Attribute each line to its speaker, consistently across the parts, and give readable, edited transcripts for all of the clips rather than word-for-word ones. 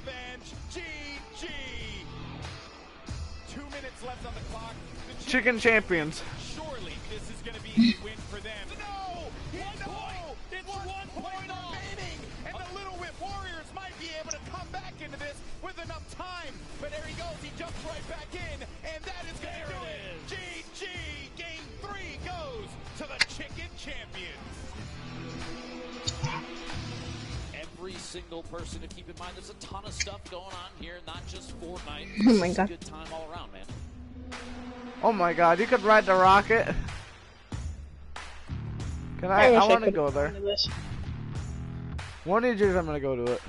Speaker 1: revenge. GG. 2 minutes left on the clock. The
Speaker 2: Chicken champions.
Speaker 1: Surely this is going to be a win for them. No! It's 1 point remaining! And the Little Whip Warriors might be able to come back into this with enough time. But there he goes. He jumps right back in. And that is going to do it. GG. Game 3 goes to the Chicken Champions.
Speaker 3: Every single person to keep in mind, there's a ton of stuff going on here, not just Fortnite.
Speaker 4: Oh my
Speaker 3: It's a
Speaker 4: God.
Speaker 3: good time all around, man.
Speaker 2: Oh my god, you could ride the rocket. Can I
Speaker 4: wish
Speaker 2: want to
Speaker 4: could
Speaker 2: go there.
Speaker 4: do this.
Speaker 2: One of these years I'm gonna go to it.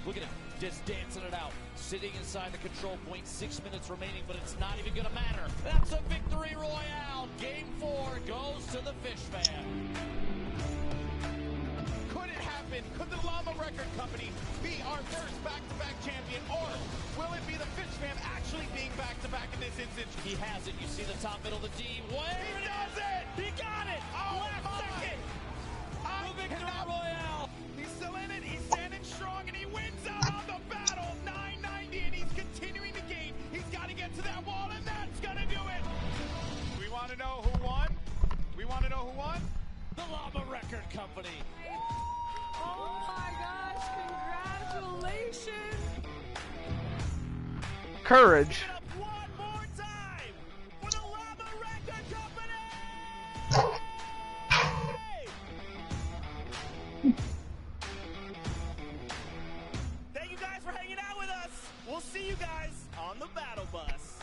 Speaker 3: Look at him, just dancing it out. Sitting inside the control point, 6 minutes remaining, but it's not even gonna matter. That's a victory royale. Game 4 goes to the Fish Fan.
Speaker 1: Could it happen? Could the Llama Record Company be our first back-to-back champion? Or will it be the Fish Fam actually being back-to-back in this instance?
Speaker 3: He has it. You see the top middle of the D. Where
Speaker 1: He does it!
Speaker 3: He got it!
Speaker 1: Oh
Speaker 3: Last
Speaker 1: my!
Speaker 3: second!
Speaker 1: I
Speaker 3: The victory
Speaker 1: cannot-
Speaker 3: royale!
Speaker 1: He's still in it. He's standing strong, and he wins out on the battle. 990, and he's continuing to gain. He's got to get to that wall, and that's gonna do it. We want to know who won. We want to know who won.
Speaker 3: The Llama Record Company.
Speaker 5: Oh my gosh, congratulations!
Speaker 2: Courage.
Speaker 1: Give it up one more time for the Llama Record Company. Thank you guys for hanging out with us. We'll see you guys on the battle bus.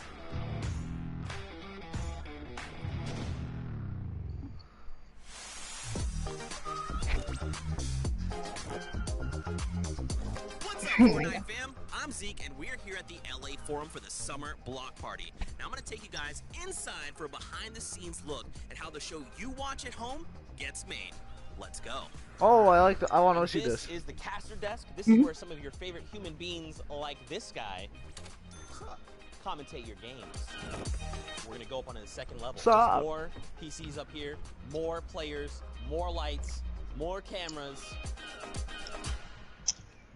Speaker 6: What's up, Fortnite fam? I'm Zeke, and we're here at the LA Forum for the Summer Block Party. Now, I'm going to take you guys inside for a behind-the-scenes look at how the show you watch at home gets made. Let's go.
Speaker 2: Oh, I want to see this.
Speaker 7: This is the caster desk. This is where some of your favorite human beings, like this guy, commentate your games. We're gonna go up onto the second level.
Speaker 2: Sup?
Speaker 7: There's more PCs up here, more players, more lights, more cameras,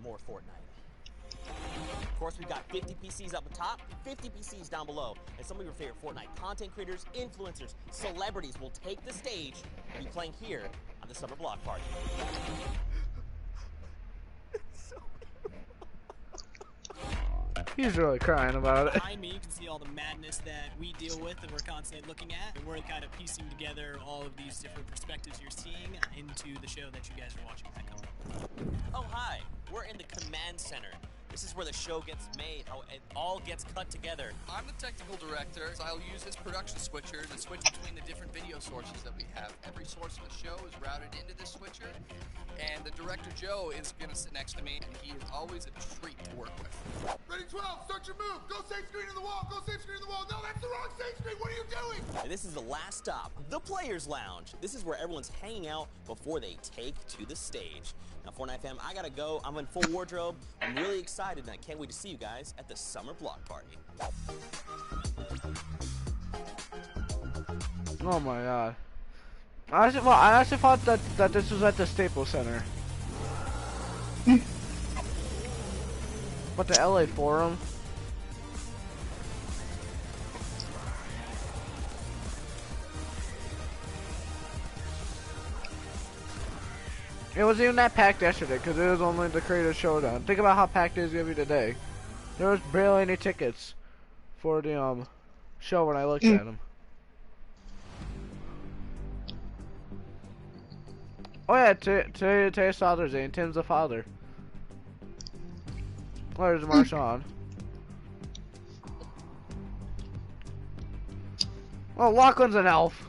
Speaker 7: more Fortnite. Of course, we've got 50 PCs up the top, 50 PCs down below, and some of your favorite Fortnite content creators, influencers, celebrities will take the stage and be playing here on the Summer Block Party.
Speaker 2: He's really crying about it.
Speaker 8: Behind me, you can see all the madness that we deal with and we're constantly looking at. And we're kind of piecing together all of these different perspectives you're seeing into the show that you guys are watching back home.
Speaker 6: Oh, hi. We're in the command center. This is where the show gets made, how it all gets cut together.
Speaker 9: I'm the technical director, so I'll use this production switcher to switch between the different video sources that we have. Every source of the show is routed into this switcher, and the director Joe is going to sit next to me, and he is always a treat to work with.
Speaker 10: Ready, 12, start your move. Go save screen in the wall. Go save screen in the wall. No, that's the wrong save screen. What are you doing?
Speaker 7: And this is the last stop, the Players Lounge. This is where everyone's hanging out before they take to the stage. Now, Fortnite fam, I gotta go. I'm in full wardrobe. I'm really excited, and I can't wait to see you guys at the Summer Block Party.
Speaker 2: Oh my god. I actually thought that this was at the Staples Center. But the LA Forum? It wasn't even that packed yesterday because it was only the Creator Showdown. Think about how packed it is going to be today. There was barely any tickets for the show when I looked at them. Oh yeah, today's Father's Day and Tim's the father. Where's Marshawn? Oh, Lachlan's an elf.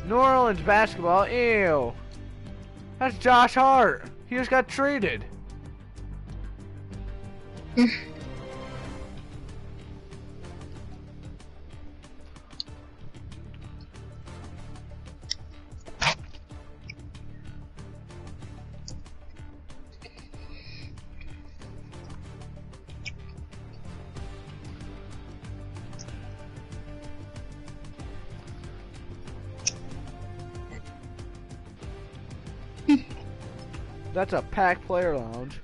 Speaker 2: New Orleans basketball, ew. That's Josh Hart. He just got traded. That's a packed player lounge.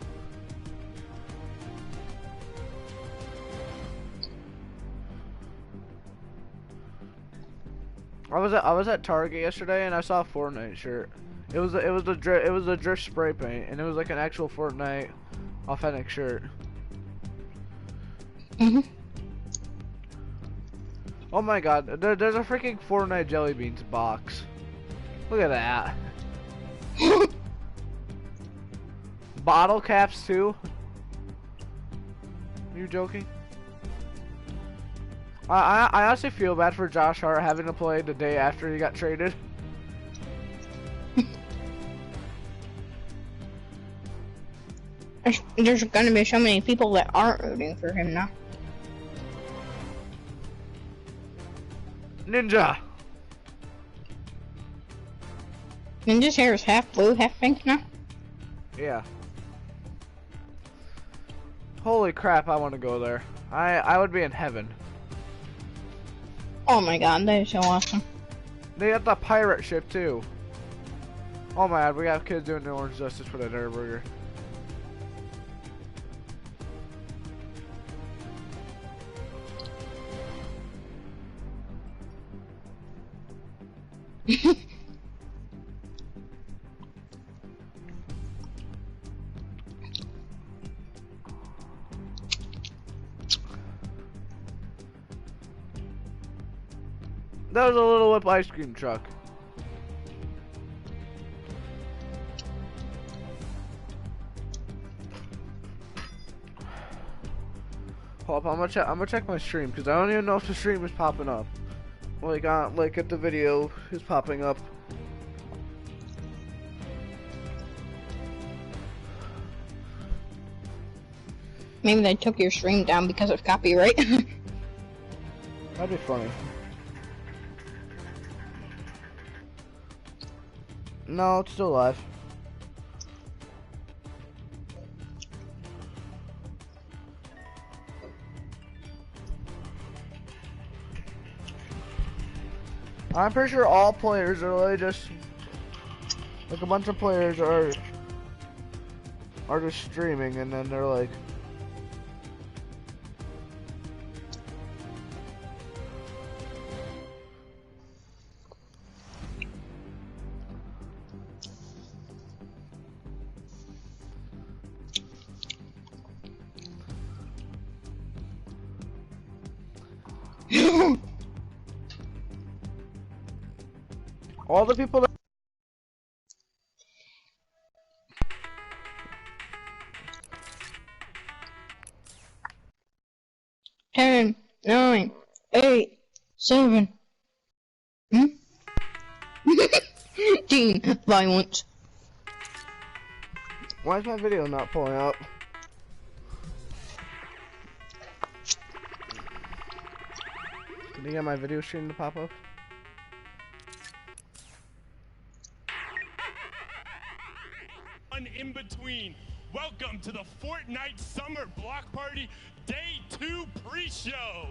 Speaker 2: I was at Target yesterday and I saw a Fortnite shirt. It was the drift spray paint and it was like an actual Fortnite authentic shirt.
Speaker 4: Mhm.
Speaker 2: Oh my god, there's a freaking Fortnite Jelly Beans box. Look at that. Bottle caps too? Are you joking? I honestly feel bad for Josh Hart having to play the day after he got traded.
Speaker 4: There's gonna be so many people that aren't rooting for him now.
Speaker 2: Ninja!
Speaker 4: Ninja's hair is half blue, half pink now.
Speaker 2: Yeah. Holy crap, I want to go there. I would be in heaven.
Speaker 4: Oh my god, that is so awesome.
Speaker 2: They got the pirate ship too. Oh my god, we got kids doing the orange justice for the Nurburger. That was a Little Whip ice cream truck. Hold up, I'm gonna check my stream because I don't even know if the stream is popping up. Like if the video is popping up.
Speaker 4: Maybe they took your stream down because of copyright.
Speaker 2: That'd be funny. No, it's still live. I'm pretty sure all players are really just like a bunch of players are just streaming and then they're like all the people that
Speaker 4: 10, 9, 8, 7. Teen violence.
Speaker 2: Why is my video not pulling up? Can you get my video stream to pop up?
Speaker 11: In between. Welcome to the Fortnite Summer Block Party Day 2 pre-show.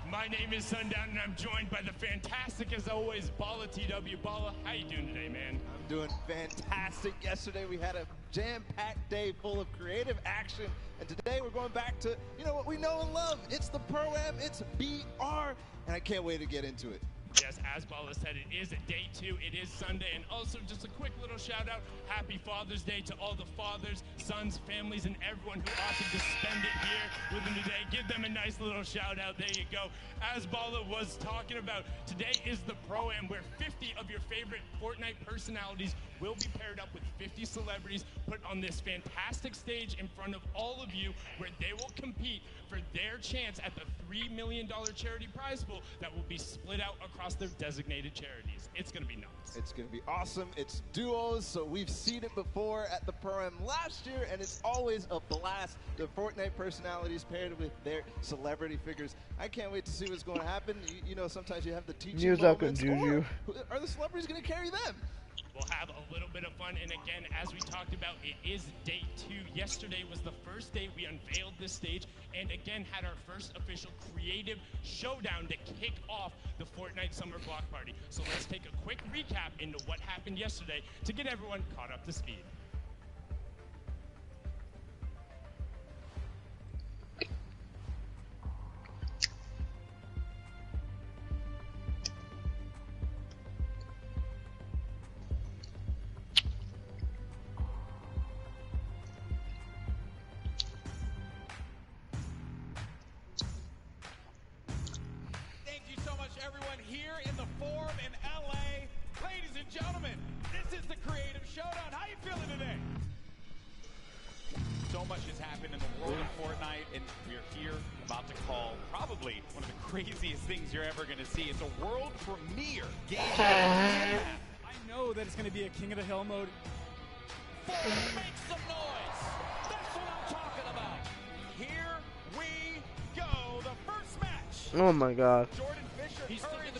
Speaker 11: My name is Sundown and I'm joined by the fantastic as always Balla TW. Balla, how you doing today, man?
Speaker 12: I'm doing fantastic. Yesterday we had a jam-packed day full of creative action, and today we're going back to, you know, what we know and love. It's the Pro-Am, it's BR, and I can't wait to get into it.
Speaker 11: Yes, as Balla said, it is Day 2, it is Sunday, and also just a quick little shout out, happy Father's Day to all the fathers, sons, families, and everyone who opted to spend it here with them today. Give them a nice little shout out, there you go. As Balla was talking about, today is the Pro-Am where 50 of your favorite Fortnite personalities will be paired up with 50 celebrities put on this fantastic stage in front of all of you where they will compete for their chance at the $3 million charity prize pool that will be split out across their designated charities. It's going to be nuts.
Speaker 12: It's going to be awesome. It's duos, so we've seen it before at the Pro-Am last year, and it's always a blast. The Fortnite personalities paired with their celebrity figures. I can't wait to see what's going to happen. You know, sometimes you have the teaching moments.
Speaker 2: Juju.
Speaker 12: Are the celebrities going to carry them?
Speaker 11: We'll have a little bit of fun, and again, as we talked about, it is day 2. Yesterday was the first day we unveiled this stage, and again had our first official creative showdown to kick off the Fortnite Summer Block Party. So let's take a quick recap into what happened yesterday to get everyone caught up to speed.
Speaker 1: Everyone here in the Forum in LA. Ladies and gentlemen, this is the Creative Showdown. How you feeling today? So much has happened in the world of Fortnite, and we're here about to call probably one of the craziest things you're ever going to see. It's a world premiere game.
Speaker 8: I know that it's going to be a King of the Hill mode.
Speaker 3: Make some noise. That's what I'm talking about.
Speaker 1: Here we go. The first match.
Speaker 2: Oh my god.
Speaker 1: Jordan Fisher,
Speaker 3: He's
Speaker 1: Curry,
Speaker 3: the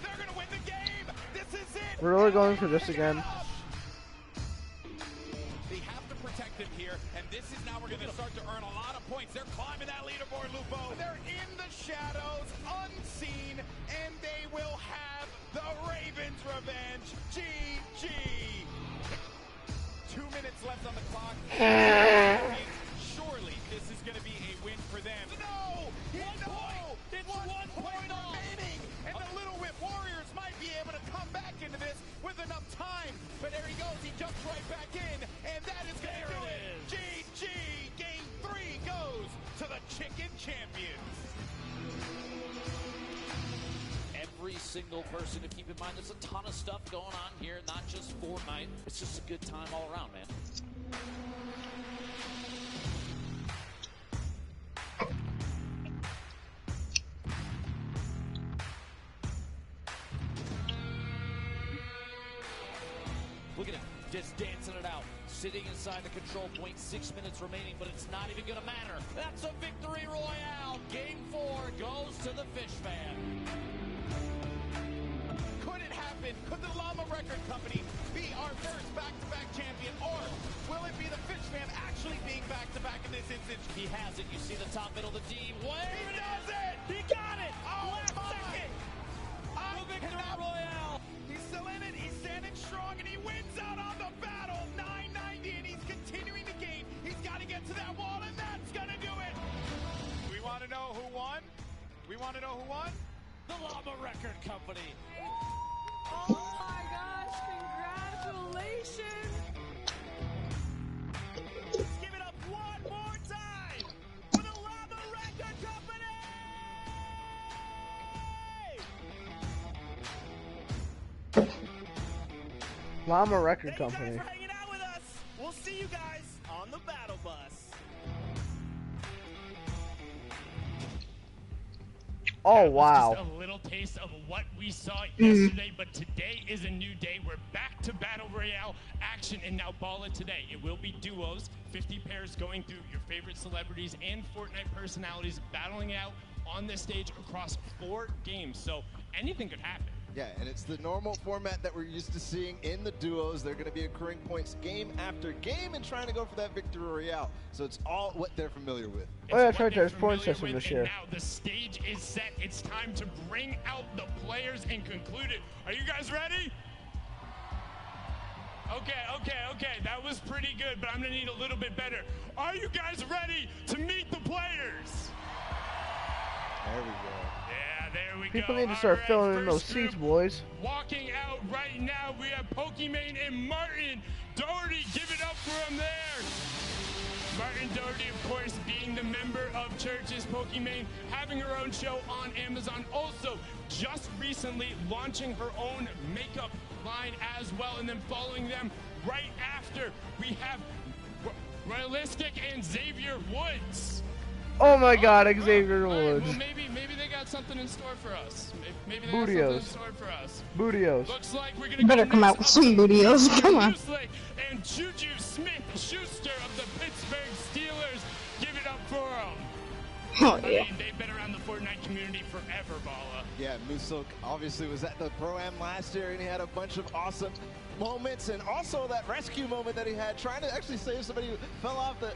Speaker 1: They're going to win the game. This is it.
Speaker 2: We're really going for this again.
Speaker 1: They have to protect him here, and this is now we're going to start to earn a lot of points. They're climbing that leaderboard, Lupo. They're in the shadows, unseen, and they will have the Ravens' revenge. GG. 2 minutes left on the clock. Surely this is going to be a win for them. No! It's 1 point remaining, and the Little Whip Warriors might be able to come back into this with enough time. But there he goes. He jumps right back in, and that is going to do it. GG. Game 3 goes to the Chicken Champions.
Speaker 3: Every single person to keep in mind, there's a ton of stuff going on here, not just Fortnite. It's just a good time all around, man. Look at him, just dancing it out. Sitting inside the control point, 6 minutes remaining, but it's not even gonna matter. That's a victory royale. Game 4 goes to the Fish Fan.
Speaker 1: Could it happen? Could the Llama Record Company be our first back-to-back champion? Or will it be the Fish Fan actually being back-to-back in this instance?
Speaker 3: He has it. You see the top middle of the D.
Speaker 1: He does it!
Speaker 3: He got it!
Speaker 1: Oh,
Speaker 3: Last second! The victory royale!
Speaker 1: He's still in it. He's standing strong, and he wins out on the battle. 990, and he's continuing to gain. He's got to get to that wall, and that's going to do it. We want to know who won? We want to know who won?
Speaker 3: The Llama Record Company.
Speaker 5: Oh my gosh, congratulations!
Speaker 1: Let's give it up one more time for the Llama Record Company!
Speaker 2: Llama Record
Speaker 7: Thank you
Speaker 2: Company.
Speaker 7: guys for hanging out with us. We'll see you guys on the battle bus.
Speaker 2: Oh
Speaker 11: That was
Speaker 2: wow.
Speaker 11: just a little taste of what we saw yesterday, but today is a new day. We're back to Battle Royale action, and now Ball It today. It will be duos, 50 pairs going through your favorite celebrities and Fortnite personalities battling it out on this stage across 4 games. So anything could happen.
Speaker 12: Yeah, and it's the normal format that we're used to seeing in the duos. They're going to be accruing points game after game and trying to go for that victory royale. So it's all what they're familiar with.
Speaker 2: Oh yeah, that's
Speaker 11: what
Speaker 2: right,
Speaker 11: they're
Speaker 2: there's point
Speaker 11: familiar
Speaker 2: system
Speaker 11: with,
Speaker 2: this
Speaker 11: and
Speaker 2: year.
Speaker 11: now the stage is set. It's time to bring out the players and conclude it. Are you guys ready? Okay. That was pretty good, but I'm gonna need a little bit better. Are you guys ready to meet the players?
Speaker 12: There we go.
Speaker 11: Yeah, there we go.
Speaker 2: People need to start
Speaker 11: All right,
Speaker 2: filling in those
Speaker 11: first group
Speaker 2: seats, boys.
Speaker 11: Walking out right now, we have Pokimane and Martin Doherty. Give it up for them there. Martin Doherty, of course, being the member of Churches, Pokimane having her own show on Amazon. Also, just recently launching her own makeup line as well. And then following them right after, we have Realistic and Xavier Woods.
Speaker 2: Oh my god, Xavier
Speaker 11: All right,
Speaker 2: Woods.
Speaker 11: well, maybe they got something in store for us. Maybe they got something in
Speaker 2: Bootios.
Speaker 11: store for us.
Speaker 2: Bootios.
Speaker 11: Looks like we're gonna
Speaker 4: You better
Speaker 11: go
Speaker 4: come out
Speaker 11: next
Speaker 4: with some videos.
Speaker 11: to
Speaker 4: Come on.
Speaker 11: Newslick and Juju Smith-Schuster of the Pittsburgh Steelers. Give it up for them.
Speaker 4: Oh,
Speaker 11: I
Speaker 4: yeah.
Speaker 11: mean, they've been around the Fortnite community forever, Bala.
Speaker 12: Yeah, Musok obviously was at the Pro-Am last year, and he had a bunch of awesome moments, and also that rescue moment that he had, trying to actually save somebody who fell off the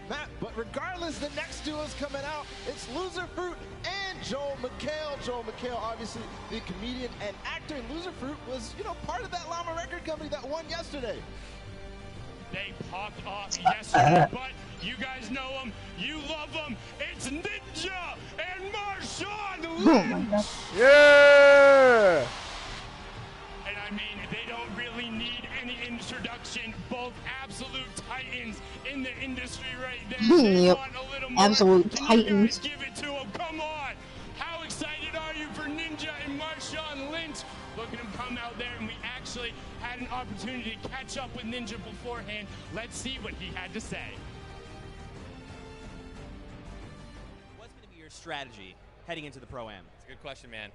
Speaker 12: map. But regardless, the next duo is coming out. It's Loser Fruit and Joel McHale. Joel McHale, obviously the comedian and actor, and Loser Fruit was, you know, part of that Llama record company that won yesterday.
Speaker 11: They popped off yesterday, but you guys know them, you love them. It's Ninja and Marshawn Lynch.
Speaker 2: Yeah!
Speaker 11: And I mean, they don't really need any introduction. Both absolute titans in the industry right there. They
Speaker 4: Yep.
Speaker 11: want a little more.
Speaker 4: Absolute
Speaker 11: Can you guys
Speaker 4: titans.
Speaker 11: give it to them? Come on. How excited are you for Ninja and Marshawn Lynch? Look at him come out there, and we actually had an opportunity to catch up with Ninja beforehand. Let's see what he had to say.
Speaker 7: What's going to be your strategy heading into the Pro-Am?
Speaker 13: It's a good question, man.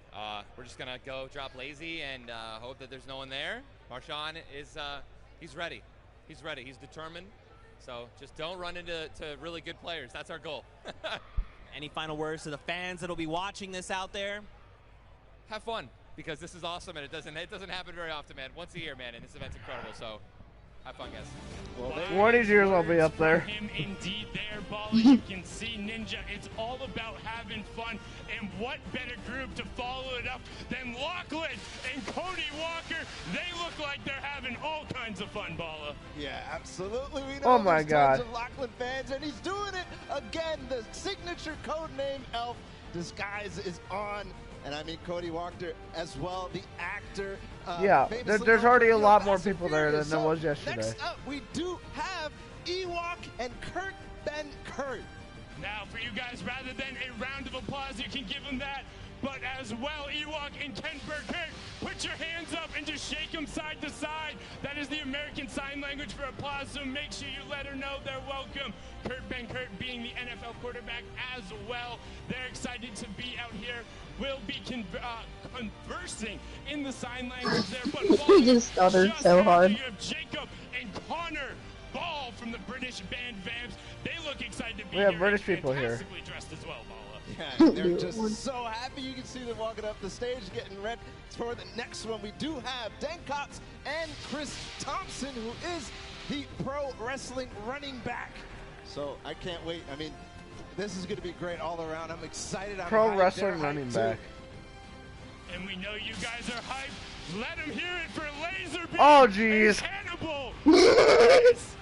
Speaker 13: We're just gonna go drop lazy and hope that there's no one there. Marshawn is he's ready. He's ready. He's determined. So just don't run into really good players. That's our goal.
Speaker 7: Any final words to the fans that'll be watching this out there?
Speaker 13: Have fun, because this is awesome and it doesn't happen very often, man. Once a year, man, and this event's incredible. So have fun, guys.
Speaker 2: One of these years I'll be up there.
Speaker 11: Him indeed there, Bala. You can see Ninja. It's all about having fun. And what better group to follow it up than Lachlan and Cody Walker? They look like they're having all kinds of fun, Bala.
Speaker 12: Yeah, absolutely. We know
Speaker 2: Oh my
Speaker 12: there's
Speaker 2: God.
Speaker 12: tons of Lachlan fans, and he's doing it again. The signature code name Elf disguise is on. And I mean Cody Walker as well, the actor.
Speaker 2: Yeah,
Speaker 12: famously
Speaker 2: there's
Speaker 12: known
Speaker 2: already
Speaker 12: for,
Speaker 2: a
Speaker 12: you know,
Speaker 2: lot more
Speaker 12: Fast and
Speaker 2: people there than
Speaker 12: Furious.
Speaker 2: there
Speaker 12: So
Speaker 2: was yesterday.
Speaker 12: Next up, we do have Ewok and Kurt Ben Kurt.
Speaker 11: Now, for you guys, rather than a round of applause, you can give them that. But as well, Ewok and Ken Burkett, put your hands up and just shake them side to side. That is the American Sign Language for applause, so make sure you let her know they're welcome. Kurt Ben Kurt being the NFL quarterback as well. They're excited to be out here. We'll be conversing in the sign language there. But
Speaker 4: He just stuttered so hard.
Speaker 11: You have Jacob and Connor Ball from the British band Vamps. They look excited to be
Speaker 2: We
Speaker 11: here.
Speaker 2: have British
Speaker 11: and
Speaker 2: people here.
Speaker 11: fantastically dressed as well, Bala.
Speaker 12: Yeah, they're just so happy. You can see them walking up the stage, getting ready for the next one. We do have Dan Cox and Chris Thompson, who is the pro wrestling running back. So I can't wait. I mean, this is going to be great all around. I'm excited. I'm
Speaker 2: Pro
Speaker 12: hyped.
Speaker 2: wrestling
Speaker 12: They're
Speaker 2: running
Speaker 12: hyped,
Speaker 2: back.
Speaker 12: too.
Speaker 11: And we know you guys are hyped. Let them hear it for Laserbeam.
Speaker 2: Oh, jeez.
Speaker 11: Hannibal. Yes.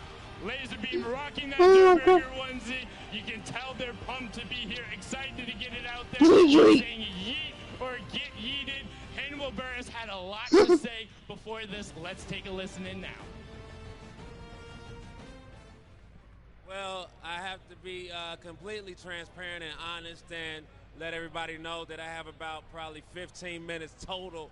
Speaker 11: Laserbeam rocking that Durburger onesie. You can tell they're pumped to be here, excited to get it out there. Saying yeet or get yeeted. Hannibal Buress had a lot to say before this. Let's take a listen in now.
Speaker 14: Well, I have to be completely transparent and honest and let everybody know that I have about probably 15 minutes total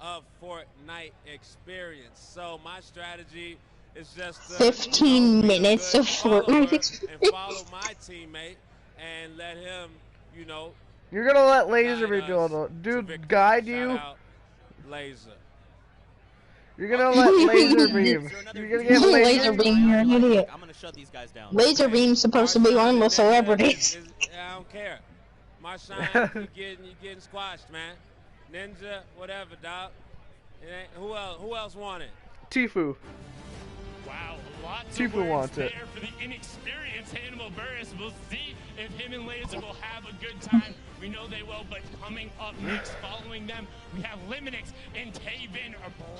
Speaker 14: of Fortnite experience. So my strategy is just
Speaker 4: 15 minutes of Fortnite experience.
Speaker 14: and follow my teammate and let him, you know,
Speaker 2: You're gonna let Laserbeam guide you.
Speaker 14: shout out Laser.
Speaker 2: You're gonna let Laserbeam. You're gonna get
Speaker 4: Laserbeam, you're an idiot.
Speaker 7: I'm gonna shut these guys down.
Speaker 4: Laserbeam's supposed to be one of the celebrities.
Speaker 14: I don't care. Marshawn, you getting squashed, man. Ninja, whatever, dog. It ain't, who else want it?
Speaker 2: Tifu.
Speaker 11: Wow, lots
Speaker 2: Tifu
Speaker 11: of words
Speaker 2: wants
Speaker 11: there
Speaker 2: it.
Speaker 11: for the inexperienced Hannibal Buress. We'll see if him and Laser will have a good time. We know they will, but coming up next, following them, we have Liminix and Taven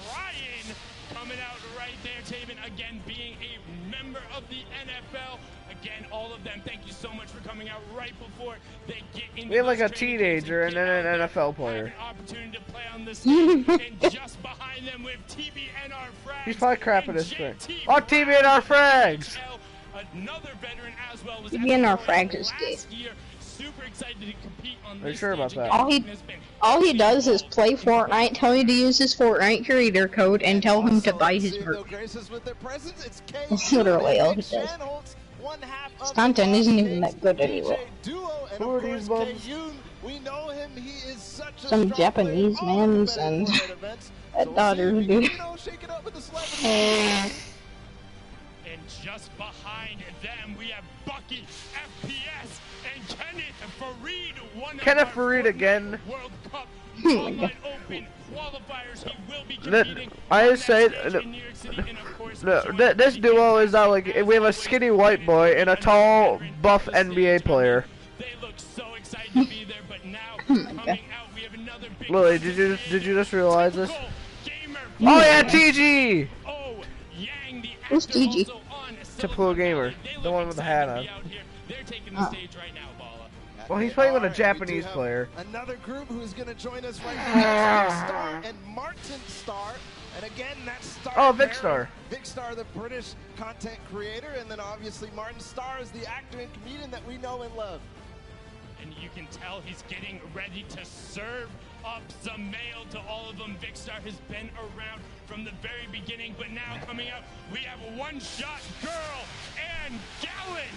Speaker 11: Bryan coming out right there. Taven, again, being a member of the NFL. Again, all of them, thank you so much for coming out right before they get into
Speaker 2: We have like a
Speaker 11: those training games
Speaker 2: teenager and then an NFL player.
Speaker 11: an opportunity to play on this stage. And just behind them with TBNR Frags.
Speaker 2: He's probably crapping his
Speaker 11: and
Speaker 2: thing.
Speaker 11: JT
Speaker 2: Oh, TBNR Frags!
Speaker 11: Another veteran as well was
Speaker 4: TBNR Frags is gay.
Speaker 11: last year. Super excited to compete on
Speaker 2: Are you
Speaker 11: this
Speaker 2: sure about
Speaker 11: stage
Speaker 2: that?
Speaker 11: again.
Speaker 4: All he does is play Fortnite, tell you to use his Fortnite creator code, and tell him to buy his merch. That's literally all he does. His content isn't even that good anyway.
Speaker 2: Who are these bums?
Speaker 4: Some Japanese mans and a daughter, dude.
Speaker 11: And just behind them, we have Bucky, FPS, and
Speaker 2: Kenneth Farid again.
Speaker 11: World Cup
Speaker 4: Oh my
Speaker 11: Online
Speaker 4: God.
Speaker 11: Open qualifiers. He will be
Speaker 2: Th-
Speaker 11: competing
Speaker 2: I
Speaker 11: on
Speaker 2: say
Speaker 11: that stage in New York City, and of course,
Speaker 2: this duo is not like we have a skinny white boy and a tall buff NBA player.
Speaker 11: they look so excited to be there, but now coming out, we have another big
Speaker 2: Lily, did you just realize this? Oh yeah, TG.
Speaker 11: Oh, Yang, the
Speaker 4: Who's
Speaker 11: actor,
Speaker 4: TG?
Speaker 11: also on
Speaker 2: Typical gamer,
Speaker 11: They
Speaker 2: the
Speaker 11: look
Speaker 2: one with the hat
Speaker 11: excited to
Speaker 2: on.
Speaker 11: be out here. They're taking the stage right now, Bala.
Speaker 2: Well, he's playing with a Japanese player.
Speaker 12: Another group who's going to join us right now. Vic Star and Martin Starr. And again, that's Star.
Speaker 2: Oh, Vic Star.
Speaker 12: Vic Star, the British content creator. And then obviously Martin Starr is the actor and comedian that we know and love.
Speaker 11: And you can tell he's getting ready to serve up some mail to all of them. Vic Star has been around from the very beginning, but now coming out, we have a one-shot girl and Gallant.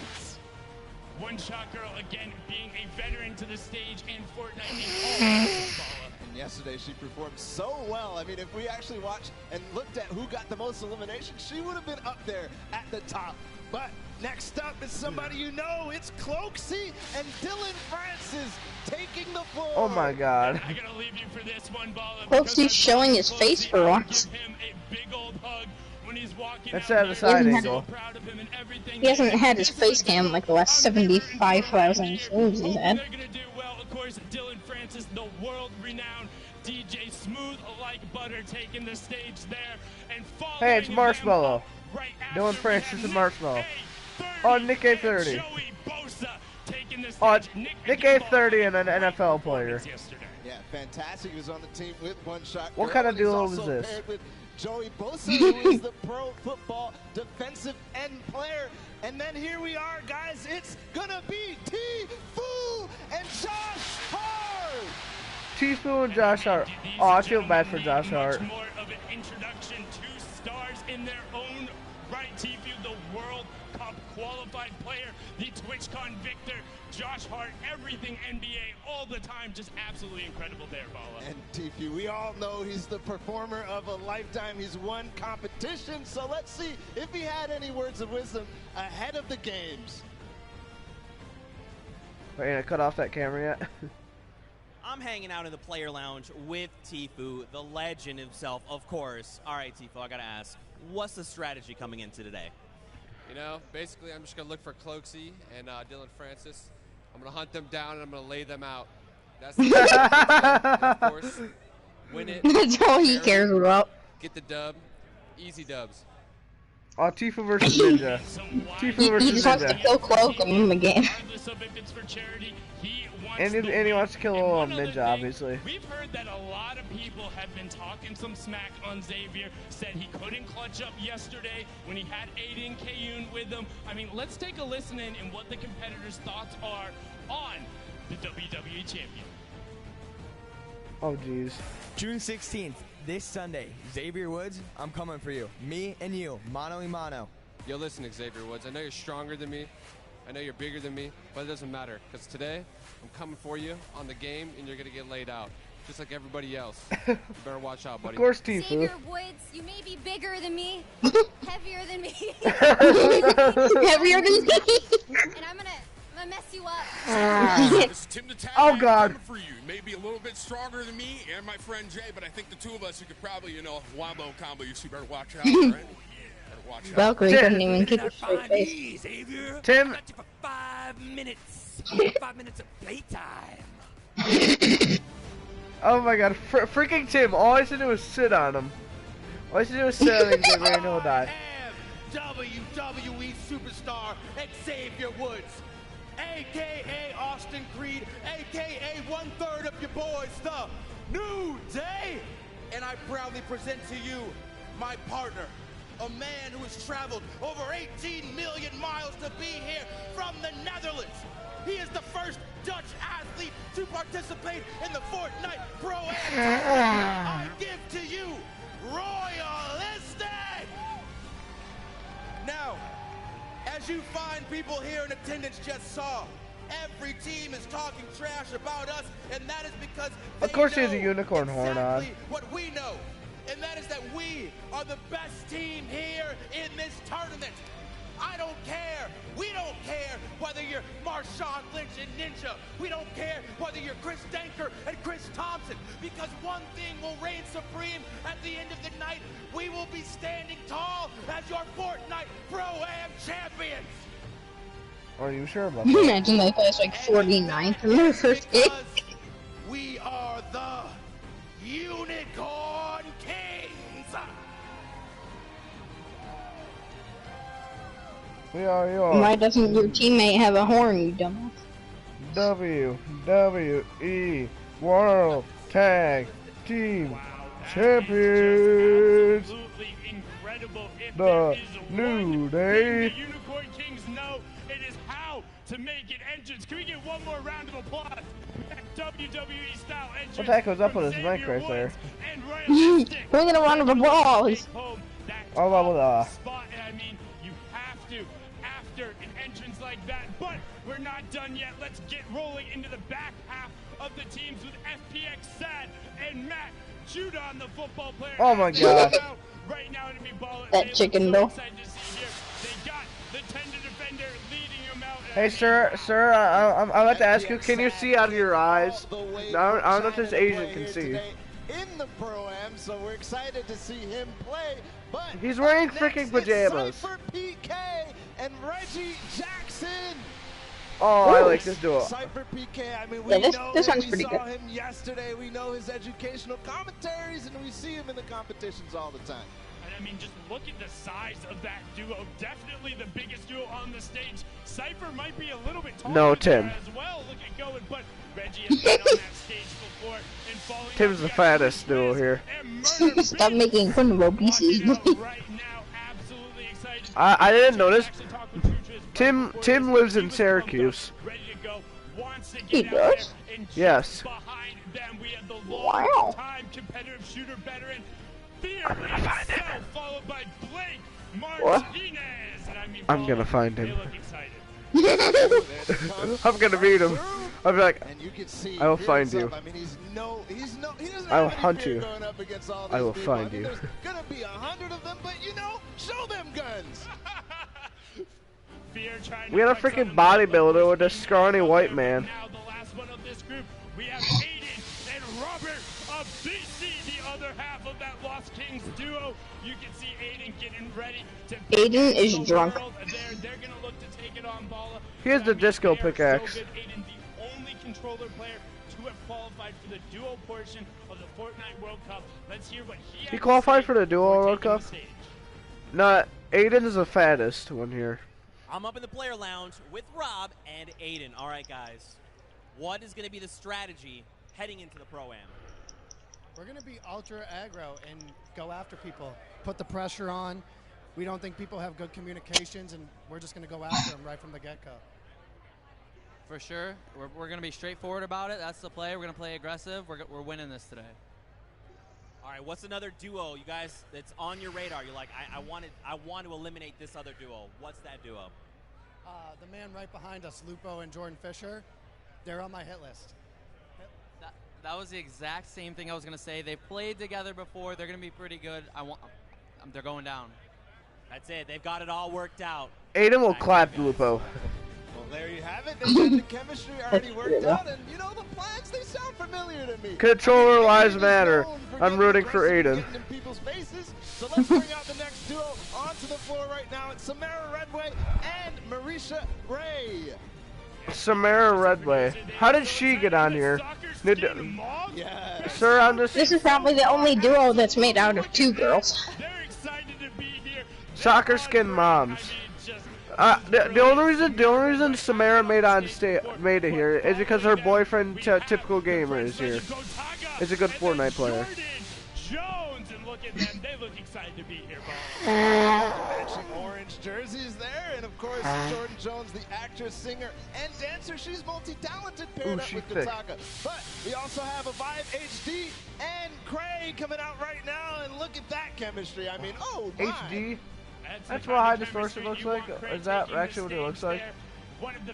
Speaker 11: One-shot girl, again, being a veteran to the stage in Fortnite.
Speaker 12: And yesterday she performed so well. I mean, if we actually watched and looked at who got the most eliminations, she would have been up there at the top. But next up is somebody you know. It's Cloakzy and Dylan Francis taking the floor.
Speaker 2: Oh my God.
Speaker 11: I gotta leave you for this one, Bala.
Speaker 4: Cloakzy's showing his face for once.
Speaker 11: Give him a big old hug when he's walking
Speaker 2: Let's
Speaker 11: out
Speaker 2: have a
Speaker 11: there.
Speaker 2: side
Speaker 4: He
Speaker 2: angle.
Speaker 11: Proud of him and everything.
Speaker 4: He hasn't had his face cam in like the last 75,000 shows he's had.
Speaker 11: They're gonna do well. Of course, Dylan Francis, the world-renowned DJ, smooth like butter, taking the stage there. And
Speaker 2: Hey, it's
Speaker 11: following
Speaker 2: Marshmallow.
Speaker 11: them right
Speaker 2: Dylan
Speaker 11: after,
Speaker 2: Francis
Speaker 11: we
Speaker 2: and
Speaker 11: have
Speaker 2: Marshmallow.
Speaker 11: Nick
Speaker 2: Oh, Nick A30.
Speaker 11: Joey Bosa taking the
Speaker 2: Oh,
Speaker 11: stage.
Speaker 2: Nick A30 and an NFL player.
Speaker 11: Yesterday.
Speaker 12: Yeah, fantastic. He was on the team with One Shot
Speaker 2: What
Speaker 12: Girl,
Speaker 2: kind of
Speaker 12: and he's
Speaker 2: duo was
Speaker 12: also
Speaker 2: this?
Speaker 12: paired with Joey Bosa, who is the pro football defensive end player. And then here we are, guys. It's gonna be T-Fu and Josh Hart.
Speaker 2: Tfue and Josh Hart. Oh, I feel bad for Josh Hart.
Speaker 11: Much more of an introduction. Two stars in their own right. Tfue, the World Cup qualified player, the TwitchCon victor, Josh Hart, everything NBA all the time. Just absolutely incredible there, Bala.
Speaker 12: And Tfue, we all know he's the performer of a lifetime. He's won competition. So let's see if he had any words of wisdom ahead of the games.
Speaker 2: Are you gonna cut off that camera yet?
Speaker 7: I'm hanging out in the player lounge with Tfue, the legend himself, of course. All right, Tfue, I gotta ask, what's the strategy coming into today?
Speaker 9: You know, basically, I'm just going to look for Cloakzy and Dylan Francis. I'm going to hunt them down, and I'm going to lay them out. That's the and of course, win it.
Speaker 4: That's all he cares about.
Speaker 9: Get the dub. Easy dubs.
Speaker 2: Oh, Tfue versus Ninja. Tfue
Speaker 4: He
Speaker 2: versus
Speaker 4: just wants to
Speaker 2: Ninja.
Speaker 4: kill Cloak and win the game.
Speaker 11: Regardless of if it's for charity, he wants
Speaker 2: And he wants to kill
Speaker 11: And one
Speaker 2: Ninja,
Speaker 11: other thing,
Speaker 2: obviously.
Speaker 11: We've heard that a lot of people have been talking some smack on Xavier, said he couldn't clutch up yesterday when he had Aiden Kayun with him. I mean, let's take a listen in what the competitors' thoughts are on the WWE Champion.
Speaker 2: Oh, jeez.
Speaker 15: June 16th, this Sunday, Xavier Woods, I'm coming for you. Me and you, mano y mano.
Speaker 9: Yo, listen, Xavier Woods. I know you're stronger than me. I know you're bigger than me, but it doesn't matter. Because today, I'm coming for you on the game, and you're going to get laid out. Just like everybody else. You better watch out, buddy.
Speaker 2: Of course, Tfue.
Speaker 16: Xavier Woods, you may be bigger than me, heavier than me.
Speaker 4: Heavier than me.
Speaker 16: And I'm gonna mess you up.
Speaker 10: This is Tim the Tag
Speaker 2: Oh,
Speaker 10: Man
Speaker 2: God.
Speaker 10: coming for you. Maybe a little bit stronger than me and my friend Jay, but I think the two of us, you could probably, wombo combo you, so you better watch out, right? Better watch out.
Speaker 4: Valkyrie couldn't even kick his straight face.
Speaker 17: Xavier.
Speaker 2: Tim.
Speaker 17: I got you for 5 minutes. 5 minutes of playtime.
Speaker 2: Oh my God, freaking Tim! All I should do is sit on him. All I should do is sit on him and Xavier and he'll die.
Speaker 1: WWE superstar Xavier Woods, a.k.a. Austin Creed, a.k.a. 1/3 of your boys, the New Day. And I proudly present to you my partner, a man who has traveled over 18 million miles to be here from the Netherlands. He is the first Dutch athlete to participate in the Fortnite Pro Am. I give to you Royalistic. Now, as you fine people here in attendance just saw, every team is talking trash about us, and that is because they
Speaker 2: Of course he has a
Speaker 1: know
Speaker 2: unicorn horn on.
Speaker 1: exactly what we know, and that is that we are the best team here in this tournament. I don't care. We don't care whether you're Marshawn Lynch and Ninja. We don't care whether you're Chris Danker and Chris Thompson. Because one thing will reign supreme at the end of the night. We will be standing tall as your Fortnite Pro-Am champions.
Speaker 2: Are you sure about
Speaker 4: Can you
Speaker 2: that?
Speaker 4: imagine they placed like 49th in their first game?
Speaker 1: We are the Unicorn Kings.
Speaker 2: We are your
Speaker 4: Why doesn't your teammate have a horn, you dumbass?
Speaker 2: WWE World Tag Team Champions.
Speaker 11: Absolutely incredible. If
Speaker 2: The
Speaker 11: there is
Speaker 2: New
Speaker 11: one
Speaker 2: Day.
Speaker 11: thing the Unicorn Kings know, it is how to make an entrance. Can we get one more round of applause? WWE style entrance.
Speaker 2: What the heck was up with his mic right there?
Speaker 4: We're gonna run of applause.
Speaker 2: Oh, well,
Speaker 11: Spot, and I mean, you have to after an entrance like that, but we're not done yet. Let's get rolling into the back half of the teams with FPX Sad and Matt Judon, the football player.
Speaker 2: Oh my God.
Speaker 11: Right now it'd be ball.
Speaker 4: That chicken though.
Speaker 11: They got the tender defender leading him out.
Speaker 2: Hey, sir, I'd like to ask you, can you see out of your eyes? I don't know if this Asian can see.
Speaker 12: In the Pro-Am, so we're excited to see him play. But
Speaker 2: He's wearing
Speaker 12: up
Speaker 2: freaking
Speaker 12: next, it's
Speaker 2: pajamas.
Speaker 12: Cypher PK and Reggie Jackson.
Speaker 2: Oh, I like this duo.
Speaker 12: Cypher PK, I mean, we
Speaker 4: Yeah, this
Speaker 12: know
Speaker 4: one's
Speaker 12: him. We
Speaker 4: pretty
Speaker 12: saw
Speaker 4: good.
Speaker 12: him yesterday. We know his educational commentaries, and we see him in the competitions all the time.
Speaker 11: And I mean, just look at the size of that duo. Definitely the biggest duo on the stage. Cypher might be a little bit taller
Speaker 2: No, Tim.
Speaker 11: as well. Look at going, but Reggie has been on that stage before and falling.
Speaker 2: Tim's the fattest duo here.
Speaker 4: Stop making fun of obesity.
Speaker 2: I didn't notice. Tim lives in Syracuse.
Speaker 4: He does?
Speaker 2: Yes.
Speaker 4: Wow.
Speaker 11: Competitive shooter veteran.
Speaker 2: I'm gonna find him.
Speaker 11: Followed by Blake
Speaker 2: What?
Speaker 11: Martinez. And I mean,
Speaker 2: I'm gonna find him.
Speaker 11: they look excited.
Speaker 2: I'm gonna meet him. I'll be like,
Speaker 12: And you can see
Speaker 2: I will find you.
Speaker 12: I mean, he doesn't
Speaker 2: I will
Speaker 12: have any
Speaker 2: hunt
Speaker 12: fear
Speaker 2: you.
Speaker 12: going up against all
Speaker 2: I
Speaker 12: these
Speaker 2: will
Speaker 12: people.
Speaker 2: find
Speaker 12: I mean,
Speaker 2: you.
Speaker 12: There's gonna be 100 of them, but you know, show them guns.
Speaker 11: Fear trying
Speaker 2: we got a
Speaker 11: to flex on
Speaker 2: freaking
Speaker 11: the Buffalo
Speaker 2: bodybuilder with a
Speaker 11: Bills.
Speaker 2: scrawny white man.
Speaker 11: Now the last one of this group, we have Aiden and Robert of BC, the other half of that Lost Kings duo. You can see Aiden getting ready to
Speaker 4: Aiden is
Speaker 11: the
Speaker 4: drunk.
Speaker 11: world. They're gonna look to take it on Bala.
Speaker 2: He has the disco pickaxe.
Speaker 11: So good. Aiden, the only controller player to have qualified for the duo portion of the Fortnite World Cup. Let's hear what he
Speaker 2: He qualified for the duo World
Speaker 11: taking the
Speaker 2: Cup?
Speaker 11: stage.
Speaker 2: No, Aiden's the fattest one here.
Speaker 7: I'm up in the player lounge with Rob and Aiden. All right, guys. What is going to be the strategy heading into the Pro-Am?
Speaker 18: We're going to be ultra aggro and go after people. Put the pressure on. We don't think people have good communications, and we're just going to go after them right from the get-go.
Speaker 19: For sure. We're going to be straightforward about it. That's the play. We're going to play aggressive. We're winning this today.
Speaker 7: All right, what's another duo, you guys, that's on your radar? You're like, I want to eliminate this other duo. What's that duo?
Speaker 18: The man right behind us, Lupo and Jordan Fisher, they're on my hit list.
Speaker 19: That was the exact same thing I was going to say. They've played together before. They're going to be pretty good. They're going down.
Speaker 7: That's it. They've got it all worked out.
Speaker 2: Aiden will clap Lupo.
Speaker 12: Well, there you have it. They got the chemistry already worked out, and you know the plans, they sound familiar to me.
Speaker 2: Controller lives matter. I'm rooting for Aiden.
Speaker 12: Getting in people's faces. So let's bring out the next duo onto the floor right now. It's Samara Redway and Marisha Ray.
Speaker 2: Samara Redway. How did she get on here? Sir, I'm just...
Speaker 4: This is probably the only duo that's made out of two girls.
Speaker 2: Soccer skin moms. The only reason Samara made it here is because her boyfriend, typical gamer, is here. Is a good Fortnite player.
Speaker 11: Jones, and look at them. They look excited to be here,
Speaker 12: Matching orange jerseys there, and of course Jordan Jones, the actress, singer, and dancer. She's multi-talented, paired up with Kataka. But we also have a Vive HD and Cray coming out right now, and look at that chemistry. I mean, oh my.
Speaker 2: HD? That's what high distortion looks like? Is that actually what it looks like?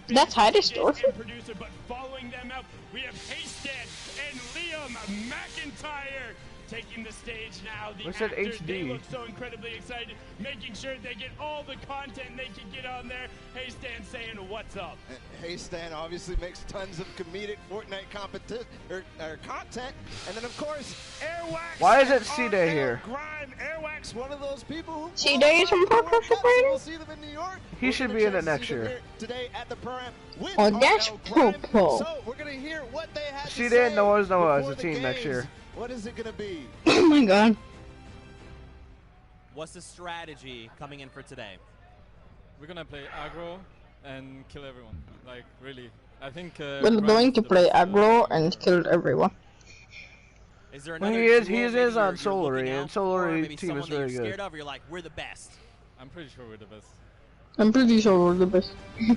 Speaker 4: That's high distortion.
Speaker 11: But following them out, we have Haystan and Liam McIntyre. taking the stage now. The
Speaker 2: We said
Speaker 11: actors, they
Speaker 2: HD.
Speaker 11: look so incredibly excited, making sure they get all the content they can get on there. Hey Stan saying what's up.
Speaker 12: Hey Stan obviously makes tons of comedic Fortnite content, and then of course Airwax.
Speaker 2: Why is it C-Day here?
Speaker 12: Grime. Airwax, one of those people who
Speaker 4: C-Day is from Parker
Speaker 12: We'll see them in New York.
Speaker 2: He should be in it next year.
Speaker 12: Today at the program with
Speaker 4: Oh, that's cool.
Speaker 12: So we're gonna hear what they had to
Speaker 2: She
Speaker 12: say
Speaker 2: didn't know as
Speaker 12: before
Speaker 2: a
Speaker 12: the
Speaker 2: team next
Speaker 12: games.
Speaker 2: year.
Speaker 12: What is it gonna be?
Speaker 4: Oh my god.
Speaker 7: What's the strategy coming in for today?
Speaker 20: We're gonna play aggro and kill everyone. Like really, I think.
Speaker 4: We're going to play aggro and kill everyone.
Speaker 7: Is there
Speaker 2: Well,
Speaker 7: another
Speaker 2: he is
Speaker 7: duo maybe
Speaker 2: on
Speaker 7: you're
Speaker 2: Solary,
Speaker 7: looking
Speaker 2: and
Speaker 7: out for, or
Speaker 2: Solary
Speaker 7: maybe
Speaker 2: team is
Speaker 7: someone that
Speaker 2: very
Speaker 7: you're
Speaker 2: good.
Speaker 7: scared of, or you're like, we're the best?
Speaker 20: I'm pretty sure we're the best.
Speaker 4: I'm pretty sure we're the best.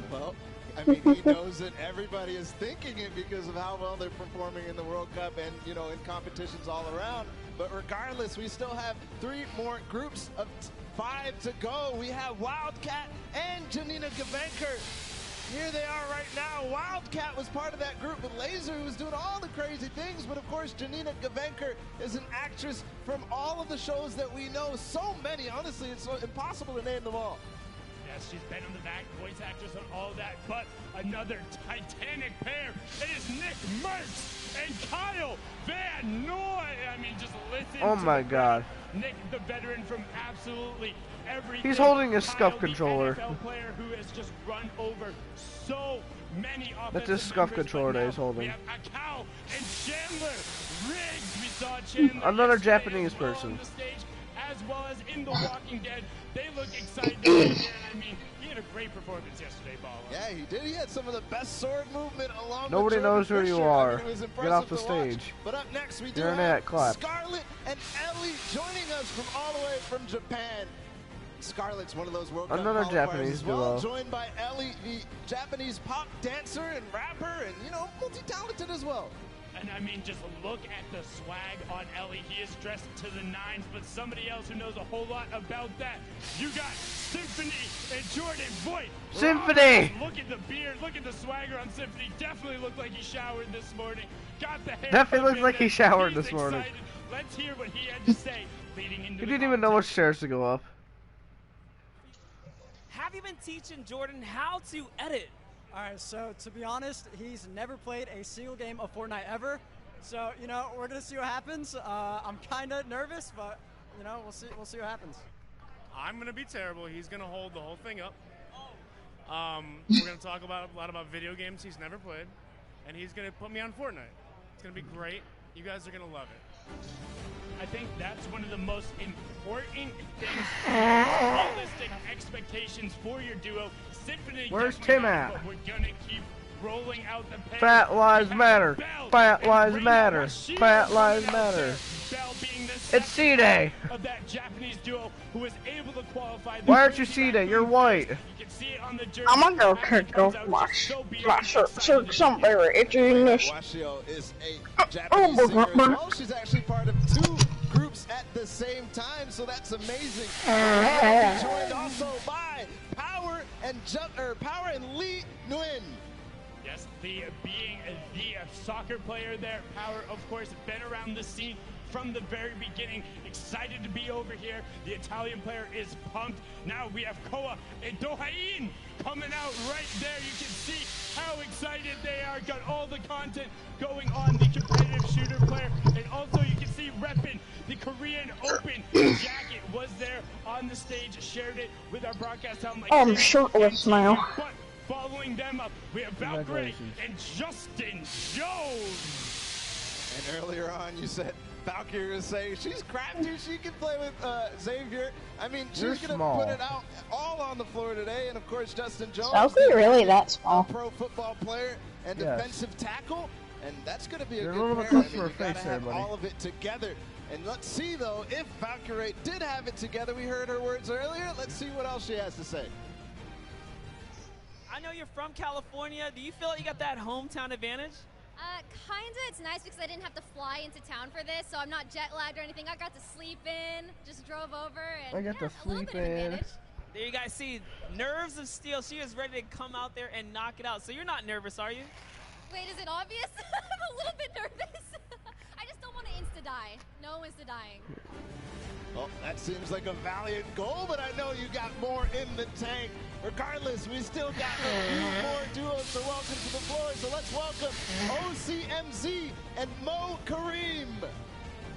Speaker 12: Well, I mean, he knows that everybody is thinking it because of how well they're performing in the World Cup and, you know, in competitions all around. But regardless, we still have 3 more groups of 5 to go. We have Wildcat and Janina Gavenker. Here they are right now. Wildcat was part of that group with Laser, who was doing all the crazy things. But of course, Janina Gavenker is an actress from all of the shows that we know. So many, honestly, it's so impossible to name them all.
Speaker 11: Yes, she's been on the back, voice actress and all that, but another titanic pair. It is Nick Merckx and Kyle Van Noy. I mean, just listen
Speaker 2: Oh
Speaker 11: to
Speaker 2: my
Speaker 11: the
Speaker 2: god.
Speaker 11: Nick, the veteran from absolutely everything.
Speaker 2: He's holding his
Speaker 11: Kyle,
Speaker 2: scuff
Speaker 11: the
Speaker 2: controller.
Speaker 11: NFL player who has just run over so many offensive
Speaker 2: That's his scuff
Speaker 11: members,
Speaker 2: controller
Speaker 11: but
Speaker 2: that he's
Speaker 11: now
Speaker 2: holding.
Speaker 11: We have Akao and Chandler Riggs. We saw Chandler
Speaker 2: Another
Speaker 11: yesterday
Speaker 2: Japanese
Speaker 11: as well
Speaker 2: person.
Speaker 11: on the stage, as well as in The Walking Dead. They look excited to be here. I mean, he had a great performance yesterday, Bala.
Speaker 12: Yeah, he did. He had some of the best sword movement along
Speaker 2: Nobody
Speaker 12: with
Speaker 2: knows
Speaker 12: Jordan
Speaker 2: who you
Speaker 12: Fisher. I
Speaker 2: are.
Speaker 12: mean, it was
Speaker 2: Get
Speaker 12: impressive
Speaker 2: off the
Speaker 12: to watch.
Speaker 2: stage.
Speaker 12: But up next, we do
Speaker 2: Internet
Speaker 12: have
Speaker 2: clap.
Speaker 12: Scarlett and Ellie joining us from all the way from Japan. Scarlett's one of those World Cup
Speaker 2: Another
Speaker 12: qualifiers
Speaker 2: Japanese
Speaker 12: as well,
Speaker 2: duo.
Speaker 12: joined by Ellie, the Japanese pop dancer and rapper, and, you know, multi-talented as well.
Speaker 11: And I mean, just look at the swag on Ellie. He is dressed to the nines, but somebody else who knows a whole lot about that. You got Symphony and Jordan Voigt.
Speaker 2: Symphony!
Speaker 11: Look at the beard, look at the swagger on Symphony. Definitely looked like he showered this morning. Got the hair.
Speaker 2: Definitely looks like he showered
Speaker 11: He's
Speaker 2: this morning.
Speaker 11: excited. Let's hear what he had to say leading into
Speaker 2: He
Speaker 11: the
Speaker 2: didn't even know which stairs to go up.
Speaker 21: Have you been teaching Jordan how to edit?
Speaker 22: Alright, so to be honest, he's never played a single game of Fortnite ever. So, you know, we're gonna see what happens. I'm kinda nervous, but you know, we'll see what happens.
Speaker 23: I'm gonna be terrible. He's gonna hold the whole thing up. We're gonna talk about a lot about video games he's never played, and he's gonna put me on Fortnite. It's gonna be great. You guys are gonna love it.
Speaker 11: I think that's one of the most important things. Realistic expectations for your duo. Symphony.
Speaker 2: Where's
Speaker 11: definitely
Speaker 2: Tim
Speaker 11: got it,
Speaker 2: at?
Speaker 11: but we're gonna keep rolling out the pace.
Speaker 2: Fat lives matter. Fat lives matter. Fat lives matter.
Speaker 11: Bell being the
Speaker 2: It's C-Day.
Speaker 11: of that Japanese duo who was able to qualify. The
Speaker 2: Why aren't you C-Day? You're white.
Speaker 11: You can see it on the jersey.
Speaker 4: I'm gonna go kick off my shirt somewhere. It's in this.
Speaker 12: Washio is a Japanese singer as well. She's actually part of 2 groups at the same time, so that's amazing. She's joined also by Power and Lee Nguyen.
Speaker 11: Yes, being the soccer player there, Power, of course, been around the scene from the very beginning. Excited to be over here. The Italian player is pumped. Now we have Koa and Dohain coming out right there. You can see how excited they are. Got all the content going on, the competitive shooter player. And also you can see repping the Korean Open jacket was there on the stage, shared it with our broadcast talent. Like
Speaker 4: I'm shirtless now.
Speaker 11: But following them up, we have Valkyrie and Justin Jones.
Speaker 12: And earlier on, you said Valkyrie was saying she's crafty, she can play with Xavier. I mean,
Speaker 2: You're
Speaker 12: she's going to
Speaker 2: small.
Speaker 12: put it out all on the floor today. And of course, Justin Jones,
Speaker 4: Valkyrie really that small?
Speaker 12: a pro football player and
Speaker 2: Yes.
Speaker 12: defensive tackle. And that's going to be a
Speaker 2: You're a
Speaker 12: good
Speaker 2: little bit
Speaker 12: pair. I
Speaker 2: close
Speaker 12: mean,
Speaker 2: to her
Speaker 12: you gotta
Speaker 2: face there,
Speaker 12: have
Speaker 2: buddy.
Speaker 12: all of it together. And let's see, though, if Valkyrie did have it together. We heard her words earlier. Let's see what else she has to say.
Speaker 21: I know you're from California. Do you feel like you got that hometown advantage?
Speaker 16: Kinda. It's nice because I didn't have to fly into town for this, so I'm not jet lagged or anything. I got to sleep in, just drove over, and
Speaker 2: I got to
Speaker 16: a little
Speaker 2: sleep
Speaker 16: bit of
Speaker 2: in.
Speaker 16: advantage.
Speaker 21: There you guys see, nerves of steel. She is ready to come out there and knock it out. So you're not nervous, are you?
Speaker 16: Wait, is it obvious? I'm a little bit nervous. I just don't want to insta-die. No to dying.
Speaker 12: Well, that seems like a valiant goal, but I know you got more in the tank. Regardless, we still got a few more duos to welcome to the floor, so let's welcome OCMZ and Mo Kareem.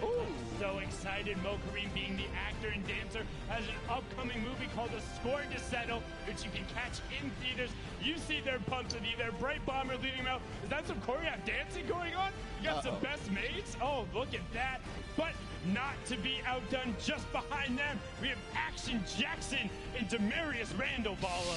Speaker 11: Ooh. So excited. Mo Kareem, being the actor and dancer, has an upcoming movie called A Score to Settle, which you can catch in theaters. You see their pumped with either Bright Bomber leading him out. Is that some choreographed dancing going on? You got some best mates? Oh, look at that. But not to be outdone, just behind them, we have Action Jackson and Demarius Randall Balla.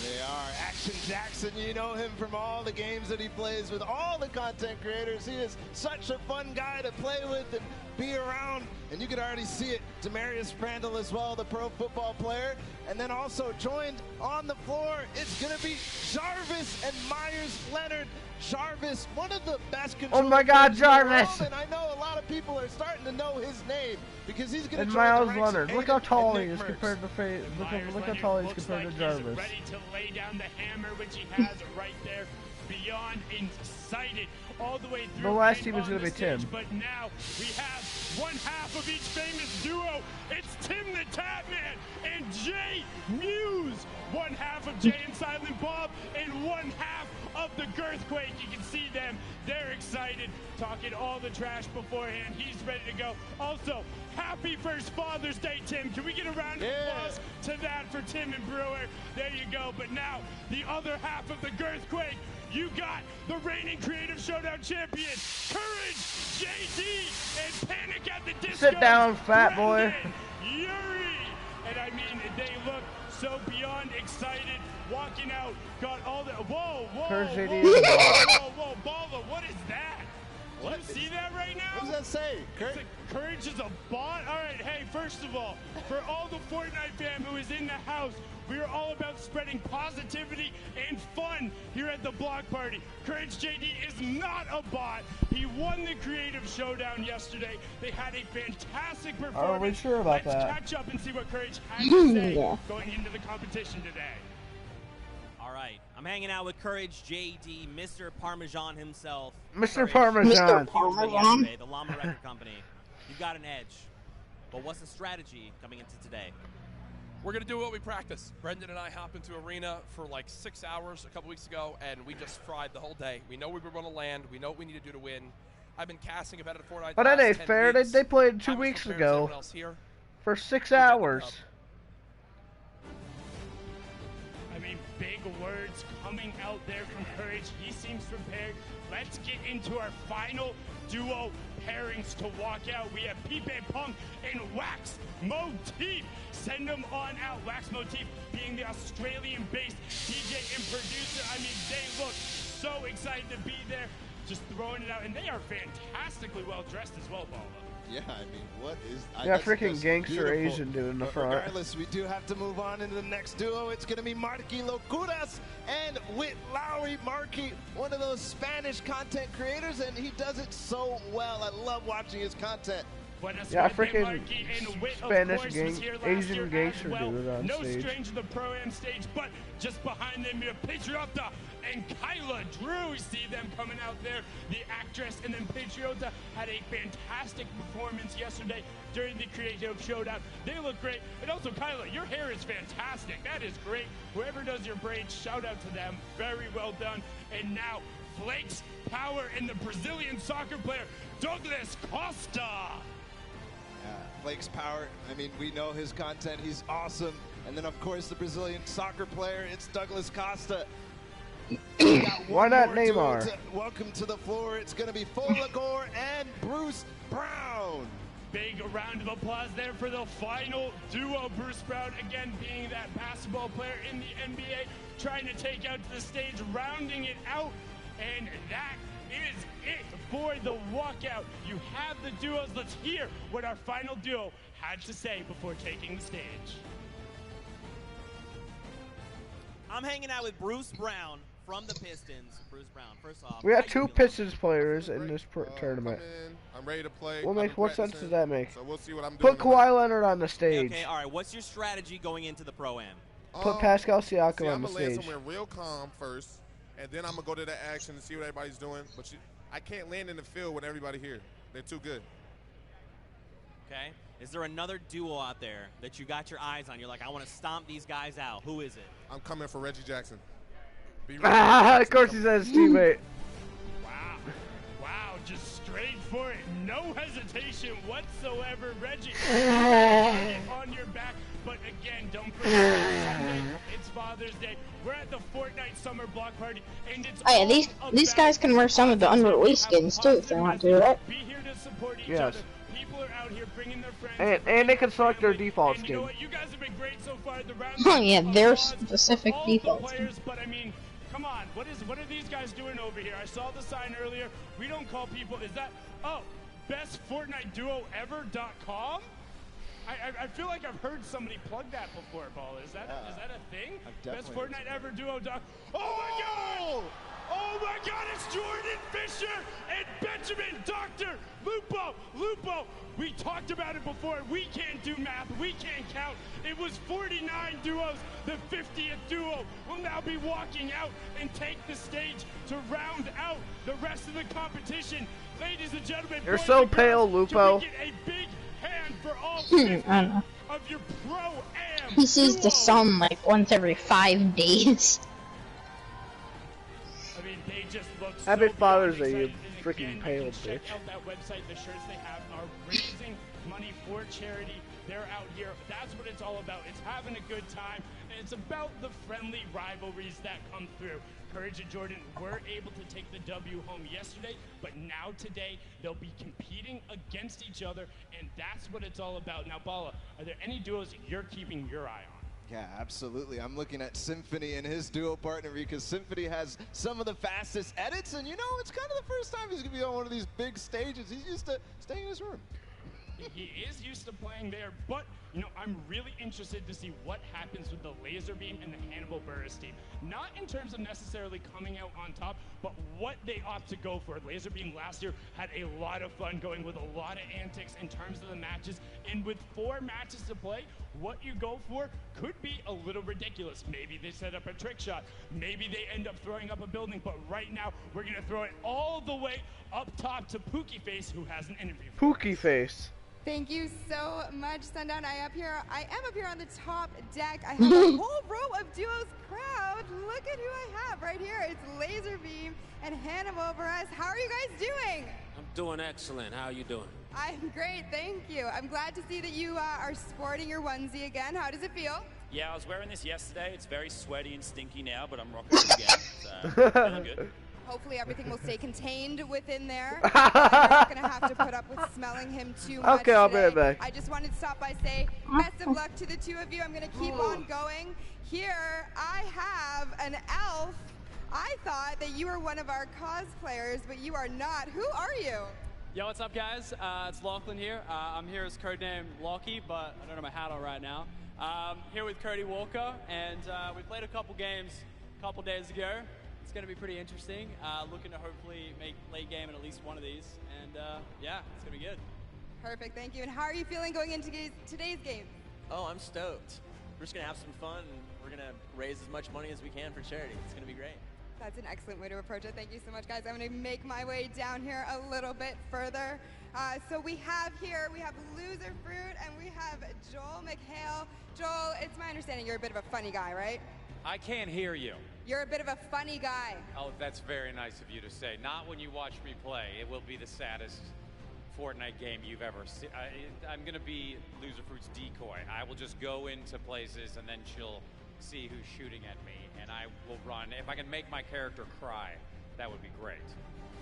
Speaker 12: There they are. Action Jackson, you know him from all the games that he plays with all the content creators. He is such a fun guy to play with and be around. And you can already see it. Demarius Randall as well, the pro football player. And then also joined on the floor, it's going to be Jarvis and Myers Leonard. Jarvis, one of the best controllers.
Speaker 2: Oh my God, Jarvis!
Speaker 12: And I know a lot of people are starting to know his name because he's going to
Speaker 2: And
Speaker 12: join
Speaker 2: Miles
Speaker 12: the ranks
Speaker 2: Leonard.
Speaker 12: of
Speaker 2: Look how
Speaker 12: Aiden
Speaker 2: tall
Speaker 12: and
Speaker 2: he
Speaker 12: Nick
Speaker 2: is
Speaker 12: Merckx.
Speaker 2: compared to look how tall he is compared to
Speaker 11: He's
Speaker 2: Jarvis.
Speaker 11: ready to lay down the hammer, which he has right there. Beyond excited all the way through.
Speaker 2: The last
Speaker 11: and
Speaker 2: team is
Speaker 11: on
Speaker 2: going to
Speaker 11: the
Speaker 2: be Tim.
Speaker 11: stage, But now we have one half of each famous duo. It's Tim the Tapman and Jay Muse. One half of Jay and Silent Bob and one half of the Girthquake. You can see them. They're excited, talking all the trash beforehand. He's ready to go. Also, happy first Father's Day, Tim. Can we get a round of applause to that for Tim and Brewer? There you go. But now, the other half of the Girthquake. You got the reigning Creative Showdown champion, Courage, JD, and Panic at the Disco.
Speaker 2: Sit down, fat boy.
Speaker 11: Yuri. And I mean, they look so beyond excited. Walking out, got all the. Whoa, whoa,
Speaker 2: Courage,
Speaker 11: whoa,
Speaker 2: JD.
Speaker 11: whoa, Balla, what is that? Do you see that right now?
Speaker 12: What does that say?
Speaker 11: Courage is a bot? All right, hey, first of all, for all the Fortnite fam who is in the house, we are all about spreading positivity and fun here at the block party. Courage JD is not a bot. He won the Creative Showdown yesterday. They had a fantastic performance.
Speaker 2: Are we sure about
Speaker 11: Let's
Speaker 2: that?
Speaker 11: catch up and see what Courage had to say
Speaker 4: Yeah.
Speaker 11: going into the competition today.
Speaker 7: All right, I'm hanging out with Courage JD, Mr. Parmesan himself.
Speaker 2: Mr.
Speaker 7: Courage.
Speaker 2: Parmesan.
Speaker 4: Mr. Parmesan.
Speaker 7: Yesterday, the Llama Record Company. You've got an edge. But what's the strategy coming into today?
Speaker 9: We're going to do what we practice. Brendan and I hopped into arena for like 6 hours a couple weeks ago, and we just fried the whole day. We know we were going to land. We know what we need to do to win. I've been casting about it at Fortnite.
Speaker 2: But that ain't fair. They played 2 weeks ago for 6 hours.
Speaker 11: I mean, big words coming out there from Courage. He seems prepared. Let's get into our final duo pairings to walk out. We have Pipe Punk and Wax Motif. Send them on out. Wax Motif being the Australian-based DJ and producer. I mean, they look so excited to be there. Just throwing it out. And they are fantastically well-dressed as well, Balla.
Speaker 12: Yeah, I mean, what is...
Speaker 2: Yeah,
Speaker 12: that's
Speaker 2: freaking
Speaker 12: just
Speaker 2: gangster
Speaker 12: beautiful.
Speaker 2: Asian dude in the
Speaker 12: But
Speaker 2: front.
Speaker 12: regardless, we do have to move on into the next duo. It's going to be Marky Locuras and Whit Lowry. Marky, one of those Spanish content creators, and he does it so well. I love watching his content.
Speaker 2: Yeah, freaking Spanish Asian gangster
Speaker 11: well.
Speaker 2: dude on
Speaker 11: No
Speaker 2: stage.
Speaker 11: stranger to the Pro-Am stage, but just behind them, you have Patriota and Kyla Drew. We see them coming out there. The actress and then Patriota had a fantastic performance yesterday during the Creative Showdown. They look great. And also, Kyla, your hair is fantastic. That is great. Whoever does your braids, shout out to them. Very well done. And now, Flakes Power and the Brazilian soccer player, Douglas Costa.
Speaker 12: Flakes Power, I mean, we know his content. He's awesome. And then, of course, the Brazilian soccer player, it's Douglas Costa.
Speaker 2: Why not Neymar?
Speaker 12: Welcome to the floor. It's going to be Folagor and Bruce Brown.
Speaker 11: Big round of applause there for the final duo. Bruce Brown, again, being that basketball player in the NBA, trying to take out to the stage, rounding it out. And that is it for the walkout. You have the duos. Let's hear what our final duo had to say before taking the stage.
Speaker 7: I'm hanging out with Bruce Brown from the Pistons. Bruce Brown, first off.
Speaker 2: We got 2 Pistons players in this tournament.
Speaker 10: I'm ready to play.
Speaker 2: What sense does that make?
Speaker 10: So we'll see what I'm doing.
Speaker 2: Put Kawhi Leonard on the stage.
Speaker 7: Okay, all right. What's your strategy going into the Pro-Am?
Speaker 2: Put Pascal Siakam
Speaker 10: See,
Speaker 2: on
Speaker 10: I'm
Speaker 2: the
Speaker 10: gonna land
Speaker 2: stage.
Speaker 10: somewhere real calm first, and then I'm gonna go to the action and see what everybody's doing. But I can't land in the field with everybody here. They're too good.
Speaker 7: okay? Is there another duo out there that you got your eyes on? You're like, I want to stomp these guys out. Who is it?
Speaker 10: I'm coming for Reggie Jackson.
Speaker 2: Of course he says teammate.
Speaker 11: Wow, just straight for it. No hesitation whatsoever. Reggie, on your back. But again, don't forget, Sunday, it's Father's Day. We're at the Fortnite Summer Block Party, and it's
Speaker 4: Oh yeah, these guys can wear some of the unreleased skins too if they want to, right?
Speaker 11: be here to support each
Speaker 2: Yes.
Speaker 11: other. People are out here bringing their friends.
Speaker 2: And they can select their default
Speaker 11: And you know
Speaker 2: skin.
Speaker 11: what? You guys have been great so far. The round
Speaker 4: Oh yeah, their specific default.
Speaker 11: players, but I mean, come on, what are these guys doing over here? I saw the sign earlier. We don't call people. Is that bestFortniteDuoEver.com? I feel like I've heard somebody plug that before, Paul. Is that a thing? BestFortniteEver.com. Oh my God! Oh my God! It's Jordan Fisher and Benjamin Dr. Lupo. We talked about it before. We can't do math. We can't count. It was 49 duos. The 50th duo will now be walking out and take the stage to round out the rest of the competition. Ladies and gentlemen,
Speaker 2: You're
Speaker 11: boys
Speaker 2: so
Speaker 11: and
Speaker 2: pale,
Speaker 11: girls,
Speaker 2: Lupo.
Speaker 11: Can we get a big hand for all
Speaker 4: I don't know.
Speaker 11: of your pro-am
Speaker 4: He sees the sun like once every 5 days.
Speaker 11: I mean, they just look so
Speaker 2: Happy Father's
Speaker 11: beyond
Speaker 2: Day, you
Speaker 11: excited.
Speaker 2: freaking
Speaker 11: Again,
Speaker 2: pale
Speaker 11: you can
Speaker 2: bitch.
Speaker 11: check out that website. The shirts they have are raising money for charity. They're out here. That's what it's all about. It's having a good time, and it's about the friendly rivalries that come through. Courage and Jordan were able to take the W home yesterday, but now today they'll be competing against each other, and that's what it's all about. Now, Bala, are there any duos you're keeping your eye on?
Speaker 12: Yeah, absolutely. I'm looking at Symphony and his duo partner because Symphony has some of the fastest edits, and you know, it's kind of the first time he's going to be on one of these big stages. He's used to staying in his room.
Speaker 11: He is used to playing there, but you know, I'm really interested to see what happens with the Laser Beam and the Hannibal Buress team. Not in terms of necessarily coming out on top, but what they opt to go for. Laser Beam last year had a lot of fun going with a lot of antics in terms of the matches, and with 4 matches to play, what you go for could be a little ridiculous. Maybe they set up a trick shot, maybe they end up throwing up a building, but right now we're gonna throw it all the way up top to Pookie Face, who has an interview.
Speaker 2: Pookie Face.
Speaker 3: Thank you so much, Sundown. I am up here on the top deck. I have a whole row of duos crowd. Look at who I have right here. It's Laser Beam and Hannibal Buress. How are you guys doing?
Speaker 14: I'm doing excellent. How are you doing?
Speaker 3: I'm great, thank you. I'm glad to see that you are sporting your onesie again. How does it feel?
Speaker 6: Yeah, I was wearing this yesterday. It's very sweaty and stinky now, but I'm rocking it again. So, feeling good.
Speaker 3: Hopefully everything will stay contained within there. You're not going to have to put up with smelling him too much
Speaker 2: Okay, I'll be right
Speaker 3: today.
Speaker 2: back.
Speaker 3: I just wanted to stop by say best of luck to the two of you. I'm going to keep on going. Here I have an elf. I thought that you were one of our cosplayers, but you are not. Who are you?
Speaker 22: Yo, what's up, guys? It's Lachlan here. I'm here as codename Lockie, but I don't have my hat on right now. Here with Cody Walker, and we played a couple games a couple days ago. It's going to be pretty interesting. Looking to hopefully make late game in at least one of these, and yeah, it's going to be good.
Speaker 3: Perfect, thank you. And how are you feeling going into today's game?
Speaker 8: Oh, I'm stoked. We're just going to have some fun, and we're going to raise as much money as we can for charity. It's going to be great.
Speaker 3: That's an excellent way to approach it. Thank you so much, guys. I'm going to make my way down here a little bit further. So we have Loser Fruit, and we have Joel McHale. Joel, it's my understanding you're a bit of a funny guy, right?
Speaker 24: I can't hear you.
Speaker 3: You're a bit of a funny guy.
Speaker 24: Oh, that's very nice of you to say. Not when you watch me play. It will be the saddest Fortnite game you've ever seen. I'm going to be Loser Fruit's decoy. I will just go into places, and then she'll see who's shooting at me, and I will run. If I can make my character cry, that would be great.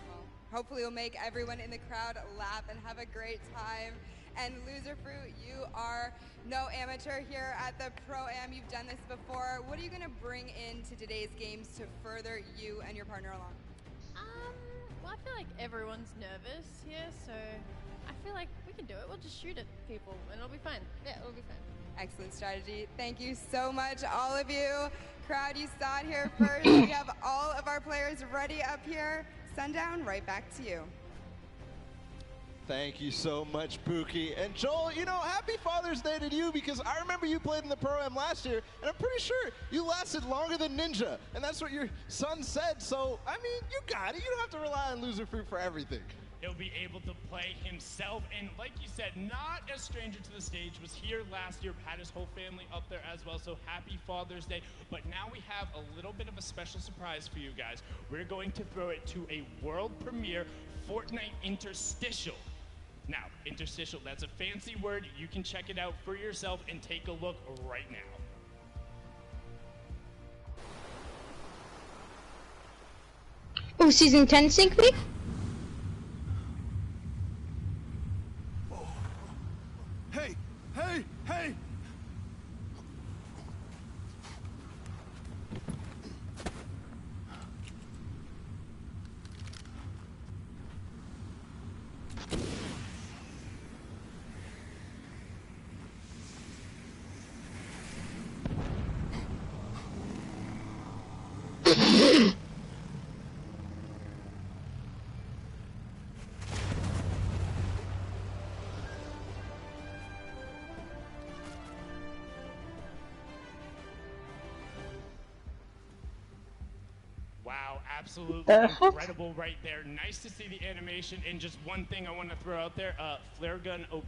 Speaker 3: Well, hopefully you'll make everyone in the crowd laugh and have a great time. And Loser Fruit, you are no amateur here at the Pro-Am. You've done this before. What are you going to bring into today's games to further you and your partner along?
Speaker 25: Well, I feel like everyone's nervous here, so I feel like we can do it. We'll just shoot at people, and it'll be fine. Yeah, it'll be fine.
Speaker 3: Excellent strategy. Thank you so much, all of you. Crowd, you saw it here first. We have all of our players ready up here. Sundown, right back to you.
Speaker 12: Thank you so much, Pookie. And Joel, you know, happy Father's Day to you, because I remember you played in the Pro-Am last year, and I'm pretty sure you lasted longer than Ninja, and that's what your son said. So, I mean, you got it. You don't have to rely on Loser Fruit for everything.
Speaker 11: He'll be able to play himself, and like you said, not a stranger to the stage, was here last year, had his whole family up there as well, so happy Father's Day. But now we have a little bit of a special surprise for you guys. We're going to throw it to a world premiere Fortnite interstitial. Now, interstitial, that's a fancy word. You can check it out for yourself and take a look right now.
Speaker 4: Oh, season 10 sync me?
Speaker 1: Hey! Hey! Hey!
Speaker 11: Wow, absolutely incredible right there. Nice to see the animation. And just one thing I want to throw out there, Flare Gun OP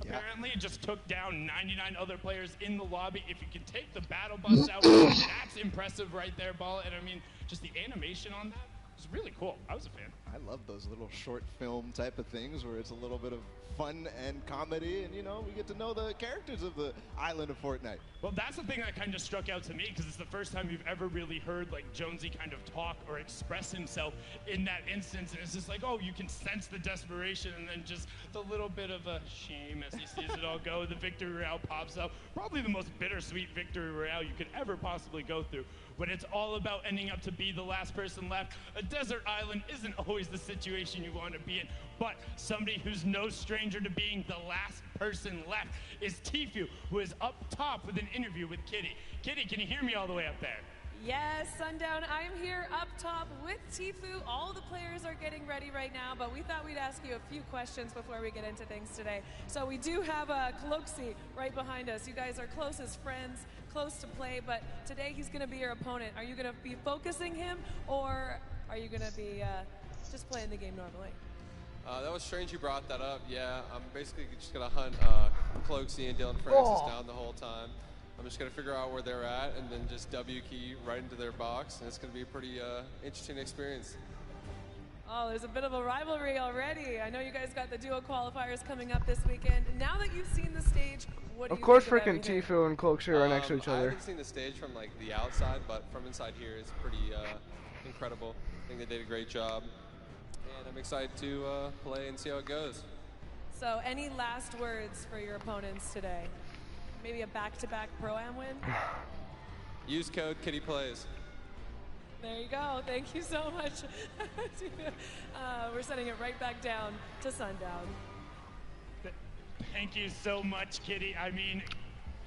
Speaker 11: apparently just took down 99 other players in the lobby. If you can take the battle bus out, that's impressive right there, Ball. And I mean, just the animation on that was really cool. I was a fan.
Speaker 12: I love those little short film type of things where it's a little bit of fun and comedy, and you know, we get to know the characters of the island of Fortnite.
Speaker 11: Well, that's the thing that kind of struck out to me, because it's the first time you've ever really heard like Jonesy kind of talk or express himself in that instance, and it's just like, oh, you can sense the desperation, and then just the little bit of a shame as he sees it all go. The victory royale pops up, probably the most bittersweet victory royale you could ever possibly go through. But it's all about ending up to be the last person left. A desert island isn't always the situation you want to be in, but somebody who's no stranger to being the last person left is Tfue, who is up top with an interview with Kitty. Kitty, can you hear me all the way up there?
Speaker 5: Yes, Sundown, I'm here up top with Tfue. All the players are getting ready right now, but we thought we'd ask you a few questions before we get into things today. So we do have Cloakzy right behind us. You guys are close as friends, close to play, but today he's going to be your opponent. Are you going to be focusing him, or are you going to be just playing the game normally?
Speaker 13: That was strange you brought that up. Yeah, I'm basically just going to hunt Cloakzy and Dylan Francis down the whole time. I'm just going to figure out where they're at and then just W key right into their box, and it's going to be a pretty interesting experience.
Speaker 5: Oh, there's a bit of a rivalry already. I know you guys got the duo qualifiers coming up this weekend. Now that you've seen the stage, what do you think?
Speaker 2: Of course, freaking Tfue and Cloakzy are next to each
Speaker 13: I
Speaker 2: other.
Speaker 13: haven't seen the stage from like the outside, but from inside here, it's pretty incredible. I think they did a great job, and I'm excited to play and see how it goes.
Speaker 5: So, any last words for your opponents today? Maybe a back-to-back Pro-Am win?
Speaker 13: Use code KittyPlays.
Speaker 5: There you go. Thank you so much. We're sending it right back down to Sundown.
Speaker 11: Thank you so much, Kitty. I mean,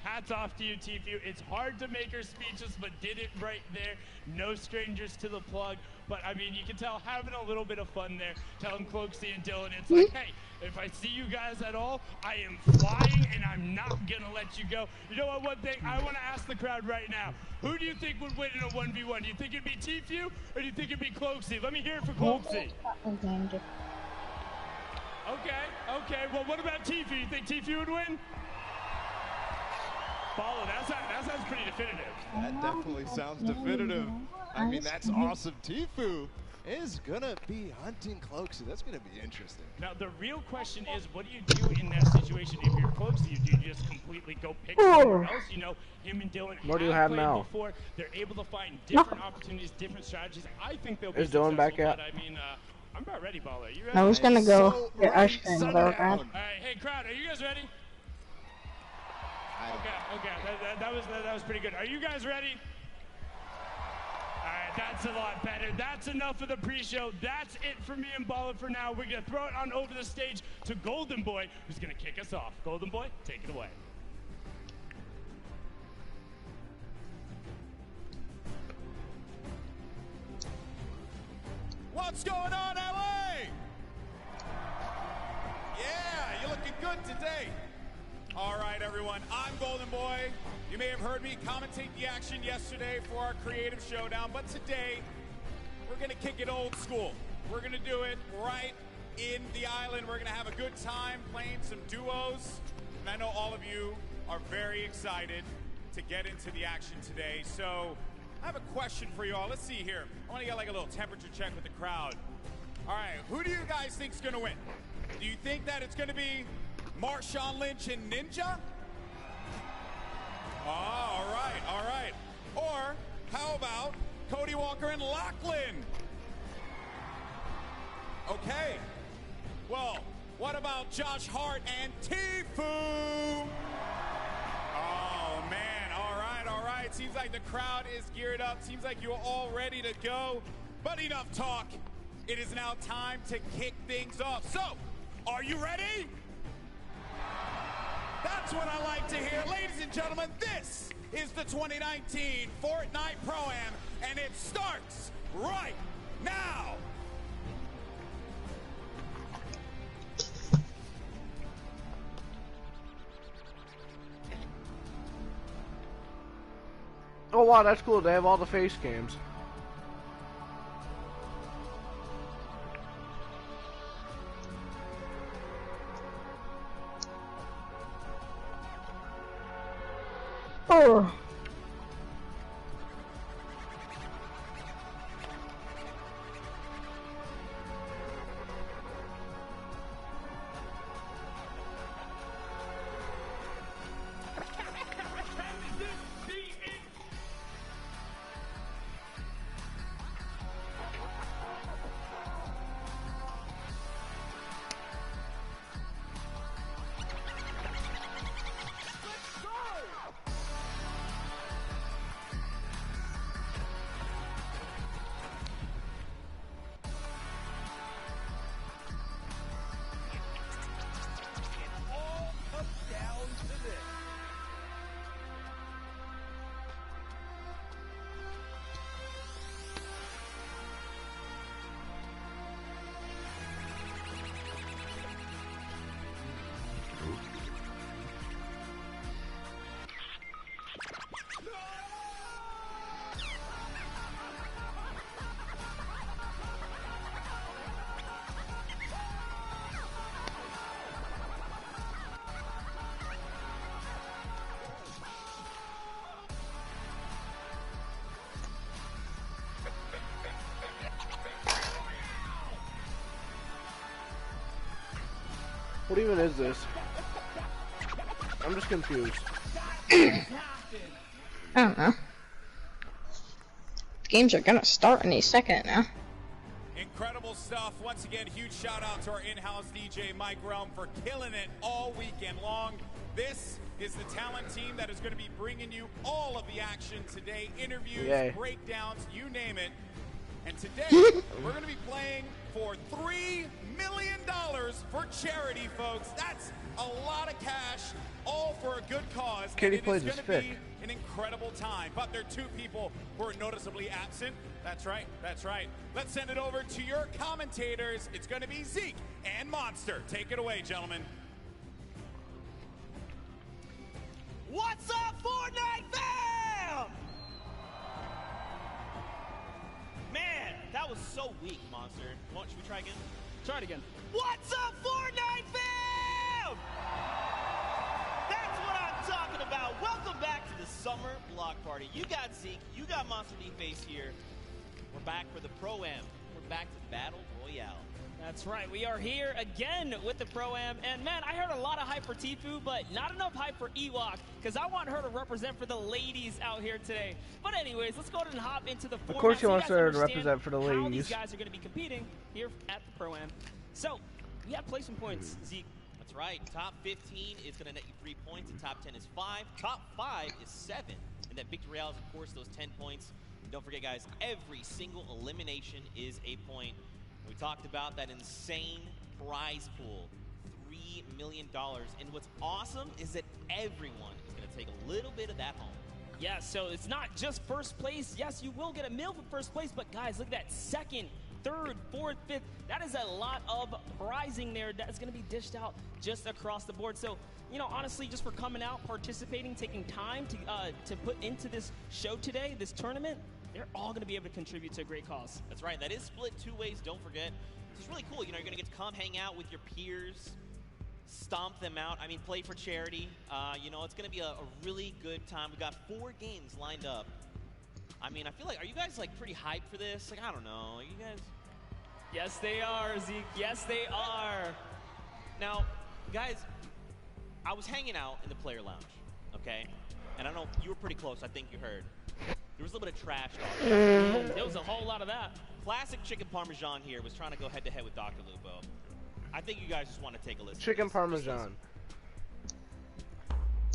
Speaker 11: hats off to you, Tfue. It's hard to make her speeches, but did it right there. No strangers to the plug. But, I mean, you can tell having a little bit of fun there, telling Cloakzy and Dylan, it's like, hey, if I see you guys at all, I am flying and I'm not going to let you go. You know what, one thing, I want to ask the crowd right now. Who do you think would win in a 1v1? Do you think it'd be Tfue or do you think it'd be Cloakzy? Let me hear it for Cloakzy. Okay. Well, what about Tfue? You think Tfue would win? Follow, that sounds pretty definitive.
Speaker 12: That definitely sounds definitive. I mean, that's awesome. Tfue is gonna be hunting Cloakzy. That's gonna be interesting.
Speaker 11: Now, the real question is, what do you do in that situation if you're Cloakzy? Do you just completely go pick somewhere else? You know, him and Dylan
Speaker 2: What do you have
Speaker 11: played
Speaker 2: now?
Speaker 11: before. They're able to find different opportunities, different strategies. I think they'll be
Speaker 2: Is Dylan back
Speaker 11: successful,
Speaker 2: yet?
Speaker 11: but I mean, I'm about ready, Baller. You ready?
Speaker 4: I was gonna go get ice cream with our crowd.
Speaker 11: All right, hey, crowd, are you guys ready? Okay, that was pretty good. Are you guys ready? All right, that's a lot better. That's enough of the pre-show. That's it for me and Baller for now. We're gonna throw it on over the stage to Golden Boy, who's gonna kick us off. Golden Boy, take it away.
Speaker 15: What's going on, LA? Yeah, you're looking good today. All right, everyone, I'm Golden Boy. You may have heard me commentate the action yesterday for our creative showdown, but today we're going to kick it old school. We're going to do it right in the island. We're going to have a good time playing some duos. And I know all of you are very excited to get into the action today. So I have a question for you all. Let's see here. I want to get like a little temperature check with the crowd. All right, who do you guys think is going to win? Do you think that it's going to be Marshawn Lynch and Ninja? Oh, all right, all right. Or how about Cody Walker and Lachlan? Okay. Well, what about Josh Hart and Tfue? Oh, man. All right, all right. Seems like the crowd is geared up. Seems like you're all ready to go. But enough talk. It is now time to kick things off. So, are you ready? That's what I like to hear. Ladies and gentlemen, this is the 2019 Fortnite Pro-Am, and it starts right now.
Speaker 2: Oh wow, that's cool. They have all the face games.
Speaker 4: Oh.
Speaker 2: What even is this? I'm just confused.
Speaker 4: I don't know. Games are gonna start any second now.
Speaker 15: Incredible stuff. Once again, huge shout out to our in-house DJ Mike Realm for killing it all weekend long. This is the talent team that is going to be bringing you all of the action today. Interviews, breakdowns, you name it. And today, we're going to be playing for $3 million for charity, folks. That's a lot of cash, all for a good cause.
Speaker 2: Katie plays
Speaker 15: his
Speaker 2: his fit.
Speaker 15: An incredible time, but there are two people who are noticeably absent. That's right, that's right. Let's send it over to your commentators. It's going to be Zeke and Monster. Take it away, gentlemen.
Speaker 21: What's up, Fortnite fam? Man, that was so weak, Monster. Should we try again?
Speaker 22: Try it again.
Speaker 21: What's up, Fortnite fam? That's what I'm talking about. Welcome back to the Summer Block Party. You got Zeke, you got Monster D-Face here. We're back for the Pro-Am. We're back to Battle Royale. That's right, we are here again with the Pro-Am, and man, I heard a lot of hype for Tfue, but not enough hype for Ewok, because I want her to represent for the ladies out here today. But anyways, let's go ahead and hop into the format.
Speaker 2: Of course, she wants
Speaker 21: so
Speaker 2: her to represent for the ladies.
Speaker 21: How these guys are going to be competing here at the Pro-Am. So, we have placement points, Zeke.
Speaker 7: That's right, top 15 is going to net you 3 points, and top 10 is 5. Top 5 is 7, and that Victory Royale is, of course, those 10 points. And don't forget, guys, every single elimination is a point. We talked about that insane prize pool, $3 million. And what's awesome is that everyone is going to take a little bit of that home.
Speaker 21: Yeah, so it's not just first place. Yes, you will get a meal for first place, but guys, look at that second, third, fourth, fifth. That is a lot of prizing there that's going to be dished out just across the board. So, you know, honestly, just for coming out, participating, taking time to put into this show today, this tournament, they're all going to be able to contribute to a great cause.
Speaker 7: That's right. That is split 2 ways, don't forget. it's really cool. You know, you're gonna get to come hang out with your peers, stomp them out. I mean, play for charity. You know, it's gonna be a really good time. We got 4 games lined up. I mean, I feel like, are you guys like pretty hyped for this? Like, I don't know. Are you guys?
Speaker 21: Yes, they are, Zeke. Yes, they are.
Speaker 7: Now, guys, I was hanging out in the player lounge, okay? And I don't know, you were pretty close. I think you heard. There was a little bit of trash talk.
Speaker 21: There was a whole lot of that.
Speaker 7: Classic Chicken Parmesan here was trying to go head-to-head with Dr. Lupo. I think you guys just want to take a listen.
Speaker 2: Chicken Parmesan.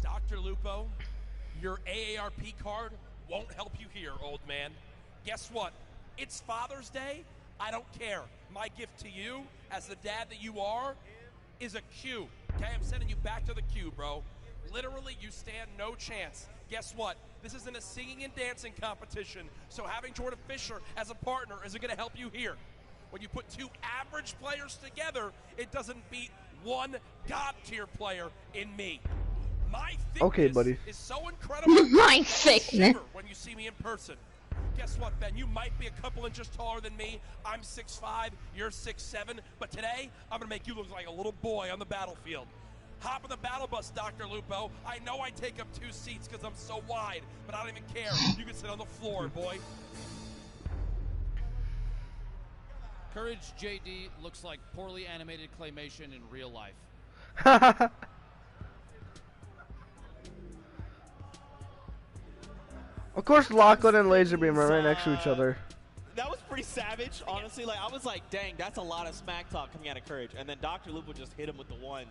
Speaker 17: Dr. Lupo, your AARP card won't help you here, old man. Guess what? It's Father's Day. I don't care. My gift to you, as the dad that you are, is a Q. Okay, I'm sending you back to the Q, bro. Literally, you stand no chance. Guess what? This isn't a singing and dancing competition, so having Jordan Fisher as a partner isn't going to help you here. When you put 2 average players together, it doesn't beat 1 God-tier player in me. My thickness is so incredible.
Speaker 4: My thickness.
Speaker 17: When you see me in person. Guess what, Ben? You might be a couple inches taller than me. I'm 6'5", you're 6'7", but today, I'm going to make you look like a little boy on the battlefield. Hop in the battle bus, Dr. Lupo. I know I take up 2 seats because I'm so wide, but I don't even care. You can sit on the floor, boy.
Speaker 18: Courage JD looks like poorly animated claymation in real life.
Speaker 2: Of course, Lachlan and Laserbeam are right next to each other.
Speaker 7: That was pretty savage, honestly. Like, I was like, dang, that's a lot of smack talk coming out of Courage. And then Dr. Lupo just hit him with the one.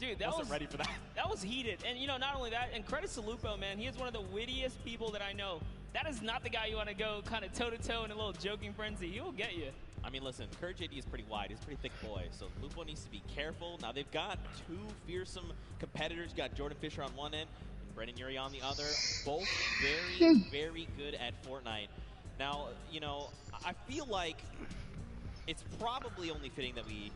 Speaker 21: Dude, that
Speaker 7: wasn't
Speaker 21: was
Speaker 7: ready for that.
Speaker 21: That was heated. And, you know, not only that, and credit to Lupo, man. He is one of the wittiest people that I know. That is not the guy you want to go kind of toe-to-toe in a little joking frenzy. He will get you.
Speaker 7: I mean, listen, Courage JD is pretty wide. He's a pretty thick boy, so Lupo needs to be careful. Now, they've got 2 fearsome competitors. You got Jordan Fisher on one end, Brendan Urie on the other. Both very, very good at Fortnite. Now, you know, I feel like it's probably only fitting that we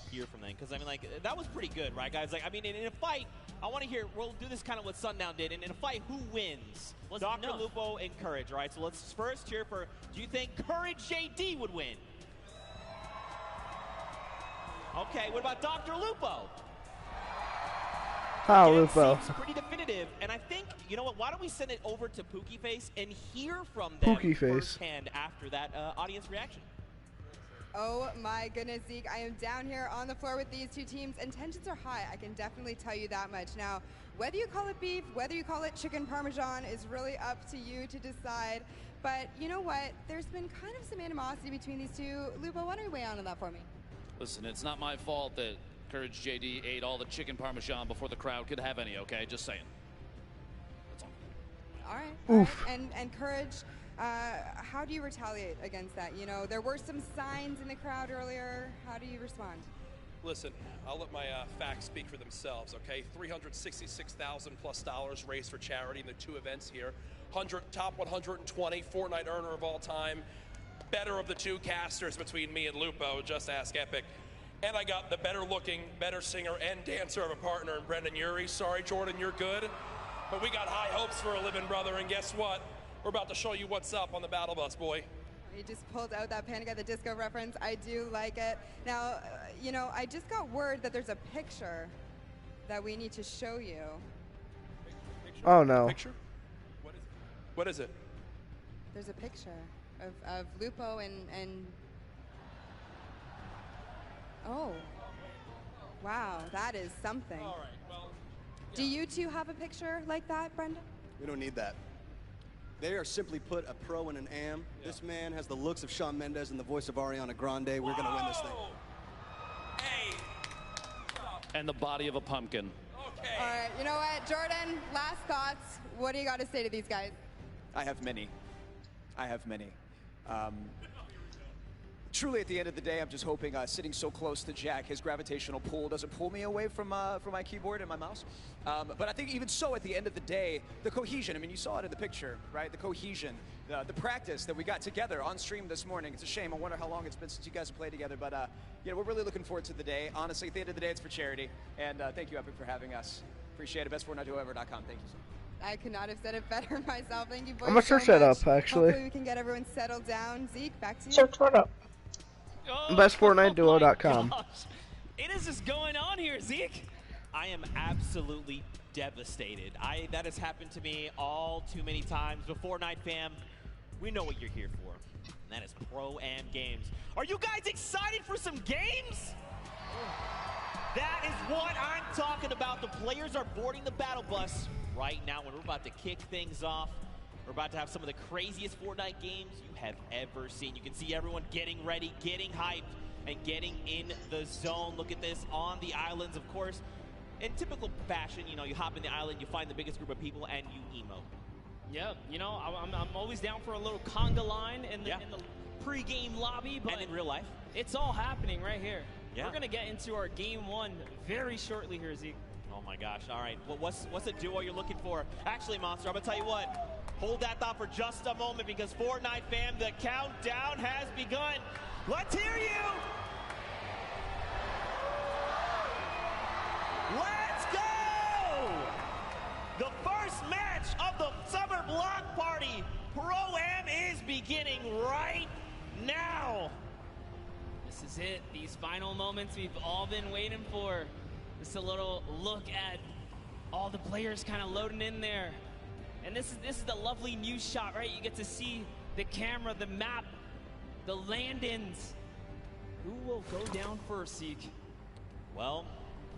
Speaker 7: hear from them, because, I mean, like, that was pretty good, right, guys? Like, I mean, in a fight, I want to hear, we'll do this kind of what Sundown did. And in a fight, who wins? Dr. Lupo and Courage, right? So let's first cheer for, do you think Courage JD would win? Okay, what about Dr. Lupo?
Speaker 2: How, Lupo?
Speaker 7: Seems pretty definitive, and I think, you know what, why don't we send it over to Pookie Face and hear from them firsthand after that audience reaction.
Speaker 3: Oh my goodness, Zeke, I am down here on the floor with these 2 teams, and tensions are high, I can definitely tell you that much. Now, whether you call it beef, whether you call it chicken parmesan is really up to you to decide, but you know what, there's been kind of some animosity between these 2. Lupo, why don't you weigh on that for me?
Speaker 18: Listen, it's not my fault that Courage JD ate all the chicken parmesan before the crowd could have any, okay? Just saying. That's all.
Speaker 3: All right. Oof. All right. And Courage, how do you retaliate against that? You know, there were some signs in the crowd earlier. How do you respond?
Speaker 17: Listen, I'll let my facts speak for themselves, okay? $366,000+ raised for charity in the 2 events here. Top 120 Fortnite earner of all time. Better of the 2 casters between me and Lupo, just ask Epic. And I got the better looking, better singer and dancer of a partner in Brendan Urie. Sorry, Jordan, you're good. But we got high hopes for a living brother, and guess what? We're about to show you what's up on the battle bus, boy.
Speaker 3: You just pulled out that Panic at the Disco reference. I do like it. Now, you know, I just got word that there's a picture that we need to show you.
Speaker 17: Picture?
Speaker 2: Oh, no.
Speaker 17: Picture? What is it?
Speaker 3: There's a picture of Lupo and oh, wow, that is something. All right, well, yeah. Do you 2 have a picture like that, Brendan?
Speaker 1: We don't need that. They are simply put a pro and an am. Yeah. This man has the looks of Shawn Mendes and the voice of Ariana Grande. We're going to win this thing.
Speaker 17: Hey.
Speaker 18: And the body of a pumpkin.
Speaker 17: Okay.
Speaker 3: All right, you know what, Jordan, last thoughts. What do you got to say to these guys?
Speaker 19: I have many. Truly, at the end of the day, I'm just hoping sitting so close to Jack, his gravitational pull doesn't pull me away from my keyboard and my mouse. But I think even so, at the end of the day, the cohesion, I mean, you saw it in the picture, right? The cohesion, the practice that we got together on stream this morning. It's a shame. I wonder how long it's been since you guys have played together. But, you know, we're really looking forward to the day. Honestly, at the end of the day, it's for charity. And thank you, Epic, for having us. Appreciate it. BestFortniteWhoever.com. Thank you so much.
Speaker 3: I could not have said it better myself. Thank you boys.
Speaker 2: I'm gonna search that up, actually.
Speaker 3: Hopefully we can get everyone settled down. Zeke, back to you.
Speaker 4: Search what up?
Speaker 2: BestFortniteDuo.com.
Speaker 21: Gosh. It is just going on here, Zeke.
Speaker 7: I am absolutely devastated. That has happened to me all too many times. But Fortnite fam, we know what you're here for, and that is Pro-Am games. Are you guys excited for some games? That is what I'm talking about. The players are boarding the battle bus right now, and we're about to kick things off. We're about to have some of the craziest Fortnite games you have ever seen. You can see everyone getting ready, getting hyped, and getting in the zone. Look at this on the islands, of course. In typical fashion, you know, you hop in the island, you find the biggest group of people, and you emote.
Speaker 21: Yeah, you know, I'm always down for a little conga line in the pre-game lobby, but
Speaker 7: and in real life,
Speaker 21: it's all happening right here.
Speaker 7: Yeah.
Speaker 21: We're gonna get into our game one very shortly here, Zeke.
Speaker 7: Oh my gosh! All right, well, what's a duo you're looking for? Actually, Monster, I'm gonna tell you what. Hold that thought for just a moment, because Fortnite fam, the countdown has begun. Let's hear you. Let's go! The first match of the Summer Block Party Pro-Am is beginning right now.
Speaker 21: This is it. These final moments we've all been waiting for. Just a little look at all the players kind of loading in there. And this is the lovely news shot, right? You get to see the camera, the map, the land-ins. Who will go down first, Zeke?
Speaker 7: Well,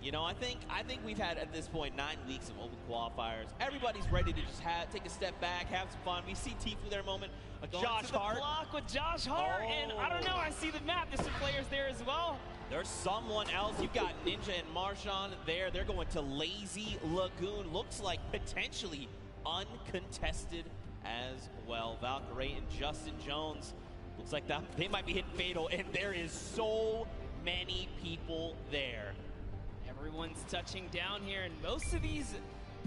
Speaker 7: you know, I think we've had at this point 9 weeks of open qualifiers. Everybody's ready to just take a step back, have some fun. We see Tfue there a moment.
Speaker 21: Josh Hart. Block with Josh Hart, and I don't know. I see the map. There's some players there as well.
Speaker 7: There's someone else. You've got Ninja and Marshawn there. They're going to Lazy Lagoon. Looks like potentially uncontested as well. Valkyrie and Justin Jones. Looks like they might be hitting fatal, and there is so many people there.
Speaker 21: Everyone's touching down here, and most of these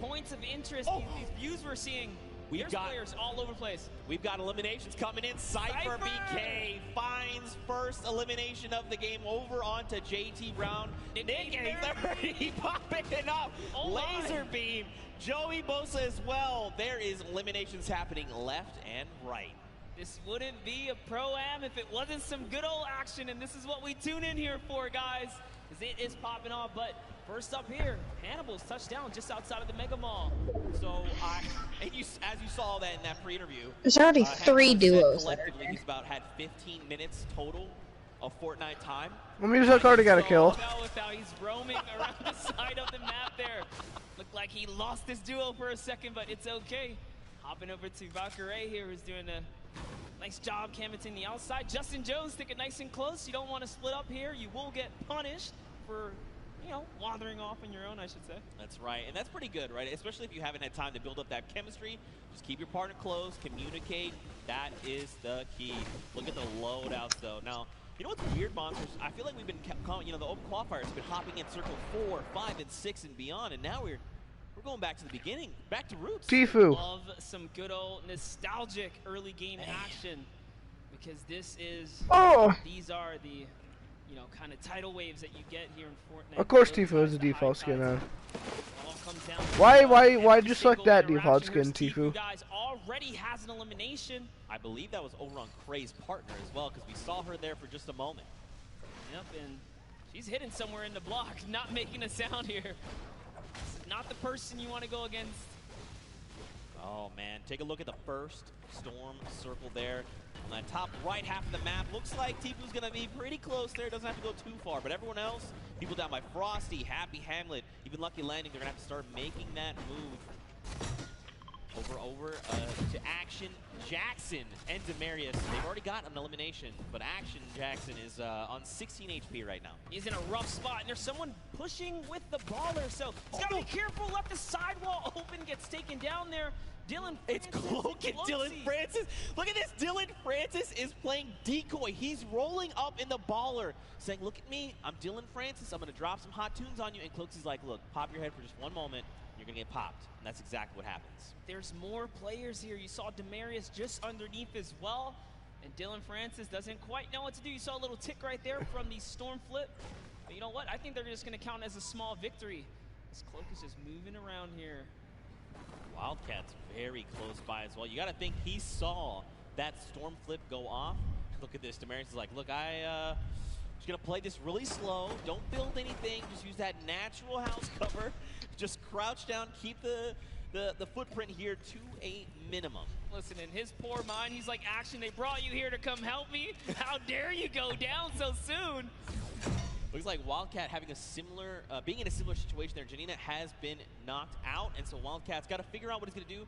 Speaker 21: points of interest, these views we're seeing, there's players all over the place. We've
Speaker 7: got eliminations coming in. Cypher BK finds first elimination of the game over onto JT Brown. Nick he popping it up. Laser beam. Joey Bosa as well. There is eliminations happening left and right.
Speaker 21: This wouldn't be a Pro-Am if it wasn't some good old action, and this is what we tune in here for, guys. It is popping off, but first up here, Hannibal's touchdown just outside of the Mega Mall.
Speaker 7: So, as you saw that in that pre-interview,
Speaker 4: there's already 3 duos that are there.
Speaker 7: He's about had 15 minutes total of Fortnite time.
Speaker 2: Well, Music already got a kill.
Speaker 21: He's roaming around the side of the map there. Looked like he lost his duo for a second, but it's okay. Hopping over to Valkyrie here, who's doing a nice job canvassing the outside. Justin Jones sticking nice and close. You don't want to split up here. You will get punished for, you know, wandering off on your own, I should say.
Speaker 7: That's right, and that's pretty good, right? Especially if you haven't had time to build up that chemistry. Just keep your partner close, communicate. That is the key. Look at the loadouts, though. Now, you know what's weird, Monsters? I feel like we've been, you know, the open qualifiers have been hopping in circle 4, 5, and 6 and beyond, and now we're going back to the beginning, back to roots.
Speaker 2: Tfue.
Speaker 21: Love some good old nostalgic early game action, because this is, these are the, you know, kind of tidal waves that you get here in Fortnite.
Speaker 2: Of course Tfue is the default skin, man. Why just select that default skin, Tfue?
Speaker 21: Guys already has an elimination.
Speaker 7: I believe that was over on Kray's partner as well, because we saw her there for just a moment.
Speaker 21: Yep, and she's hidden somewhere in the block, not making a sound here. This is not the person you want to go against.
Speaker 7: Oh man, take a look at the first storm circle there. On that top right half of the map, looks like Tfue's gonna be pretty close there. Doesn't have to go too far, but everyone else, people down by Frosty, Happy Hamlet, even Lucky Landing, they're gonna have to start making that move. Over to Action Jackson and Demarius. They've already got an elimination, but Action Jackson is on 16 HP right now.
Speaker 21: He's in a rough spot, and there's someone pushing with the baller, so he's gotta be careful. Left the sidewall open, gets taken down there. Dylan Francis.
Speaker 7: It's Cloak and Dylan Francis. Look at this. Dylan Francis is playing decoy. He's rolling up in the baller, saying, look at me. I'm Dylan Francis. I'm going to drop some hot tunes on you. And Cloaksy's like, look, pop your head for just one moment. You're going to get popped. And that's exactly what happens.
Speaker 21: There's more players here. You saw Demarius just underneath as well. And Dylan Francis doesn't quite know what to do. You saw a little tick right there from the Storm Flip. But you know what? I think they're just going to count as a small victory. This Cloak is just moving around here.
Speaker 7: Wildcat's very close by as well. You got to think he saw that Storm Flip go off. Look at this. Damaris is like, look, just gonna play this really slow. Don't build anything. Just use that natural house cover. Just crouch down. Keep the footprint here to a minimum.
Speaker 9: Listen, in his poor mind, he's like, Action, they brought you here to come help me? How dare you go down so soon?
Speaker 7: Looks like Wildcat having a similar, being in a similar situation there. Janina has been knocked out, and so Wildcat's got to figure out what he's going to do.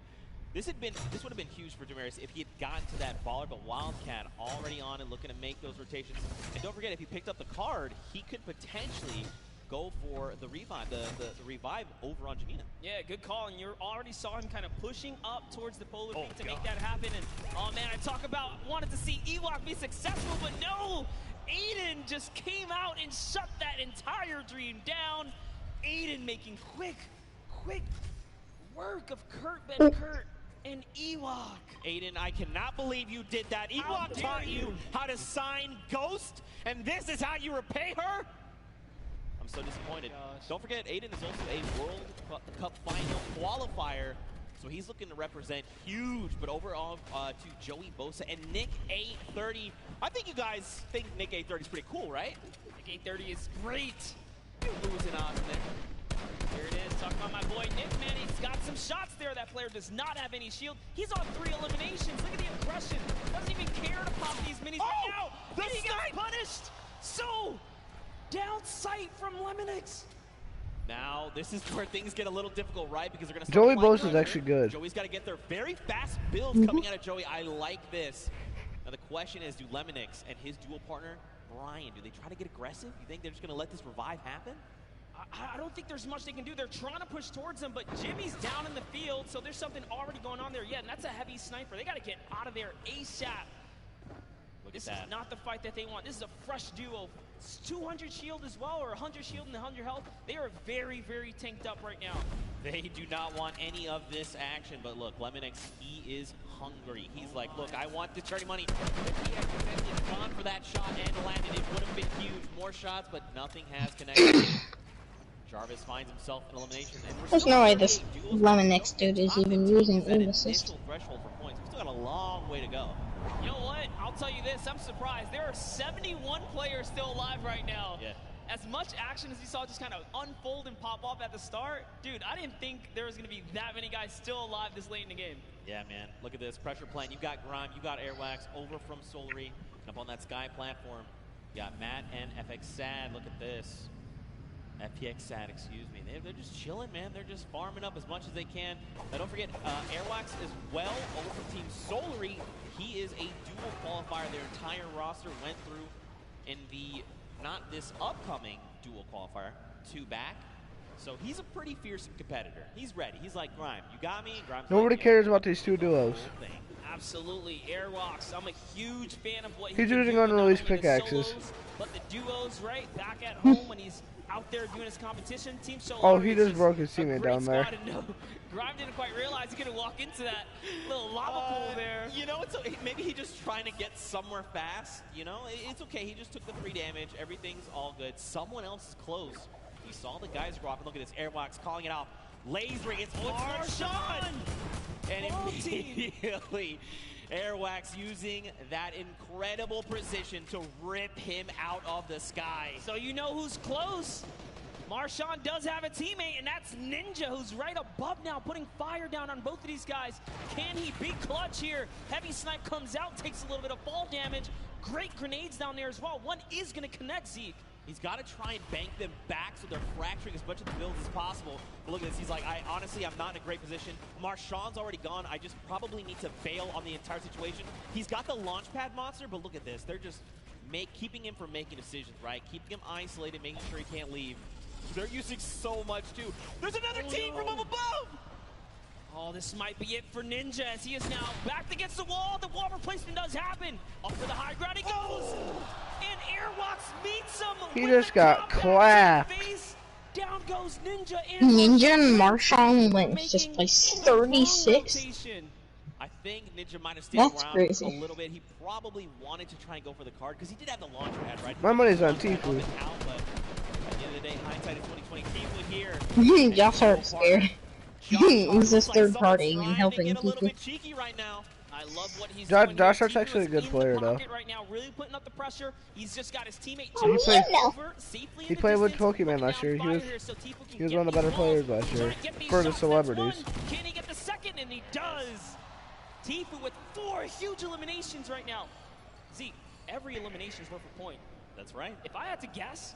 Speaker 7: This would have been huge for Damaris if he had gotten to that baller, but Wildcat already on and looking to make those rotations. And don't forget, if he picked up the card, he could potentially go for the revive, the revive over on Janina.
Speaker 9: Yeah, good call, and you already saw him kind of pushing up towards the Polar Peak to make that happen. And oh man, I talk about wanted to see Ewok be successful, but no! Aiden just came out and shut that entire dream down. Aiden making quick work of Kurt Benkert and Ewok.
Speaker 7: Aiden, I cannot believe you did that. Ewok taught you how to sign Ghost, and this is how you repay her? I'm so disappointed. Don't forget, Aiden is also a World Cup final qualifier, so he's looking to represent huge. But overall, to Joey Bosa and Nick A30. I think you guys think Nick A30 is pretty cool, right?
Speaker 9: Nick A30 is great.
Speaker 7: Losing odds there.
Speaker 9: Here it is, talking about my boy Nick, man. He's got some shots there. That player does not have any shield. He's on 3 eliminations. Look at the aggression. Doesn't even care to pop these minis right now.
Speaker 7: The
Speaker 9: and he gets punished. So, down sight from Lemonix.
Speaker 7: Now, this is where things get a little difficult, right? Because they're going to
Speaker 2: Joey Bosa is actually good.
Speaker 7: Joey's got to get their very fast builds coming out of Joey. I like this. Now, the question is, do Lemonix and his dual partner, Brian, do they try to get aggressive? You think they're just going to let this revive happen?
Speaker 9: I don't think there's much they can do. They're trying to push towards him, but Jimmy's down in the field, so there's something already going on there. Yeah, and that's a heavy sniper. They got to get out of there ASAP. This is not the fight that they want. This is a fresh duo. It's 200 shield as well, or 100 shield and 100 health. They are very, very tanked up right now.
Speaker 7: They do not want any of this action, but look, Lemonix, he is hungry. He's like, look, I want the charity money. If he had gone for that shot and landed, it would have been huge. More shots, but nothing has connected. Jarvis finds himself in elimination.
Speaker 4: There's no way this Lemonix dude is even using aim assist.
Speaker 7: Threshold for points. We've still got a long way to go.
Speaker 9: You know what? I'll tell you this. I'm surprised. There are 71 players still alive right now.
Speaker 7: Yeah.
Speaker 9: As much action as you saw just kind of unfold and pop off at the start, dude, I didn't think there was going to be that many guys still alive this late in the game.
Speaker 7: Yeah, man. Look at this. Pressure playing. You got Grime. You got Airwax over from Solary. Up on that Sky platform. You got Matt and FX Sad. Look at this. FPX Sad, excuse me. They're just chilling, man. They're just farming up as much as they can. Now, don't forget, Airwax as well over from Team Solary. He is a dual qualifier. Their entire roster went through in the, not this upcoming dual qualifier, 2 back. So he's a pretty fearsome competitor. He's ready. He's like, Grime, you got me? Grime's
Speaker 2: Nobody
Speaker 7: like,
Speaker 2: cares about these 2 duos.
Speaker 9: Absolutely, Airwalks. I'm a huge fan of what
Speaker 2: He's using unreleased pickaxes.
Speaker 9: Solos, but the duos, right, back at home when he's out there doing his competition. Team Solary.
Speaker 2: Oh, he just broke his teammate down there.
Speaker 9: No, Grime didn't quite realize he could walk into that little lava pool there.
Speaker 7: You know, maybe he's just trying to get somewhere fast. You know, it's okay. He just took the 3 damage. Everything's all good. Someone else is close. He saw the guys go off, and look at this. Airwax calling it out. Lasering, it's Marshawn! And immediately, Airwax using that incredible precision to rip him out of the sky.
Speaker 9: So you know who's close. Marshawn does have a teammate, and that's Ninja, who's right above now, putting fire down on both of these guys. Can he be clutch here? Heavy Snipe comes out, takes a little bit of fall damage. Great grenades down there as well. One is going to connect Zeke.
Speaker 7: He's got to try and bank them back so they're fracturing as much of the build as possible. But look at this. He's like, honestly, I'm not in a great position. Marshawn's already gone. I just probably need to bail on the entire situation. He's got the launch pad monster, but look at this. They're just keeping him from making decisions, right? Keeping him isolated, making sure he can't leave. They're using so much, too. There's another team from up above!
Speaker 9: Oh, this might be it for Ninja as he is now backed against the wall. The wall replacement does happen. Up for the high ground he goes. And Airwalks meets him.
Speaker 2: He just got clapped.
Speaker 9: Down goes Ninja.
Speaker 4: Ninja and Marshawn Lynch just placed 36.
Speaker 7: I think Ninja might have stayed
Speaker 4: That's
Speaker 7: around
Speaker 4: crazy.
Speaker 7: a little bit. He probably wanted to try and go for the card because he did have the launch pad, right?
Speaker 2: My money's on Tifu.
Speaker 7: But at the end of the day, hindsight is 2020. Tifu here.
Speaker 4: Josh Hart's scared. He's just third party and helping people.
Speaker 7: Cheeky right now.
Speaker 9: I love what he's
Speaker 2: Josh
Speaker 9: doing here.
Speaker 2: Hart's
Speaker 9: Tifu
Speaker 2: actually a
Speaker 9: is
Speaker 2: good
Speaker 9: in
Speaker 2: player,
Speaker 9: the
Speaker 2: though.
Speaker 9: pocket right now, really putting up the pressure. He's just got his teammate
Speaker 2: He played,
Speaker 9: over safely
Speaker 2: he
Speaker 9: in the
Speaker 2: played with
Speaker 9: distance,
Speaker 2: Pokemon last year.
Speaker 9: fire here so Tifu can
Speaker 2: He was
Speaker 9: get
Speaker 2: one of the
Speaker 9: these
Speaker 2: better
Speaker 9: balls.
Speaker 2: players last year
Speaker 9: Trying to get these
Speaker 2: for the
Speaker 9: shots. That's
Speaker 2: celebrities.
Speaker 9: one. Can he get the second? And he does. Tifu with 4 huge eliminations right now. Zeke, every elimination is worth a point.
Speaker 7: That's right.
Speaker 9: If I had to guess,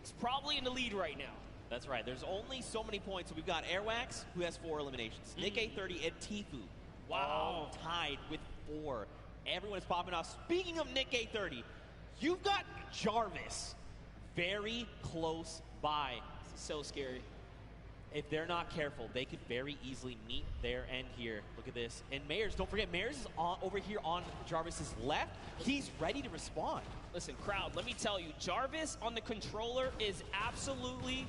Speaker 9: he's probably in the lead right now.
Speaker 7: That's right. There's only so many points. So we've got Airwax, who has 4 eliminations. Nick A30 and Tifu. Wow. Tied with 4. Everyone is popping off. Speaking of Nick A30, you've got Jarvis very close by.
Speaker 9: This is so scary.
Speaker 7: If they're not careful, they could very easily meet their end here. Look at this. And Mayers, don't forget, Mayers is over here on Jarvis's left. He's ready to respond.
Speaker 9: Listen, crowd, let me tell you, Jarvis on the controller is absolutely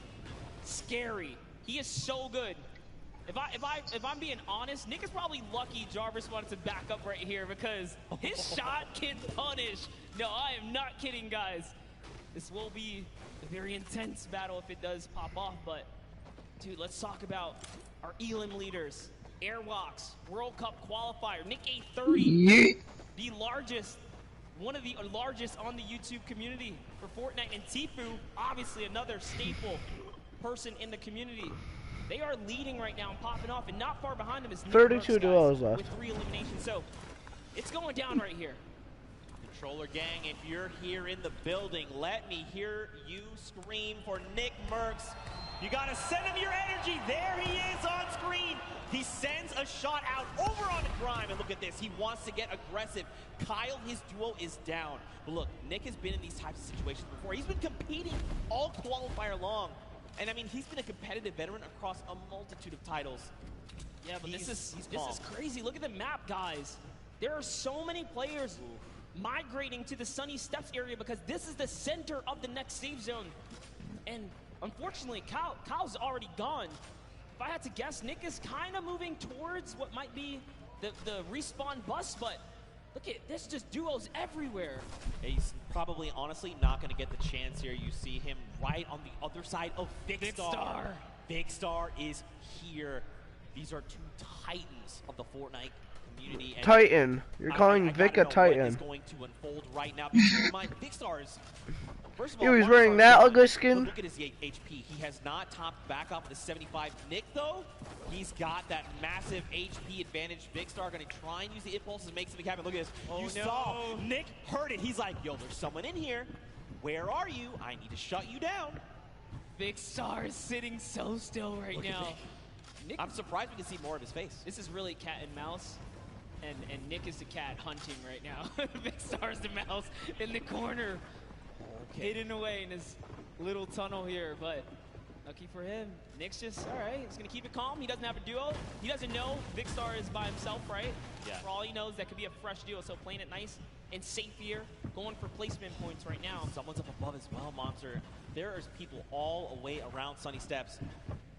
Speaker 9: scary. He is so good. If I'm being honest, Nick is probably lucky Jarvis wanted to back up right here because his shot can punish. No, I am not kidding, guys. This will be a very intense battle if it does pop off, but dude, let's talk about our Elim leaders. Airwalks, World Cup qualifier, Nick A30, the largest, one of the largest on the YouTube community for Fortnite, and Tifu, obviously another staple person in the community. They are leading right now and popping off, and not far behind them is Nick
Speaker 2: 32
Speaker 9: Merckx,
Speaker 2: duels
Speaker 9: guys,
Speaker 2: left.
Speaker 9: with 3 eliminations. So it's going down right here.
Speaker 7: Controller gang, if you're here in the building, let me hear you scream for Nick Merckx. You gotta send him your energy. There he is on screen. He sends a shot out over on Grime, and look at this. He wants to get aggressive. Kyle, his duo is down. But look, Nick has been in these types of situations before. He's been competing all qualifier long. And I mean, he's been a competitive veteran across a multitude of titles.
Speaker 9: Yeah, but this is
Speaker 7: calm.
Speaker 9: crazy. Look at the map, guys. There are so many players migrating to the Sunny Steps area because this is the center of the next save zone. And unfortunately, Kyle's already gone. If I had to guess, Nick is kind of moving towards what might be the respawn bus, but look at this, just duos everywhere.
Speaker 7: He's probably, honestly, not going to get the chance here. You see him right on the other side of Vicstar. Vicstar is here. These are 2 titans of the Fortnite community. And
Speaker 2: Titan. You're calling Vic a Titan.
Speaker 7: What is going to unfold right now? Because keep in mind, Vicstar is... First of all,
Speaker 2: He was wearing that ugly skin.
Speaker 7: Look at his HP. He has not topped back up with a 75. Nick, though, he's got that massive HP advantage. Vicstar going to try and use the impulses, make something happen. Look at this.
Speaker 9: Oh,
Speaker 7: you saw Nick heard it. He's like, yo, there's someone in here. Where are you? I need to shut you down.
Speaker 9: Vicstar is sitting so still right now.
Speaker 7: I'm surprised we can see more of his face.
Speaker 9: This is really cat and mouse. And Nick is the cat hunting right now. Vicstar's the mouse in the corner. Hidden away in his little tunnel here, but lucky for him, Nick's just, all right, he's going to keep it calm. He doesn't have a duo. He doesn't know Vicstar is by himself, right?
Speaker 7: Yeah.
Speaker 9: For all he knows, that could be a fresh duo, so playing it nice and safe here, going for placement points right now.
Speaker 7: Someone's up above as well, Monster. There are people all the way around Sunny Steps,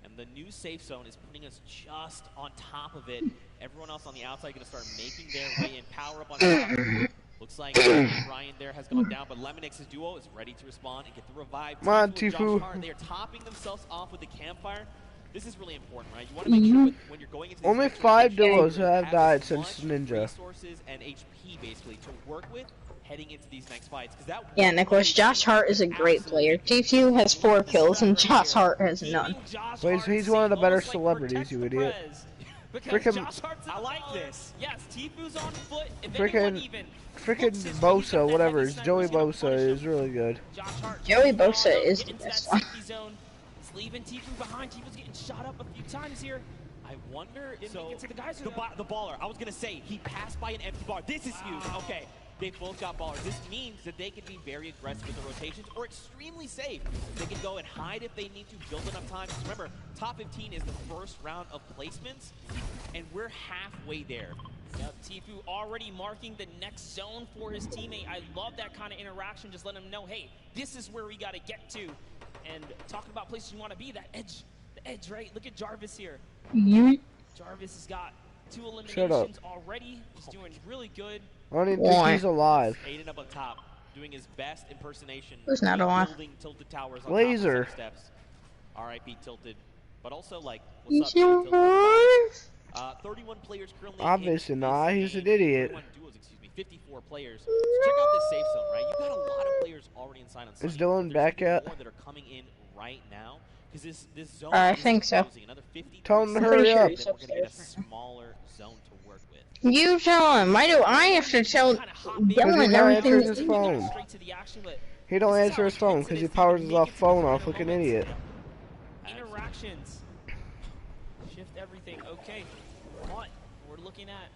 Speaker 7: and the new safe zone is putting us just on top of it. Everyone else on the outside going to start making their way and power up on top. Looks like Ryan there has gone down, but Lemonix's duo is ready to respond and get the revive.
Speaker 2: Come on,
Speaker 7: Tifu and
Speaker 2: Tifu.
Speaker 7: Josh Hart, they are topping themselves off with the campfire. This is really important, right? You want to make sure when you're going into
Speaker 2: Only
Speaker 7: these
Speaker 2: 5
Speaker 7: matches,
Speaker 2: duos
Speaker 7: you
Speaker 2: have died
Speaker 7: as much
Speaker 2: since Ninja.
Speaker 7: resources and HP basically to work with heading into these next fights. That
Speaker 4: Yeah, Nicholas, Josh Hart is a great player. Tifu has 4 kills and Josh Hart has none.
Speaker 2: Wait, so he's one of the better celebrities, you idiot. Freaking,
Speaker 7: I like this.
Speaker 9: Yes, Tifu's on foot. If
Speaker 2: freaking Bosa, whatever. Joey Bosa is really good.
Speaker 4: Joey Bosa is the best one.
Speaker 9: He's leaving Tifu behind. Tifu's getting shot up a few times here.
Speaker 7: I wonder,
Speaker 9: Didn't make it to the guys
Speaker 7: the baller, I was going to say, he passed by an empty bar. This is huge. Okay, they both got ballers. This means that they can be very aggressive with the rotations or extremely safe. They can go and hide if they need to, build enough time. Because remember, top 15 is the first round of placements, and we're halfway there.
Speaker 9: Yep, Tifu already marking the next zone for his teammate. I love that kind of interaction, just letting him know, hey, this is where we got to get to. And talking about places you want to be, that edge, the edge, right? Look at Jarvis here. Jarvis has got 2 eliminations already. He's doing really good.
Speaker 2: I don't even think he's alive.
Speaker 7: Aiden up on top, doing his best impersonation.
Speaker 4: Who's not alive?
Speaker 7: Building Tilted Towers on
Speaker 2: Laser.
Speaker 7: top of steps. R.I.P. Tilted. But also, like,
Speaker 4: You
Speaker 7: what's up, Tilted? 31 players currently.
Speaker 2: Obviously not. He's an idiot.
Speaker 7: 31 duos, excuse me. 54 players. So check out this safe zone, right? You've got a lot of players already inside on
Speaker 2: Is
Speaker 7: Sunny.
Speaker 2: Dylan back yet?
Speaker 7: More that are coming in right now. Because this zone
Speaker 4: I
Speaker 7: is
Speaker 4: think so.
Speaker 7: closing. Another 50
Speaker 2: Tell him to
Speaker 7: percent
Speaker 2: hurry up.
Speaker 7: that we're going to get a smaller zone to work with.
Speaker 4: You tell him. Why do I have to tell
Speaker 2: Because he
Speaker 4: Dylan
Speaker 2: don't
Speaker 4: everything?
Speaker 2: answer his phone. He don't answer his phone because he powers his phone off like an idiot.
Speaker 9: Interactions. Shift everything. Okay. But we're looking at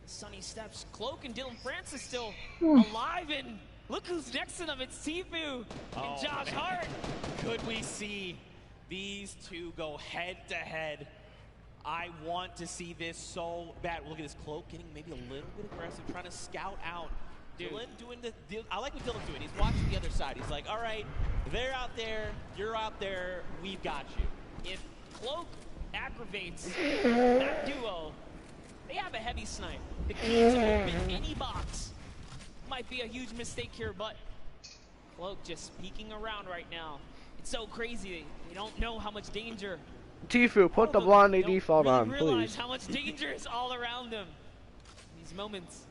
Speaker 9: the Sunny Steps. Cloak and Dylan Francis still alive, and look who's next to them. It's Tfue and Josh Hart.
Speaker 7: Could we see these two go head to head? I want to see this so bad. Look at this Cloak getting maybe a little bit aggressive, trying to scout out. Dylan doing I like what Dylan's doing. He's watching the other side. He's like, all right, they're out there, you're out there, we've got you.
Speaker 9: If Cloak aggravates that duo, they have a heavy snipe. The key to open any box might be a huge mistake here, but Cloak just peeking around right now. It's so crazy. They don't know how much danger.
Speaker 2: Tfue, put the blonde default on,
Speaker 9: Realize
Speaker 2: please.
Speaker 9: how much danger is all around them. These moments.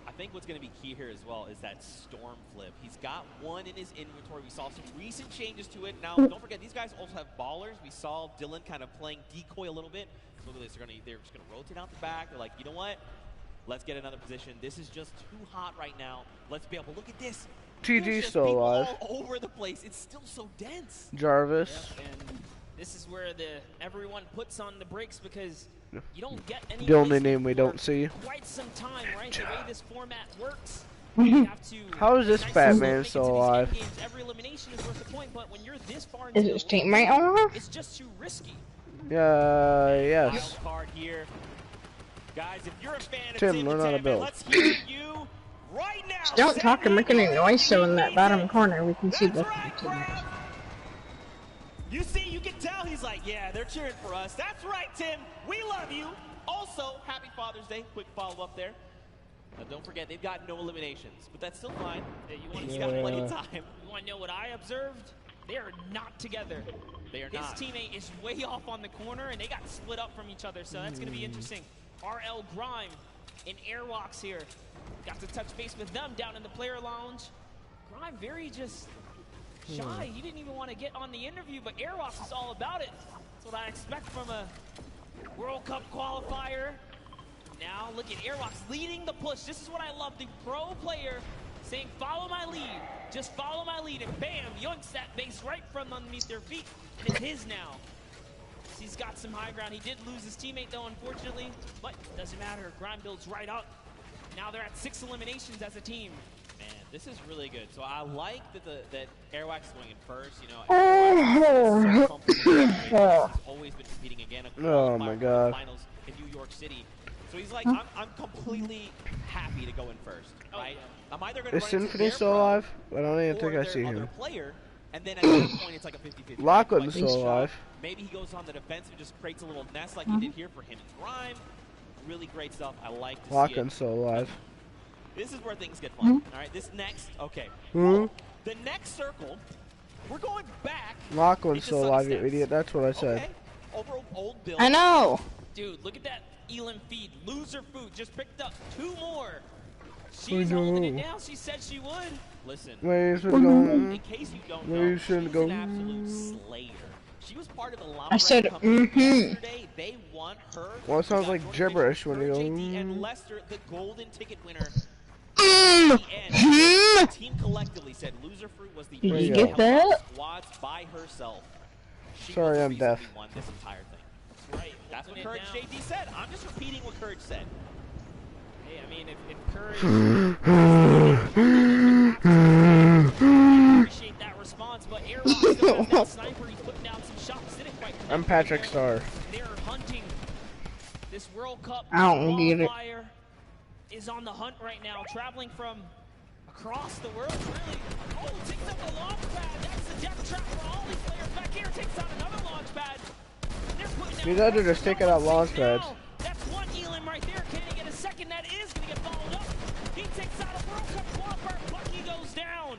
Speaker 7: I think what's going to be key here as well is that storm flip. He's got one in his inventory. We saw some recent changes to it. Now, don't forget, these guys also have ballers. We saw Dylan kind of playing decoy a little bit. Look at this. They're just going to rotate out the back. They're like, you know what? Let's get another position. This is just too hot right now. Let's be able to look at this.
Speaker 2: TG's still alive.
Speaker 7: All over the place. It's still so dense.
Speaker 2: Jarvis.
Speaker 9: Yep, and this is where everyone puts on the brakes because you don't get any
Speaker 2: The only name we don't see.
Speaker 9: quite some time, right? The way this format works, you have to
Speaker 2: How is this fat man still alive?
Speaker 9: games, every elimination is worth a point, but when you're this far
Speaker 4: Is
Speaker 9: into
Speaker 4: his
Speaker 9: the
Speaker 4: teammate alive?
Speaker 9: it's just too risky.
Speaker 2: Yes.
Speaker 7: Wild card here. Guys, if you're a fan of
Speaker 2: Tim, learn how to build.
Speaker 7: let's hear you right now.
Speaker 4: Don't talk and make any noise so in that bottom corner we can see both of the teammates.
Speaker 7: You see, you can tell he's like, yeah, they're cheering for us. That's right, Tim. We love you. Also, happy Father's Day. Quick follow-up there. Now, don't forget, they've got no eliminations, but that's still fine. He's got plenty of time.
Speaker 9: You want to know what I observed? They are not together.
Speaker 7: They are
Speaker 9: His
Speaker 7: not.
Speaker 9: teammate is way off on the corner, and they got split up from each other, so that's going to be interesting. RL Grime in Airwalks here. Got to touch base with them down in the player lounge. Grime very just shy. He didn't even want to get on the interview, but Airwalks is all about it. That's what I expect from a World Cup qualifier. Now look at Airwalks leading the push. This is what I love. The pro player saying, follow my lead. Just follow my lead. And bam, yoinks that base right from underneath their feet. It's his now. He's got some high ground. He did lose his teammate though, unfortunately, but doesn't matter. Grime builds right up. Now they're at 6 eliminations as a team.
Speaker 7: Man, this is really good. So I like that Airwalks is going in first. You know, he's always been competing again.
Speaker 2: Oh my God.
Speaker 7: Finals in New York City. So he's like, I'm completely happy to go in first, right? I'm either going to
Speaker 2: Is
Speaker 7: run into
Speaker 2: Symphony
Speaker 7: their
Speaker 2: still
Speaker 7: pro
Speaker 2: alive? I don't even
Speaker 7: or
Speaker 2: think I
Speaker 7: their
Speaker 2: see
Speaker 7: other
Speaker 2: him.
Speaker 7: player, and then at that point it's like a 50-50.
Speaker 2: Lachlan's still alive.
Speaker 7: Maybe he goes on the defensive and just creates a little nest like he did here for him and Grime. Really great stuff. I like to see
Speaker 2: Lachlan's
Speaker 7: it.
Speaker 2: still alive.
Speaker 7: This is where things get fun. All right, this next, okay.
Speaker 2: Hmm?
Speaker 7: The next circle, we're going back.
Speaker 2: Lachlan's
Speaker 7: into
Speaker 2: still
Speaker 7: Sunny
Speaker 2: alive, you
Speaker 7: Steps.
Speaker 2: idiot. That's what I said.
Speaker 7: Okay. Over old Bill.
Speaker 4: I know.
Speaker 9: Dude, look at that Elam feed. Loser Food just picked up 2 more.
Speaker 2: I
Speaker 9: She's holding it
Speaker 2: know.
Speaker 9: down. She said she would.
Speaker 7: Listen,
Speaker 2: Where's it
Speaker 7: in
Speaker 2: going?
Speaker 7: case you don't
Speaker 2: Where
Speaker 7: know,
Speaker 2: you should
Speaker 7: she's
Speaker 2: go?
Speaker 7: an absolute slayer. She was part of the Llama
Speaker 4: I said,
Speaker 7: Company yesterday. They won her.
Speaker 2: Well, it sounds
Speaker 7: Got
Speaker 2: like
Speaker 7: Jordan
Speaker 2: gibberish
Speaker 7: Baker,
Speaker 2: when you go.
Speaker 7: JD and Lester, the golden ticket winner. At the end, the team collectively said Loser Fruit was the
Speaker 4: Did
Speaker 7: first
Speaker 4: you
Speaker 7: to
Speaker 4: get
Speaker 7: help
Speaker 4: that?
Speaker 7: out squads by herself. She
Speaker 2: Sorry,
Speaker 7: was the
Speaker 2: I'm
Speaker 7: reason
Speaker 2: deaf.
Speaker 7: we won this entire thing.
Speaker 9: Right.
Speaker 7: That's what
Speaker 9: Open it
Speaker 7: Courage
Speaker 9: down.
Speaker 7: JD said. I'm just repeating what Courage said.
Speaker 9: Hey, I mean, if Courage appreciate that response, but Airwalks still has that sniper. He's putting down some shots. Didn't quite connect
Speaker 2: I'm
Speaker 9: with
Speaker 2: Patrick
Speaker 9: there.
Speaker 2: Starr.
Speaker 9: They're hunting. This World Cup
Speaker 4: I don't get it.
Speaker 9: qualifier is on the hunt right now, traveling from across the world. Really, oh, takes up the launch pad. That's the death trap for all these players back here. Takes out another launch pad. They're putting down
Speaker 2: These other just taking out launch pads.
Speaker 9: now. That's one Elam right there. Can he get a second? That is going to get followed up. He takes out a World Cup qualifier. Bucky goes down.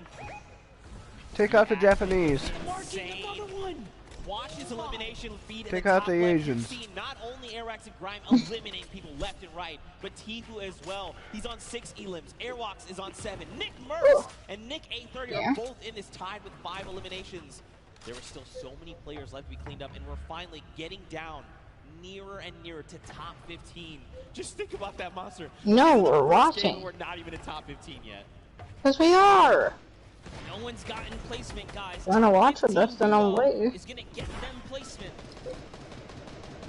Speaker 2: Take out the Japanese.
Speaker 9: Marking another one.
Speaker 7: Watch his elimination.
Speaker 21: elimination feed in
Speaker 2: Take
Speaker 21: the
Speaker 2: out
Speaker 21: top
Speaker 2: the
Speaker 21: left.
Speaker 2: Asians.
Speaker 21: You've seen not only Airwax and Grime eliminating people left and right, but Tfue as well. He's on 6 elims. Airwax is on 7. Nick Mertz and Nick A30
Speaker 4: Yeah.
Speaker 21: are both in this tied with 5 eliminations. There were still so many players left to be cleaned up, and we're finally getting down nearer and nearer to top 15. Just think about that, Monster.
Speaker 4: No,
Speaker 21: This is the
Speaker 4: we're
Speaker 21: first
Speaker 4: watching.
Speaker 21: game We're not even in top 15 yet.
Speaker 4: Because we are.
Speaker 21: No one's gotten placement, guys.
Speaker 4: Wanna watch with us, then I'll invite you.
Speaker 21: Is gonna get them placement.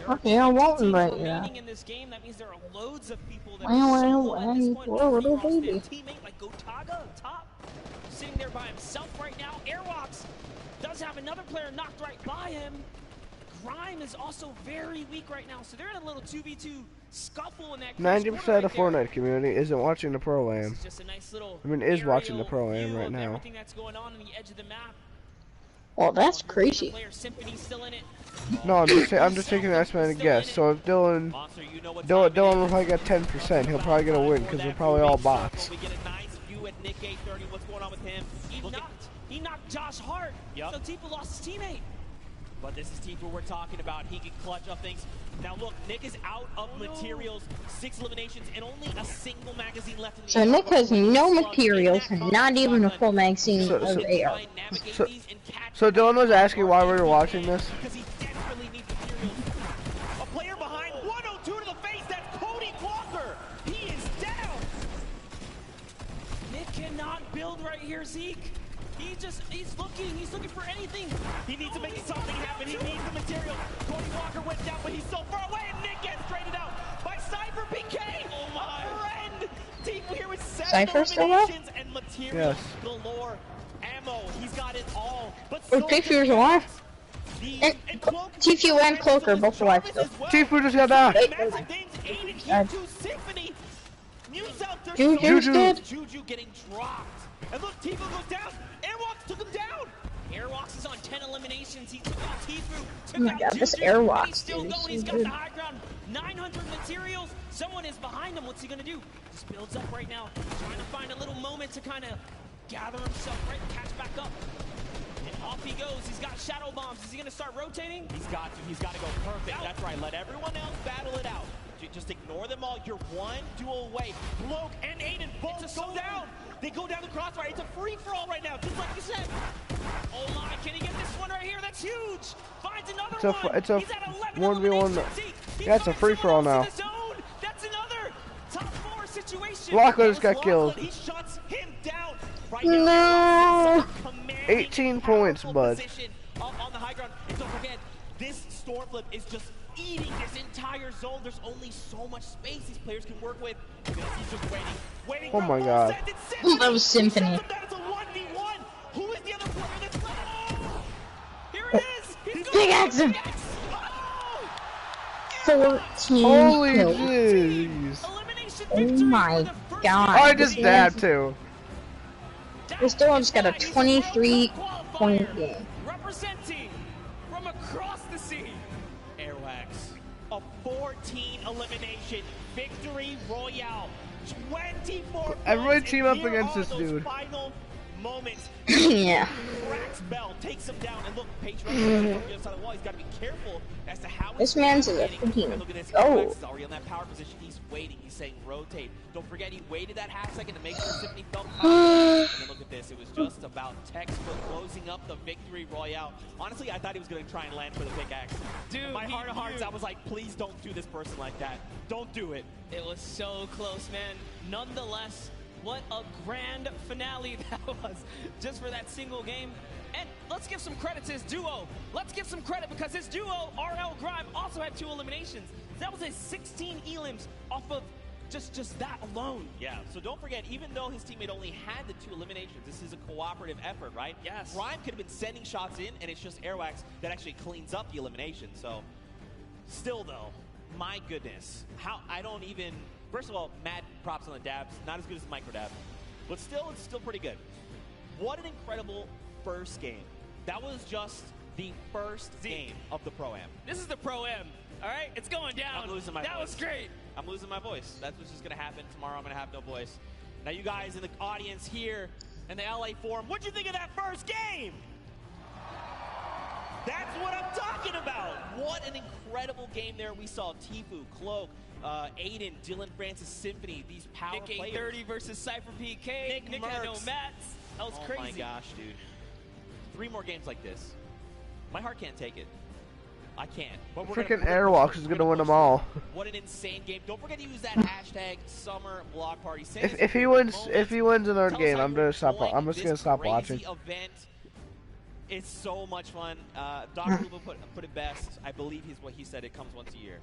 Speaker 4: Okay, I won't invite you.
Speaker 21: Remaining in this game, that means there are loads of people that
Speaker 4: Well,
Speaker 21: are solo at this
Speaker 4: well,
Speaker 21: point.
Speaker 4: well, little
Speaker 21: Lost their
Speaker 4: baby.
Speaker 21: teammate like Gotaga up top, sitting there by himself right now. Airwalks does have another player knocked right by him. Grime is also very weak right now, so they're in a little 2v2 scuffle in that.
Speaker 2: 90% of the Fortnite community isn't watching the Pro-Am.
Speaker 21: Just a nice little
Speaker 2: I mean, is watching the
Speaker 21: aerial
Speaker 2: Pro-Am
Speaker 21: view
Speaker 2: right
Speaker 21: of
Speaker 2: now.
Speaker 21: everything that's going on the edge of the map.
Speaker 4: Well, that's crazy.
Speaker 21: Player Symphony still in it.
Speaker 2: No, I'm just taking an estimated guess. So if Dylan will probably get 10%, he'll probably get a win because they're probably all bots.
Speaker 21: We get a nice view at Nick A30. What's going on with him? He knocked Josh Hart.
Speaker 22: Yep.
Speaker 21: So Tfue lost his teammate. But this is Tfue we're talking about. He can clutch up things. Now look, Nick is out of materials, 6 eliminations, and only a single magazine left in the
Speaker 4: So Nick has no materials, not even a full magazine of AR.
Speaker 2: So Dylan was asking why we were watching this.
Speaker 21: A player behind 102 to the face. That's Cody Walker. He is down. Nick cannot build right here, Zeke. He's looking for anything. He needs to make something happen. He needs the material. Cody Walker went down, but he's so far away, and Nick gets traded out by Cypher PK. Oh my friend. Tfue here with 7
Speaker 4: Cypher still up?
Speaker 21: eliminations and material galore. Ammo. He's got it all. But
Speaker 4: Oh, Tfue's alive. And Tfue and Cloak are both alive still.
Speaker 2: Tfue just got back.
Speaker 4: Juju's dead.
Speaker 21: Juju getting dropped. And look, Tfue goes down. Airwalks took him down. Airwalks is on 10 eliminations. He took out Tfue.
Speaker 4: Oh my god, this Airwalks,
Speaker 21: He's still
Speaker 4: dude,
Speaker 21: going.
Speaker 4: is
Speaker 21: He's
Speaker 4: so
Speaker 21: got
Speaker 4: good.
Speaker 21: the high ground. 900 materials. Someone is behind him. What's he gonna do? Just builds up right now, trying to find a little moment to kind of gather himself, right, catch back up. And off he goes. He's got shadow bombs. Is he gonna start rotating? He's got to. He's got to go perfect. That's right. Let everyone else battle it out. Just ignore them all. You're one duel away. Cloak and Aiden both go down. They go down the crossfire. It's a free-for-all right now, just like you said. Oh my, can he get this one right here? That's huge. Finds another one.
Speaker 2: It's a
Speaker 21: He's at 11
Speaker 2: 1v1. Yeah, it's a free-for-all now.
Speaker 21: That's another top 4 situation.
Speaker 2: Lachlan just got killed.
Speaker 21: He shuts him down. Right
Speaker 4: No.
Speaker 2: 18 points, bud.
Speaker 21: Up on the high ground. And don't forget, this Stormflip is just eating this entire zone. There's only so much space these players can work with. He's just waiting.
Speaker 2: Oh my god.
Speaker 4: That was Symphony.
Speaker 21: That's a 1v1. Who is the other player that's oh! Here it is. He's
Speaker 4: Big Axe. 14
Speaker 2: Holy
Speaker 4: kills.
Speaker 2: jeez.
Speaker 4: Oh my god.
Speaker 2: I just dabbed too.
Speaker 4: This Dylan's got a 23-point game.
Speaker 21: Representing from across the sea, Airwax, a 14 elimination victory royale. 24
Speaker 2: Everybody
Speaker 21: points,
Speaker 2: team
Speaker 21: and
Speaker 2: up
Speaker 21: here
Speaker 2: against
Speaker 21: are
Speaker 2: this
Speaker 21: those
Speaker 2: dude.
Speaker 21: Final moments.
Speaker 4: Yeah.
Speaker 21: Cracks Bell, takes him down, and look, Page runs on the other side of the wall. He's got to be careful as to how
Speaker 4: This
Speaker 21: he's
Speaker 4: man's a
Speaker 21: navigating.
Speaker 4: freaking
Speaker 21: Look at this.
Speaker 4: goat.
Speaker 21: Airwax is already on that power position. He's waiting. He's saying rotate. Don't forget, he waited that half second to make sure Symphony felt confident. And then look at this. It was just about textbook closing up the victory royale. Honestly, I thought he was going to try and land for the pickaxe.
Speaker 9: Dude,
Speaker 21: my heart of
Speaker 9: he
Speaker 21: hearts,
Speaker 9: knew.
Speaker 21: I was like, please don't do this person like that. Don't do it.
Speaker 9: It was so close, man. Nonetheless, what a grand finale that was just for that single game. And let's give some credit to his duo. Let's give some credit because his duo, RL Grime, also had 2 eliminations. That was a 16 elims off of just that alone.
Speaker 21: Yeah, so don't forget, even though his teammate only had the 2 eliminations, this is a cooperative effort, right?
Speaker 9: Yes.
Speaker 21: Grime could have been sending shots in, and it's just Airwax that actually cleans up the elimination. So, still though, my goodness, how I don't even. First of all, mad props on the dabs, not as good as the micro dab, but still, it's still pretty good. What an incredible first game. That was just the first game of the Pro-Am.
Speaker 9: This is the Pro-Am, all right? It's going down.
Speaker 21: I'm losing my voice.
Speaker 9: That was great.
Speaker 21: I'm losing my voice. That's what's just going to happen. Tomorrow I'm going to have no voice. Now you guys in the audience here in the LA Forum, what'd you think of that first game? That's what I'm talking about. What an incredible game there. We saw Tfue, Cloak, Aiden, Dylan Francis, Symphony, these power
Speaker 9: Nick
Speaker 21: players.
Speaker 9: 830 versus Cypher PK. Nick had no
Speaker 21: Mercs.
Speaker 9: mats. That was crazy.
Speaker 21: Oh my gosh, dude. 3 more games like this. My heart can't take it. I can't. But we're
Speaker 2: Freaking Airwalks is gonna win them all.
Speaker 21: What an insane game. Don't forget to use that hashtag Summer Block Party.
Speaker 2: If he wins another game, I'm just gonna stop watching.
Speaker 21: Event. It's so much fun. Dr. Luba put it best. I believe he's what he said. It comes once a year.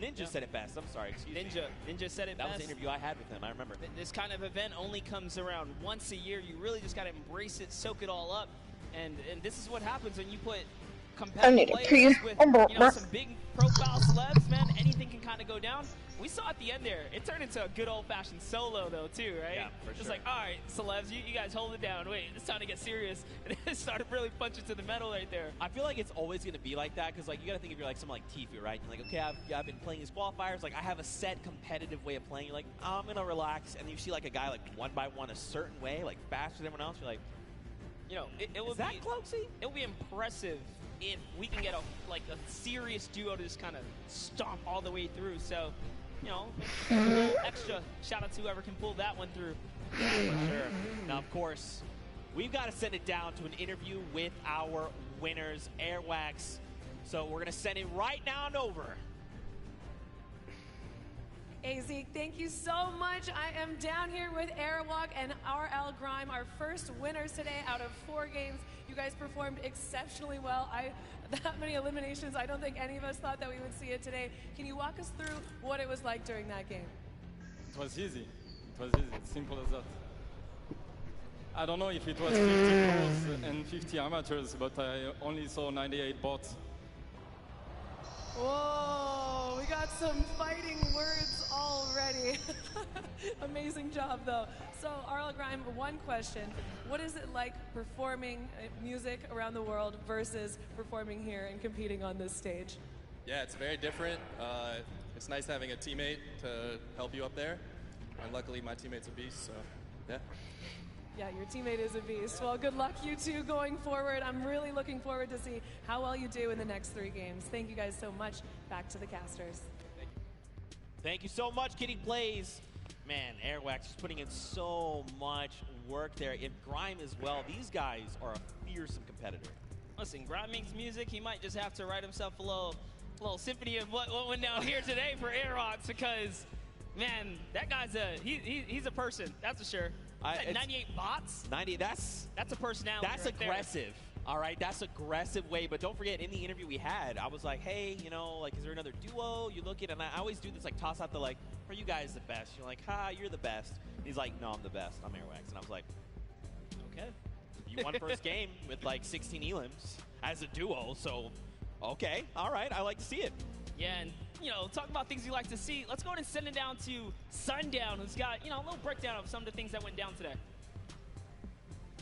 Speaker 21: Ninja said it best. I'm sorry. Excuse me.
Speaker 9: Ninja said it best.
Speaker 21: That was the interview I had with him. I remember.
Speaker 9: This kind of event only comes around once a year. You really just got to embrace it, soak it all up, and this is what happens when you put competitive players with some big profile celebs. Man, anything can kind of go down. We saw at the end there, it turned into a good old-fashioned solo, though, too, right?
Speaker 21: Yeah, for
Speaker 9: Just
Speaker 21: sure.
Speaker 9: like, all right, celebs, you guys hold it down. Wait, it's time to get serious. And it started really punching to the metal right there.
Speaker 21: I feel like it's always going to be like that because, like, you got to think if you're like someone like Tfue, right? You're like, okay, I've been playing these qualifiers. Like, I have a set competitive way of playing. You're like, I'm going to relax. And you see, like, a guy, like, one by one a certain way, like, faster than everyone else. You're like,
Speaker 9: you know, it would be Cloaksy? It would be impressive if we can get a serious duo to just kind of stomp all the way through. So, you know, a little extra shout out to whoever can pull that one through.
Speaker 21: yeah, for sure. Now, of course, we've got to send it down to an interview with our winners, Airwax. So we're going to send it right now and over.
Speaker 5: Hey Zeke, thank you so much. I am down here with Airwalk and RL Grime, our first winners today out of 4 games. You guys performed exceptionally well. That many eliminations, I don't think any of us thought that we would see it today. Can you walk us through what it was like during that game?
Speaker 10: It was easy. It was easy. It's simple as that. I don't know if it was 50 pros and 50 amateurs, but I only saw 98 bots.
Speaker 5: Whoa, we got some fighting words already. Amazing job, though. So, RL Grime, one question. What is it like performing music around the world versus performing here and competing on this stage?
Speaker 14: Yeah, it's very different. It's nice having a teammate to help you up there. And luckily, my teammate's a beast, so yeah.
Speaker 5: Yeah, your teammate is a beast. Well, good luck, you two, going forward. I'm really looking forward to see how well you do in the next 3 games. Thank you guys so much. Back to the casters.
Speaker 21: Thank you so much, Kitty Plays. Man, Airwax is putting in so much work there. And Grime as well. These guys are a fearsome competitor.
Speaker 9: Listen, Grime makes music. He might just have to write himself a little symphony of what went down here today for Airwalks because, man, that guy's he's a person, that's for sure. 98 bots?
Speaker 21: 90, that's
Speaker 9: a personality.
Speaker 21: That's
Speaker 9: right
Speaker 21: aggressive.
Speaker 9: There.
Speaker 21: All right, that's aggressive way. But don't forget, in the interview we had, I was like, hey, you know, like, is there another duo? You look at, and I always do this, like, toss out the, like, are you guys the best? You're like, you're the best. He's like, no, I'm the best. I'm Airwax. And I was like, okay. You won first game with, like, 16 elims as a duo, so, okay. All right, I like to see it.
Speaker 9: Yeah, and, you know, talk about things you like to see. Let's go ahead and send it down to Sundown, who's got, you know, a little breakdown of some of the things that went down today.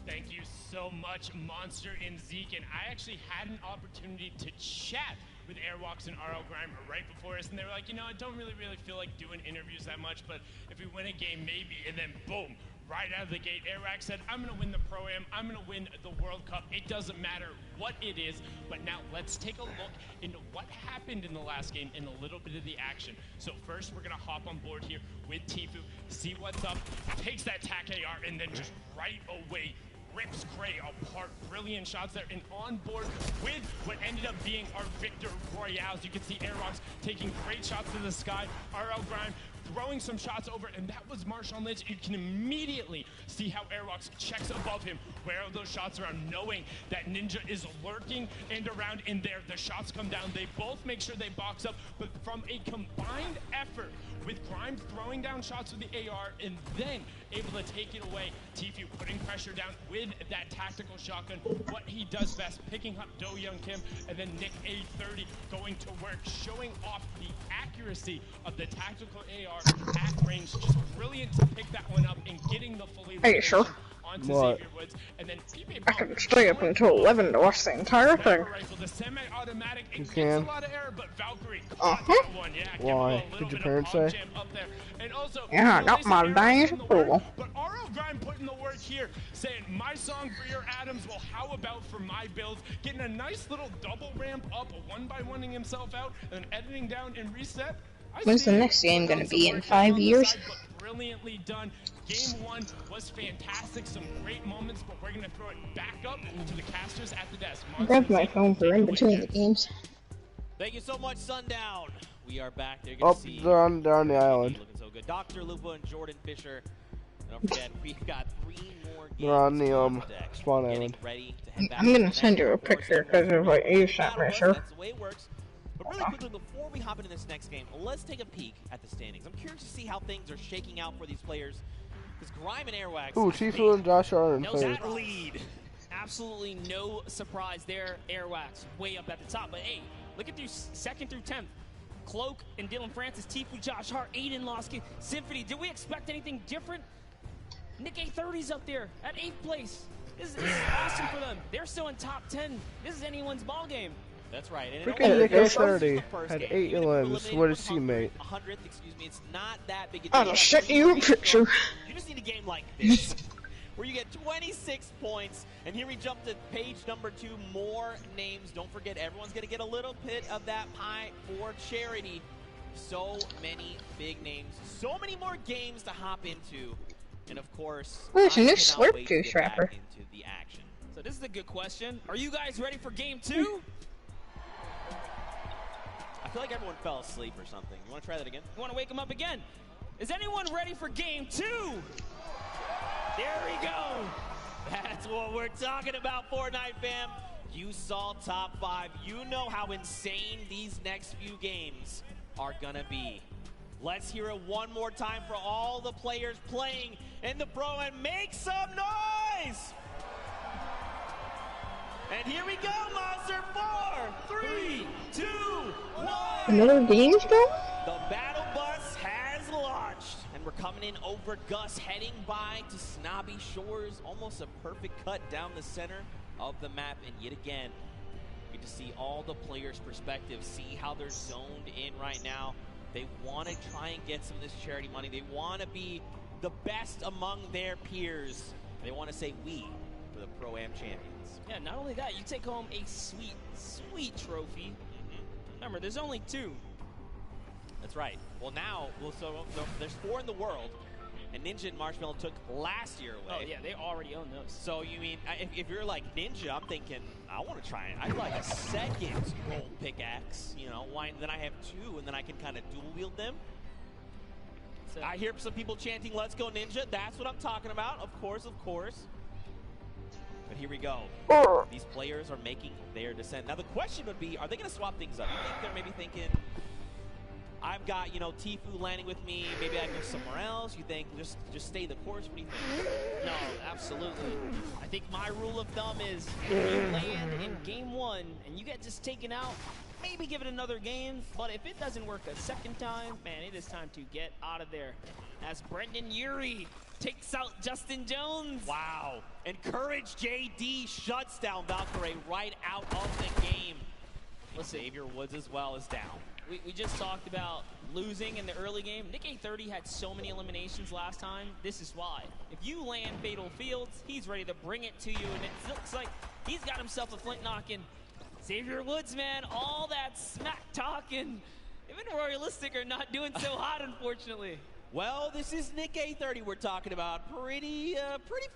Speaker 11: Thank you so much, Monster and Zeke. And I actually had an opportunity to chat with Airwalks and RL Grime right before us, and they were like, you know, I don't really feel like doing interviews that much, but if we win a game, maybe. And then boom, right out of the gate, Airwalks said, I'm gonna win the Pro-Am, I'm gonna win the World Cup. It doesn't matter what it is, but now let's take a look into what happened in the last game and a little bit of the action. So first, we're gonna hop on board here with Tfue, see what's up, takes that TAC AR, and then just right away rips Cray apart. Brilliant shots there, and on board with what ended up being our Victor Royales. You can see Airwalks taking great shots to the sky. RL Grime throwing some shots over, and that was Marshawn Lynch. You can immediately see how Airwalks checks above him where those shots are, knowing that Ninja is lurking and around in there. The shots come down. They both make sure they box up, but from a combined effort with Grime throwing down shots with the AR and then able to take it away, Tfue putting pressure down with that tactical shotgun, what he does best, picking up Do Young Kim, and then Nick 830 going to work, showing off the accuracy of the tactical AR at range. Just brilliant to pick that one up and getting the fully
Speaker 4: Are you sure?
Speaker 17: onto
Speaker 2: What?
Speaker 17: Xavier Woods, and then T-Pain
Speaker 4: I can stay up until 11 to watch the entire thing.
Speaker 17: rifle, the semi-automatic,
Speaker 2: You
Speaker 17: it gets
Speaker 2: can.
Speaker 17: a lot of error, but Valkyrie got that one. Yeah, give him
Speaker 2: Why?
Speaker 17: a little
Speaker 2: Did your
Speaker 17: bit of
Speaker 2: parents
Speaker 17: pump
Speaker 2: say?
Speaker 17: jam up there. And also,
Speaker 4: Yeah, I
Speaker 17: you know,
Speaker 4: got
Speaker 17: they
Speaker 4: my
Speaker 17: say
Speaker 4: dad's
Speaker 17: Eric's in the
Speaker 4: approval.
Speaker 17: work, but RL Grind put in the work here, saying, my song for your Adams, well, how about for my builds? Getting a nice little double ramp up, one-by-oneing himself out, and editing down and reset.
Speaker 4: When's the next game gonna be, in 5 years?
Speaker 17: Brilliantly done. Game 1 was fantastic, some great moments, but we're gonna throw it back up to the casters at the desk.
Speaker 4: I grabbed my phone for in between the games.
Speaker 21: Thank you so much, Sundown. We are back. They're
Speaker 2: Oh,
Speaker 21: gonna see
Speaker 2: they're on the island.
Speaker 21: looking so good. Dr. Lupa and Jordan Fisher. And don't forget, we've got 3 more games.
Speaker 2: They're on the
Speaker 21: on deck.
Speaker 2: spawn
Speaker 21: Getting
Speaker 2: island.
Speaker 21: ready to head back
Speaker 4: I'm
Speaker 21: to
Speaker 4: gonna
Speaker 21: the
Speaker 4: send you a
Speaker 21: next game.
Speaker 4: picture because of what you sent me, sir.
Speaker 21: That's the way it works. But really quickly, before we hop into this next game, let's take a peek at the standings. I'm curious to see how things are shaking out for these players. Because Grime and Airwax
Speaker 2: Ooh, Tifu and Josh are in
Speaker 9: No,
Speaker 2: third.
Speaker 9: that lead. Absolutely no surprise there. Airwax way up at the top. But hey, look at these 2nd through 10th. Cloak and Dylan Francis, Tifu, Josh Hart, Aiden Losky, Symphony. Did we expect anything different? Nick A30's up there at 8th place. This is awesome for them. They're still in top 10. This is anyone's ball game.
Speaker 21: That's right. And
Speaker 2: Freaking Nick
Speaker 21: goes
Speaker 2: A30
Speaker 21: the first
Speaker 2: had
Speaker 21: game.
Speaker 2: 8
Speaker 21: Even if you
Speaker 2: limbs.
Speaker 21: eliminate
Speaker 2: What
Speaker 21: him
Speaker 2: his
Speaker 21: with
Speaker 2: teammate?
Speaker 21: 100th, excuse me, it's not that big a deal.
Speaker 4: I'll just send you a picture.
Speaker 21: You just need a game like this, where you get 26 points, and here we jump to page number 2, more names. Don't forget, everyone's going to get a little bit of that pie for charity. So many big names, so many more games to hop into, and of course,
Speaker 4: There's a
Speaker 21: I
Speaker 4: new
Speaker 21: cannot
Speaker 4: Slurp
Speaker 21: wait to
Speaker 4: Juice
Speaker 21: get back
Speaker 4: wrapper.
Speaker 21: into the action.
Speaker 9: So this is a good question. Are you guys ready for game 2?
Speaker 21: I feel like everyone fell asleep or something. You want to try that again?
Speaker 9: You want to wake them up again? Is anyone ready for game 2? There we go.
Speaker 21: That's what we're talking about, Fortnite fam. You saw top 5. You know how insane these next few games are gonna be. Let's hear it one more time for all the players playing in the Pro and make some noise! And here we go, Monster 4, 3, 2, 1.
Speaker 4: Another game still?
Speaker 21: The battle bus has launched, and we're coming in over Gus, heading by to Snobby Shores. Almost a perfect cut down the center of the map, and yet again, you get to see all the players' perspectives, see how they're zoned in right now. They want to try and get some of this charity money. They want to be the best among their peers. They want to say we for the Pro-Am champions.
Speaker 9: Yeah, not only that, you take home a sweet, sweet trophy. Remember, there's only 2.
Speaker 21: That's right. Well, now, so there's 4 in the world, and Ninja and Marshmallow took last year away.
Speaker 9: Oh, yeah, they already own those.
Speaker 21: So, you mean, if you're like Ninja, I'm thinking, I want to try it. I'd like a second gold pickaxe, you know, then I have 2, and then I can kind of dual wield them. So, I hear some people chanting, let's go Ninja. That's what I'm talking about, of course, of course. But here we go. These players are making their descent. Now, the question would be, are they going to swap things up? You think they're maybe thinking, I've got, you know, Tifu landing with me. Maybe I go somewhere else. You think just stay the course? What do you think?
Speaker 9: No, absolutely. I think my rule of thumb is if you land in game 1 and you get just taken out, maybe give it another game. But if it doesn't work a second time, man, it is time to get out of there. As Brendan Urie takes out Justin Jones.
Speaker 21: Wow. And Courage JD shuts down Valkyrie right out of the game.
Speaker 9: Listen,
Speaker 21: Xavier Woods as well is down.
Speaker 9: We just talked about losing in the early game. Nick A30 had so many eliminations last time. This is why. If you land Fatal Fields, he's ready to bring it to you, and it looks like he's got himself a flint knocking. Xavier Woods, man, all that smack talking. Even Royalistic are not doing so hot, unfortunately.
Speaker 21: Well, this is Nick A30 we're talking about. Pretty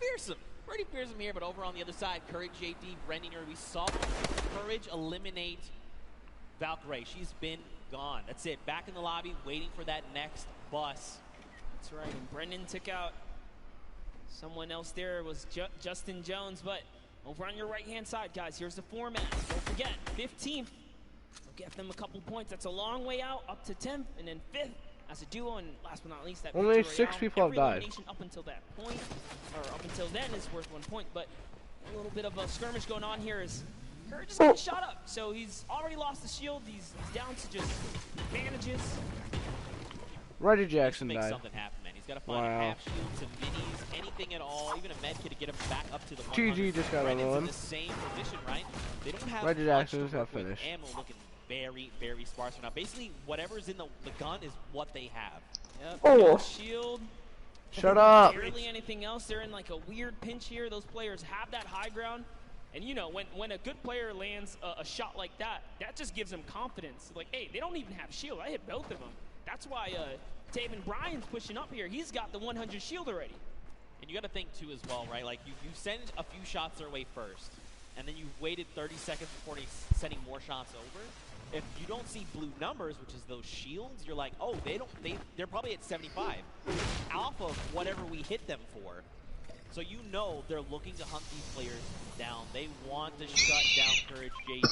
Speaker 21: fearsome. Pretty fearsome here, but over on the other side, Courage JD, Brendan, we saw Courage eliminate Valkyrie. She's been gone. That's it. Back in the lobby, waiting for that next bus.
Speaker 9: That's right. And Brendan took out someone else there. It was Justin Jones. But over on your right-hand side, guys, here's the format. Don't forget, 15th. We'll get them a couple points. That's a long way out, up to 10th, and then 5th as a duo. And last but not least, that
Speaker 2: only
Speaker 9: victory
Speaker 2: 6
Speaker 9: royale.
Speaker 2: people have
Speaker 9: Every
Speaker 2: died.
Speaker 9: elimination up until that point, or up until then, is worth 1 point. But a little bit of a skirmish going on here is Courage is getting shot up, so he's already lost the shield. He's down to just bandages.
Speaker 2: Reggie Jackson
Speaker 21: Make
Speaker 2: died.
Speaker 21: something happen, man. He's got to find
Speaker 2: Wow.
Speaker 21: half shields and minis, any
Speaker 7: anything at all, even a med kit to get him back up to the 100.
Speaker 2: GG just got
Speaker 7: Brandon's
Speaker 2: on
Speaker 7: in
Speaker 2: one.
Speaker 7: the same position, right? They don't have
Speaker 2: Reggie
Speaker 7: much
Speaker 2: Jackson
Speaker 7: to
Speaker 2: just got
Speaker 7: work with.
Speaker 2: finished.
Speaker 7: Ammo looking very, very sparse right now. Basically, whatever's in the gun is what they have.
Speaker 9: Yep,
Speaker 4: Oh.
Speaker 9: no shield.
Speaker 2: Shut up.
Speaker 9: Barely anything else. They're in like a weird pinch here. Those players have that high ground. And you know, when a good player lands a shot like that, that just gives them confidence. Like, hey, they don't even have shield. I hit both of them. That's why Taven Bryan's pushing up here. He's got the 100 shield already.
Speaker 7: And you got to think too as well, right? Like you send a few shots their way first, and then you waited 30 seconds before sending more shots over. If you don't see blue numbers, which is those shields, you're like, oh, they're probably at 75, off of whatever we hit them for. So you know they're looking to hunt these players down. They want to shut down Courage JD.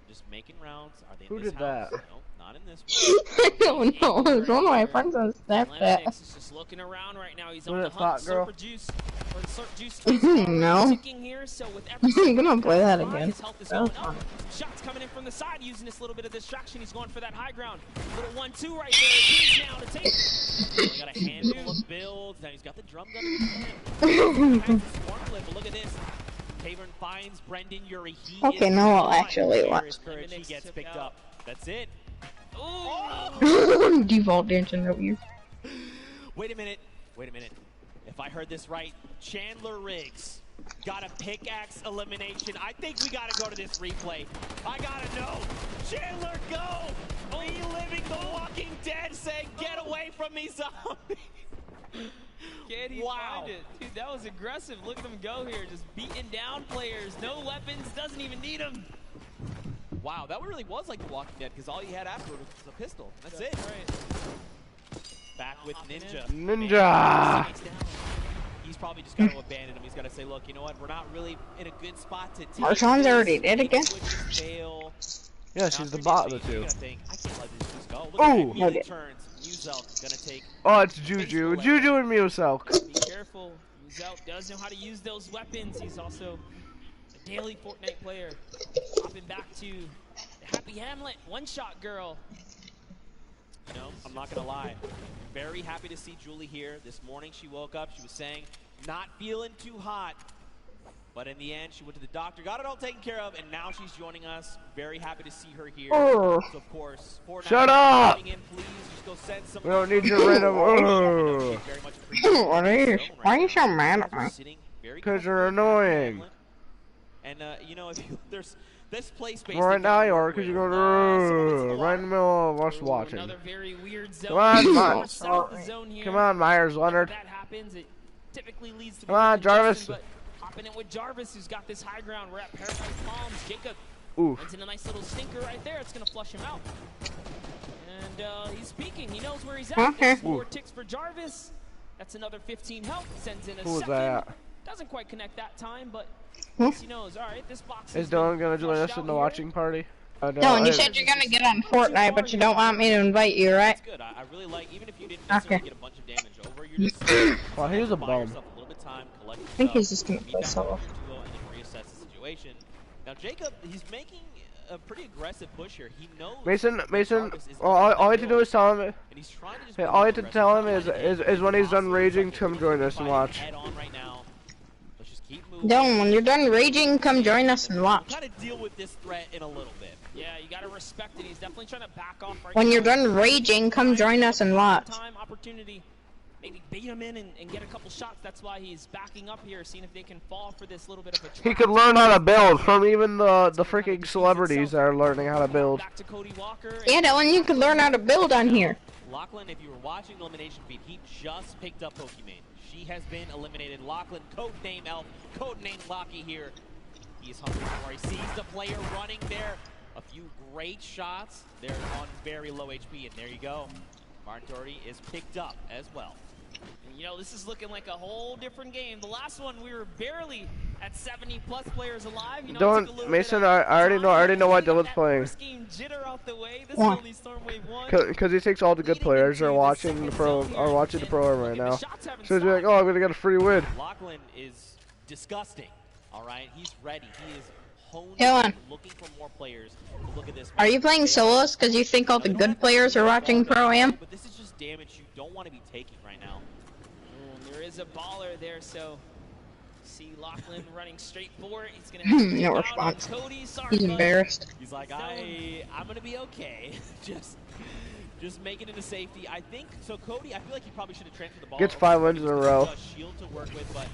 Speaker 7: Just making rounds. Are they in
Speaker 2: Who
Speaker 7: this
Speaker 2: did
Speaker 7: house?
Speaker 2: that?
Speaker 7: No, not in this one.
Speaker 4: I don't know. It was one of my friends on Snapchat.
Speaker 9: Lennox is just looking around right now. He's on
Speaker 2: Was
Speaker 9: the
Speaker 2: it
Speaker 9: hunt.
Speaker 2: Thought Girl?
Speaker 9: Surfer Juice. Or Surf Juice
Speaker 4: No.
Speaker 9: ticking here. So with every
Speaker 4: I'm gonna play that
Speaker 9: second,
Speaker 4: again.
Speaker 9: his health is
Speaker 4: That was
Speaker 9: going up.
Speaker 4: fun.
Speaker 9: Shots coming in from the side, using this little bit of distraction. He's going for that high ground. Little 1-2 right there. He's now to take.
Speaker 7: He got a handful of builds. Now he's got the drum gun in his hand. But look at this. Tavern finds Brendan Urie. He
Speaker 4: Okay,
Speaker 7: is
Speaker 4: now I'll
Speaker 7: gone.
Speaker 4: actually
Speaker 7: Here
Speaker 4: watch.
Speaker 7: is Courage. He gets picked up. That's it.
Speaker 4: Default dancing over here.
Speaker 7: Wait a minute. Wait a minute. If I heard this right, Chandler Riggs got a pickaxe elimination. I think we gotta go to this replay. I gotta know. Chandler, go! Reliving the Walking Dead, saying, "Get away from me, zombie."
Speaker 9: Can he find it? Dude, that was aggressive. Look at him go here, just beating down players. No weapons, doesn't even need them.
Speaker 7: Wow, that really was like The Walking Dead, because all you had afterward was a pistol. That's it.
Speaker 9: Right.
Speaker 7: Back with Ninja.
Speaker 2: Ninja!
Speaker 7: He's probably just got to abandon him. He's got to say, look, you know what? We're not really in a good spot to take
Speaker 4: Marshawn's
Speaker 7: this.
Speaker 4: already dead again?
Speaker 7: Fail.
Speaker 2: Yeah, she's the bot of the two.
Speaker 7: I can't let this just go. Look
Speaker 2: Oh,
Speaker 7: at it.
Speaker 2: no,
Speaker 7: Turns. Muzelk gonna take.
Speaker 2: Oh, it's Juju. Juju and Muselk.
Speaker 9: Be careful. Muzelk does know how to use those weapons. He's also a daily Fortnite player. Hopping back to the Happy Hamlet, one-shot girl.
Speaker 7: You know, I'm not gonna lie. Very happy to see Julie here. This morning she woke up. She was saying, not feeling too hot. But in the end, she went to the doctor, got it all taken care of, and now she's joining us. Very happy to see her here.
Speaker 2: Oh.
Speaker 7: So of course, Fortnite
Speaker 2: Shut up!
Speaker 7: in, please just go send some.
Speaker 2: We don't need your random. Oh.
Speaker 4: Why are you so mad at me?
Speaker 2: Because you're annoying.
Speaker 7: And you know, if you, there's this place
Speaker 2: Right now you are, because you're going right in the middle of us watching.
Speaker 9: Another very weird zone.
Speaker 2: Come on,
Speaker 9: South of the zone here.
Speaker 2: Come on, Myers Leonard.
Speaker 9: That happens. It typically leads to
Speaker 2: Come on, Jarvis.
Speaker 9: but hopping in with Jarvis, who's got this high ground. We're at Paradise Palms. Jacob
Speaker 2: Oof.
Speaker 9: runs in a nice little stinker right there. It's gonna flush him out. And he's peeking. He knows where he's at.
Speaker 4: Okay.
Speaker 9: 4 ticks for Jarvis. That's another 15 health. Sends in a
Speaker 2: Who was
Speaker 9: second.
Speaker 2: that?
Speaker 9: Doesn't quite connect that time, but he knows. All right, this box
Speaker 2: Is Dylan gonna join us in the watching party?
Speaker 4: Dylan, you said you're gonna get on Fortnite, but you don't want me to invite you, right?
Speaker 7: Good. I really like, even if you didn't necessarily get a bunch of damage over, you're just
Speaker 2: Well, he's a
Speaker 7: buy
Speaker 2: bum.
Speaker 7: yourself a little bit of time, collect
Speaker 4: I think he's just gonna play solo.
Speaker 7: duo, and then reassess the situation. Now Jacob, he's making a pretty aggressive push here. He knows
Speaker 2: Mason, all you have to do is tell him.
Speaker 7: and he's trying to just
Speaker 2: All you have to tell him is when he's done raging, come join us and watch.
Speaker 7: head on right now. Let's just keep moving.
Speaker 4: Dylan, when you're done raging, come join us and watch.
Speaker 7: Kind of deal with this threat in a little bit.
Speaker 9: yeah, you gotta respect it. He's definitely trying to back off right
Speaker 4: When
Speaker 9: now.
Speaker 4: you're done raging, come join us and watch.
Speaker 9: Time, opportunity. Maybe bait him in and get a couple shots. That's why he's backing up here, seeing if they can fall for this little bit of a trap.
Speaker 2: He could learn how to build from even the freaking celebrities that are learning how to build.
Speaker 9: Back to Cody Walker.
Speaker 4: Yeah, Dylan, you can learn how to build on here.
Speaker 7: Lachlan, if you were watching the elimination feed, he just picked up Pokimane. She has been eliminated. Lachlan, codename Elf, codename Lockie here. He is hungry for. He sees the player running there. A few great shots. They're on very low HP, and there you go. Martin Doherty is picked up as well.
Speaker 9: And, you know, this is looking like a whole different game. The last one, we were barely at 70+ players alive. You know,
Speaker 2: Don't, Mason, I already know why Dylan's playing.
Speaker 9: jitter out the way. This
Speaker 4: Why?
Speaker 9: will be Stormwave 1.
Speaker 2: Because he thinks all the good players are watching the pro right now. So he's like, oh, I'm gonna get a free win.
Speaker 7: Lachlan is disgusting. All right, he's ready. He is honed
Speaker 4: Dylan.
Speaker 7: in, looking for more players. Look at this.
Speaker 4: Are you playing solos because you think all the good players are watching Pro-Am?
Speaker 7: But this is just damage you don't want to be taking right now.
Speaker 9: There is is a baller there, so see Lachlan running straight for it. He's gonna have to
Speaker 4: No
Speaker 9: take out on
Speaker 4: response.
Speaker 9: Cody. Sorry,
Speaker 4: He's
Speaker 9: bud.
Speaker 4: embarrassed.
Speaker 21: He's like, I'm gonna be okay. just make it into safety. I think so. Cody, I feel like he probably should have transferred the ball.
Speaker 2: Gets 5 wins in a row.
Speaker 21: Shield to work with, but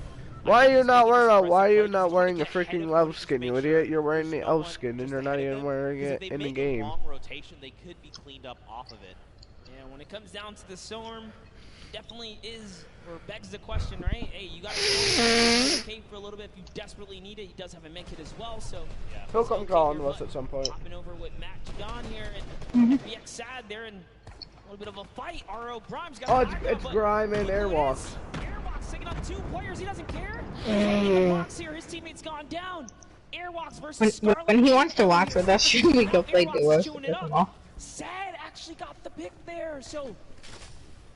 Speaker 2: Why are you not wearing the freaking elf skin, you idiot? You're wearing the elf skin and you're not even wearing it in the game.
Speaker 21: Long rotation, they could be cleaned up off of it.
Speaker 9: Yeah, when it comes down to the Storm, definitely is or begs the question, right? Hey, you got to okay for a little bit if you desperately need it. He does have a med kit as well, so yeah.
Speaker 2: He'll come calling to us at some point.
Speaker 9: Hopping over with Matt John here and FBX Sad. They're in a little bit of a fight. RO Grimes got
Speaker 2: it's Grime and Airwalks.
Speaker 9: Airwalks taking up 2 players. He doesn't care. Airwalks here. His teammate's gone down. Airwalks versus Scarlet.
Speaker 4: When he wants to watch with us, we go play duos.
Speaker 9: Sad actually got the pick there, so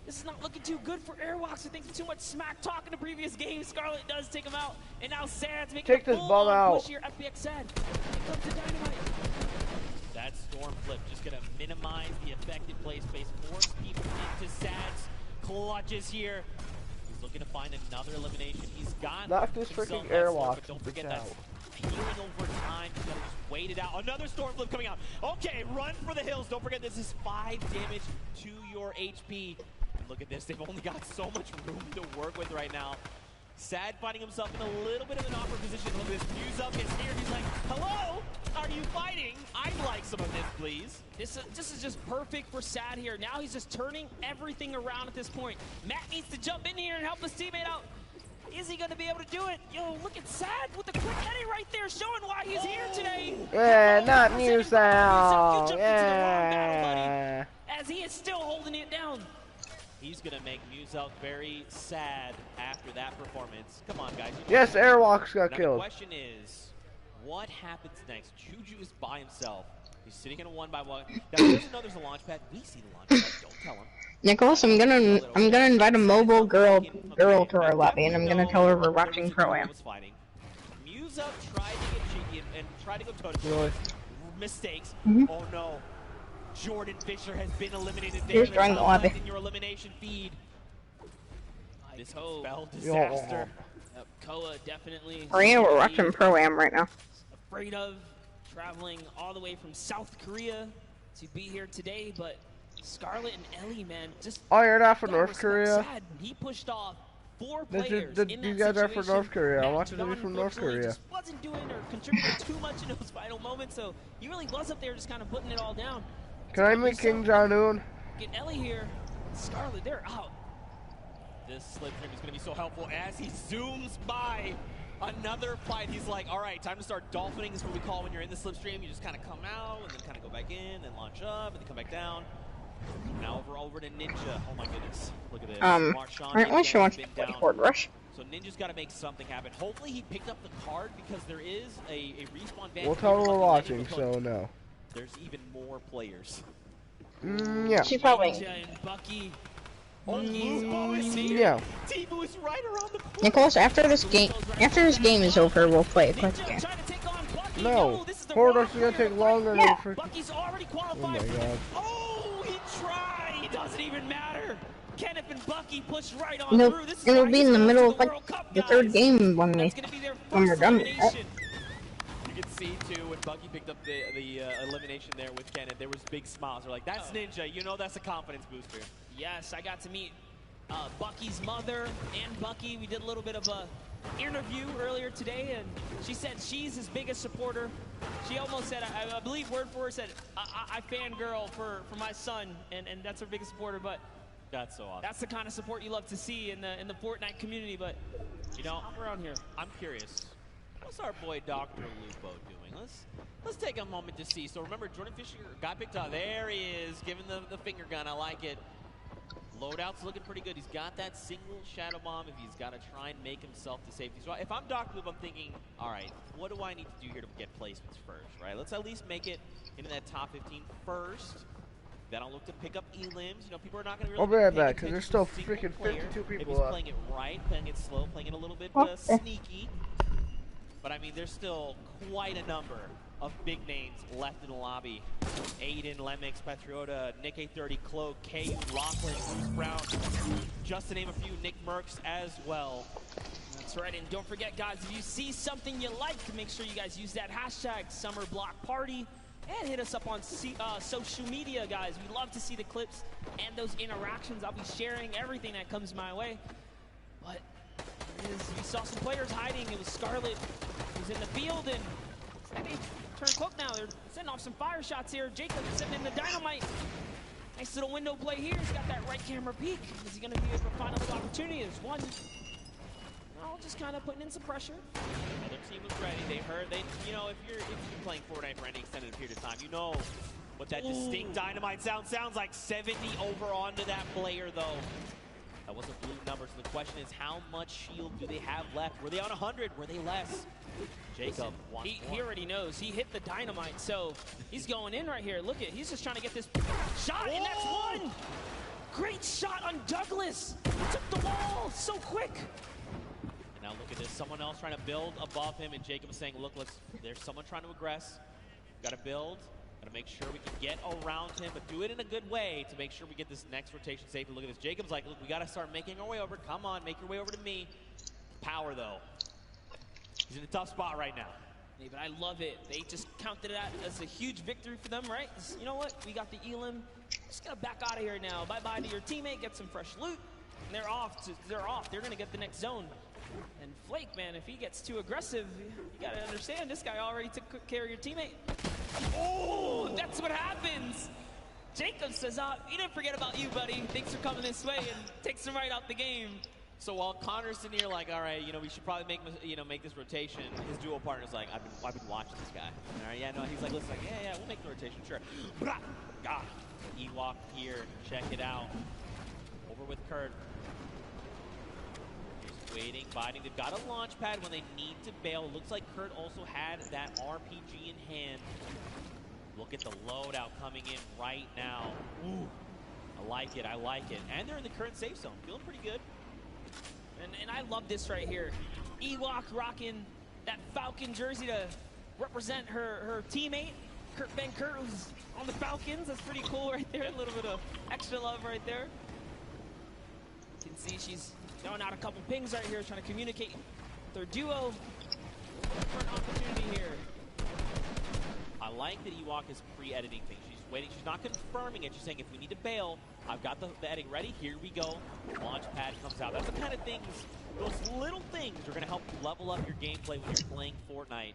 Speaker 9: this is not looking too good for Airwalks. I think too much smack talk in the previous game. Scarlet does take him out, and now Sad's making
Speaker 2: Take this ball out.
Speaker 9: push here. FBX Sad. Here comes the Dynamite.
Speaker 21: That storm flip just gonna minimize the affected play space, force people into Sad's clutches here. He's looking to find another elimination. He's got
Speaker 2: Knock this freaking Airwalk.
Speaker 21: but don't forget that healing over time. He's gotta just wait it out. Another storm flip coming out. Okay, run for the hills. Don't forget this is 5 damage to your HP. And look at this. They've only got so much room to work with right now. Sad finding himself in a little bit of an awkward position. Look at this. Muse up gets near. He's like, hello? Are you fighting? I'd like some of this, please.
Speaker 9: This is just perfect for Sad here. Now he's just turning everything around at this point. Matt needs to jump in here and help his teammate out. Is he going to be able to do it? Yo, look at Sad with the quick edit right there, showing why he's here today.
Speaker 2: Yeah, not Muse out.
Speaker 21: Yeah.
Speaker 9: As he is still holding it down.
Speaker 21: He's going to make Muselk very sad after that performance. Come on, guys.
Speaker 2: Yes, Airwalks got
Speaker 21: now
Speaker 2: killed.
Speaker 21: The question is, what happens next? Juju is by himself. He's sitting in a 1-by-1. Now, he doesn't know there's a launch pad. We see the launch pad. Don't tell him.
Speaker 4: Nicholas, I'm gonna invite a mobile girl to our lobby, and I'm gonna tell her we're watching Pro-Am.
Speaker 21: Muselk tried to get cheeky and tried to go toe-to-toe.
Speaker 2: Really?
Speaker 21: Mistakes.
Speaker 4: Mhm.
Speaker 21: Oh, no. Jordan Fisher has been eliminated there.
Speaker 4: Here's join the lobby.
Speaker 21: In your elimination feed. This spell disaster.
Speaker 9: Koa definitely.
Speaker 4: Maria, we're watching Pro-Am right now.
Speaker 9: Afraid of traveling all the way from South Korea to be here today, but Scarlet and Ellie, man, just.
Speaker 2: Oh, you're not from North Korea?
Speaker 9: Sad. He pushed off 4 players.
Speaker 2: You guys are from North Korea. I wanted to be from North Korea.
Speaker 9: Just wasn't doing or contributing too much in those final moments, so he really was up there just kind of putting it all down.
Speaker 2: Can I meet King Jong-un?
Speaker 9: Get Ellie here. Scarlet, they're out.
Speaker 21: This slipstream is going to be so helpful as he zooms by another fight. He's like, all right, time to start dolphining is what we call when you're in the slipstream. You just kind of come out and then kind of go back in, then launch up, and then come back down. Now over to Ninja. Oh my goodness. Look at this.
Speaker 4: Aren't she wants to play Horde Rush?
Speaker 21: So Ninja's got to make something happen. Hopefully he picked up the card because there is a respawn van.
Speaker 2: We'll tell her we're watching, so no.
Speaker 21: There's even more players.
Speaker 2: Yeah.
Speaker 4: She probably.
Speaker 21: Bucky.
Speaker 2: Yeah.
Speaker 21: Tifu is right around the corner.
Speaker 4: Nicholas, after this game is over, we'll play a quick game.
Speaker 2: No. Horde Rush is gonna take longer than freaking.
Speaker 9: Bucky's already qualified.
Speaker 2: Oh my god.
Speaker 9: Oh, he tried. It doesn't even matter. Kenneth and Bucky push right on through. This is
Speaker 4: It'll be in the middle of like the 3rd game when we're done with that.
Speaker 21: You can see too when Bucky picked up the elimination there with Kenneth, there was big smiles. They're like, "That's Ninja. You know that's a confidence booster."
Speaker 9: Yes, I got to meet Bucky's mother and Bucky. We did a little bit of a interview earlier today, and she said she's his biggest supporter. She almost said, I believe word for word, said, I fangirl for my son, and that's her biggest supporter. But
Speaker 21: that's so awesome.
Speaker 9: That's the kind of support you love to see in the Fortnite community. But
Speaker 21: you know,
Speaker 9: around here,
Speaker 21: I'm curious. What's our boy Dr. Lupo doing? Let's take a moment to see. So remember, Jordan Fisher got picked up. There he is, giving the finger gun. I like it. Loadout's looking pretty good. He's got that single shadow bomb if he's got to try and make himself to safety. So if I'm Dr. Lupo, I'm thinking, all right, what do I need to do here to get placements first, right? Let's at least make it into that top 15 first. Then I'll look to pick up E-limbs. You know, people are not going to really
Speaker 2: I'll be right
Speaker 21: pay
Speaker 2: back, because there's still
Speaker 21: attention to a
Speaker 2: freaking
Speaker 21: single player
Speaker 2: 52
Speaker 21: if
Speaker 2: people
Speaker 21: he's
Speaker 2: up.
Speaker 21: playing it right, playing it slow, playing it a little bit sneaky. But I mean, there's still quite a number of big names left in the lobby. Aiden, Lemix, Patriota, Nick A30, Cloak, KU, Lachlan, Bruce Brown, just to name a few, Nick Merckx as well.
Speaker 9: That's right, and don't forget, guys, if you see something you like, make sure you guys use that hashtag SummerBlockParty and hit us up on social media, guys. We love to see the clips and those interactions. I'll be sharing everything that comes my way. But we saw some players hiding. It was Scarlet who's in the field, and they turn Cloak now. They're setting off some fire shots here. Jacob sitting in the dynamite. Nice little window play here. He's got that right camera peek. Is he going to be able to find a little opportunity? There's one. No, just kind of putting in some pressure.
Speaker 21: Yeah, their team was ready. They heard. You know, if you're playing Fortnite for any extended period of time, you know what that distinct dynamite sounds like. 70 over onto that player, though. That wasn't blue numbers. The question is, how much shield do they have left? Were they on 100? Were they less? Jacob wants
Speaker 9: he already knows. He hit the dynamite, so he's going in right here. Look at, he's just trying to get this shot, and that's one! Great shot on Douglas. He took the wall so quick.
Speaker 21: And now look at this. Someone else trying to build above him, and Jacob is saying, look, there's someone trying to aggress. Got to build. Got to make sure we can get around him, but do it in a good way to make sure we get this next rotation safe. Look at this. Jacob's like, look, we got to start making our way over. Come on, make your way over to me. Power, though. He's in a tough spot right now.
Speaker 9: Yeah, but I love it. They just counted it out as a huge victory for them, right? You know what? We got the Elim. Just gotta back out of here now. Bye-bye to your teammate. Get some fresh loot. And they're off. They're gonna get the next zone. And Flake, man, if he gets too aggressive, you gotta understand this guy already took good care of your teammate. Oh, that's what happens. Jacob says, he didn't forget about you, buddy. Thanks for coming this way, and takes him right out the game.
Speaker 21: So while Connor's in here like, all right, we should probably make this rotation, his duo partner's like, I've been watching this guy. All right, yeah, no, he's like, listen, like, yeah, we'll make the rotation, sure. God, Ewok here, check it out. Over with Kurt. Just waiting, biting. They've got a launch pad when they need to bail. Looks like Kurt also had that RPG in hand. Look at the loadout coming in right now. Ooh, I like it. And they're in the current safe zone, feeling pretty good.
Speaker 9: And I love this right here. Ewok rocking that Falcon jersey to represent her teammate, Ben Kurt, who's on the Falcons. That's pretty cool right there. A little bit of extra love right there. You can see she's throwing out a couple pings right here, trying to communicate with her duo. For an opportunity here.
Speaker 21: I like that Ewok is pre-editing things. She's waiting. She's not confirming it. She's saying, if we need to bail, I've got the editing ready. Here we go. Launch pad comes out. That's the kind of things, those little things are going to help you level up your gameplay when you're playing Fortnite.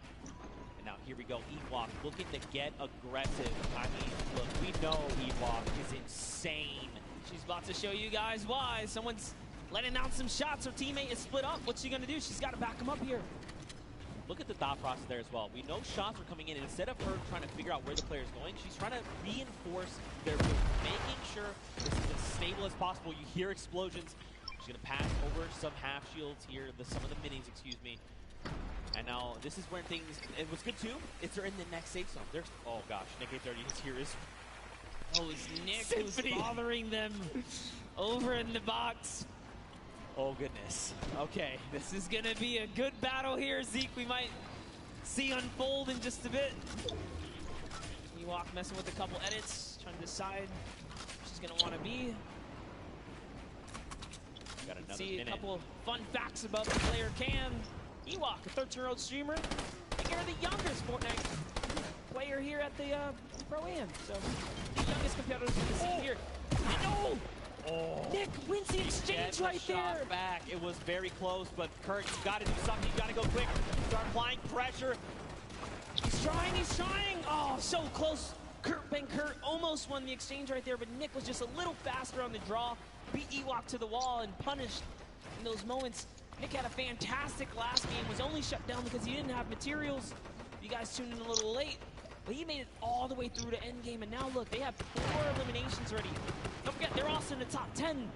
Speaker 21: And now here we go. Ewok looking to get aggressive. I mean, look, we know Ewok is insane.
Speaker 9: She's about to show you guys why. Someone's letting out some shots. Her teammate is split up. What's she going to do? She's got to back him up here.
Speaker 21: Look at the thought process there as well. We know shots are coming in, and instead of her trying to figure out where the player's going, she's trying to reinforce their move, making sure this is as stable as possible. You hear explosions. She's going to pass over some half shields here, some of the minis, excuse me. And now this is where things, it was good too, it's they're in the next safe zone. There's, oh gosh, Nick A30 is here.
Speaker 9: Oh, it's Nick who's bothering them over in the box.
Speaker 21: Oh, goodness. Okay.
Speaker 9: This is going to be a good battle here, Zeke. We might see unfold in just a bit. Ewok messing with a couple edits, trying to decide where she's going to want to be.
Speaker 21: Got another
Speaker 9: see
Speaker 21: minute.
Speaker 9: A couple of fun facts about the player Cam. Ewok, a 13-year-old streamer. You're the youngest Fortnite player here at the Pro-Am. So, the youngest competitors we can see here. No!
Speaker 21: Oh.
Speaker 9: Nick wins the exchange right there.
Speaker 21: Back. It was very close, but Kurt, you got to do something. You got to go quick. Start applying pressure.
Speaker 9: He's trying. Oh, so close. Ben Kurt almost won the exchange right there, but Nick was just a little faster on the draw. Beat Ewok to the wall and punished in those moments. Nick had a fantastic last game. Was only shut down because he didn't have materials. You guys tuned in a little late. But he made it all the way through to end game, and now look, they have 4 eliminations already. Don't forget, they're also in the top 10,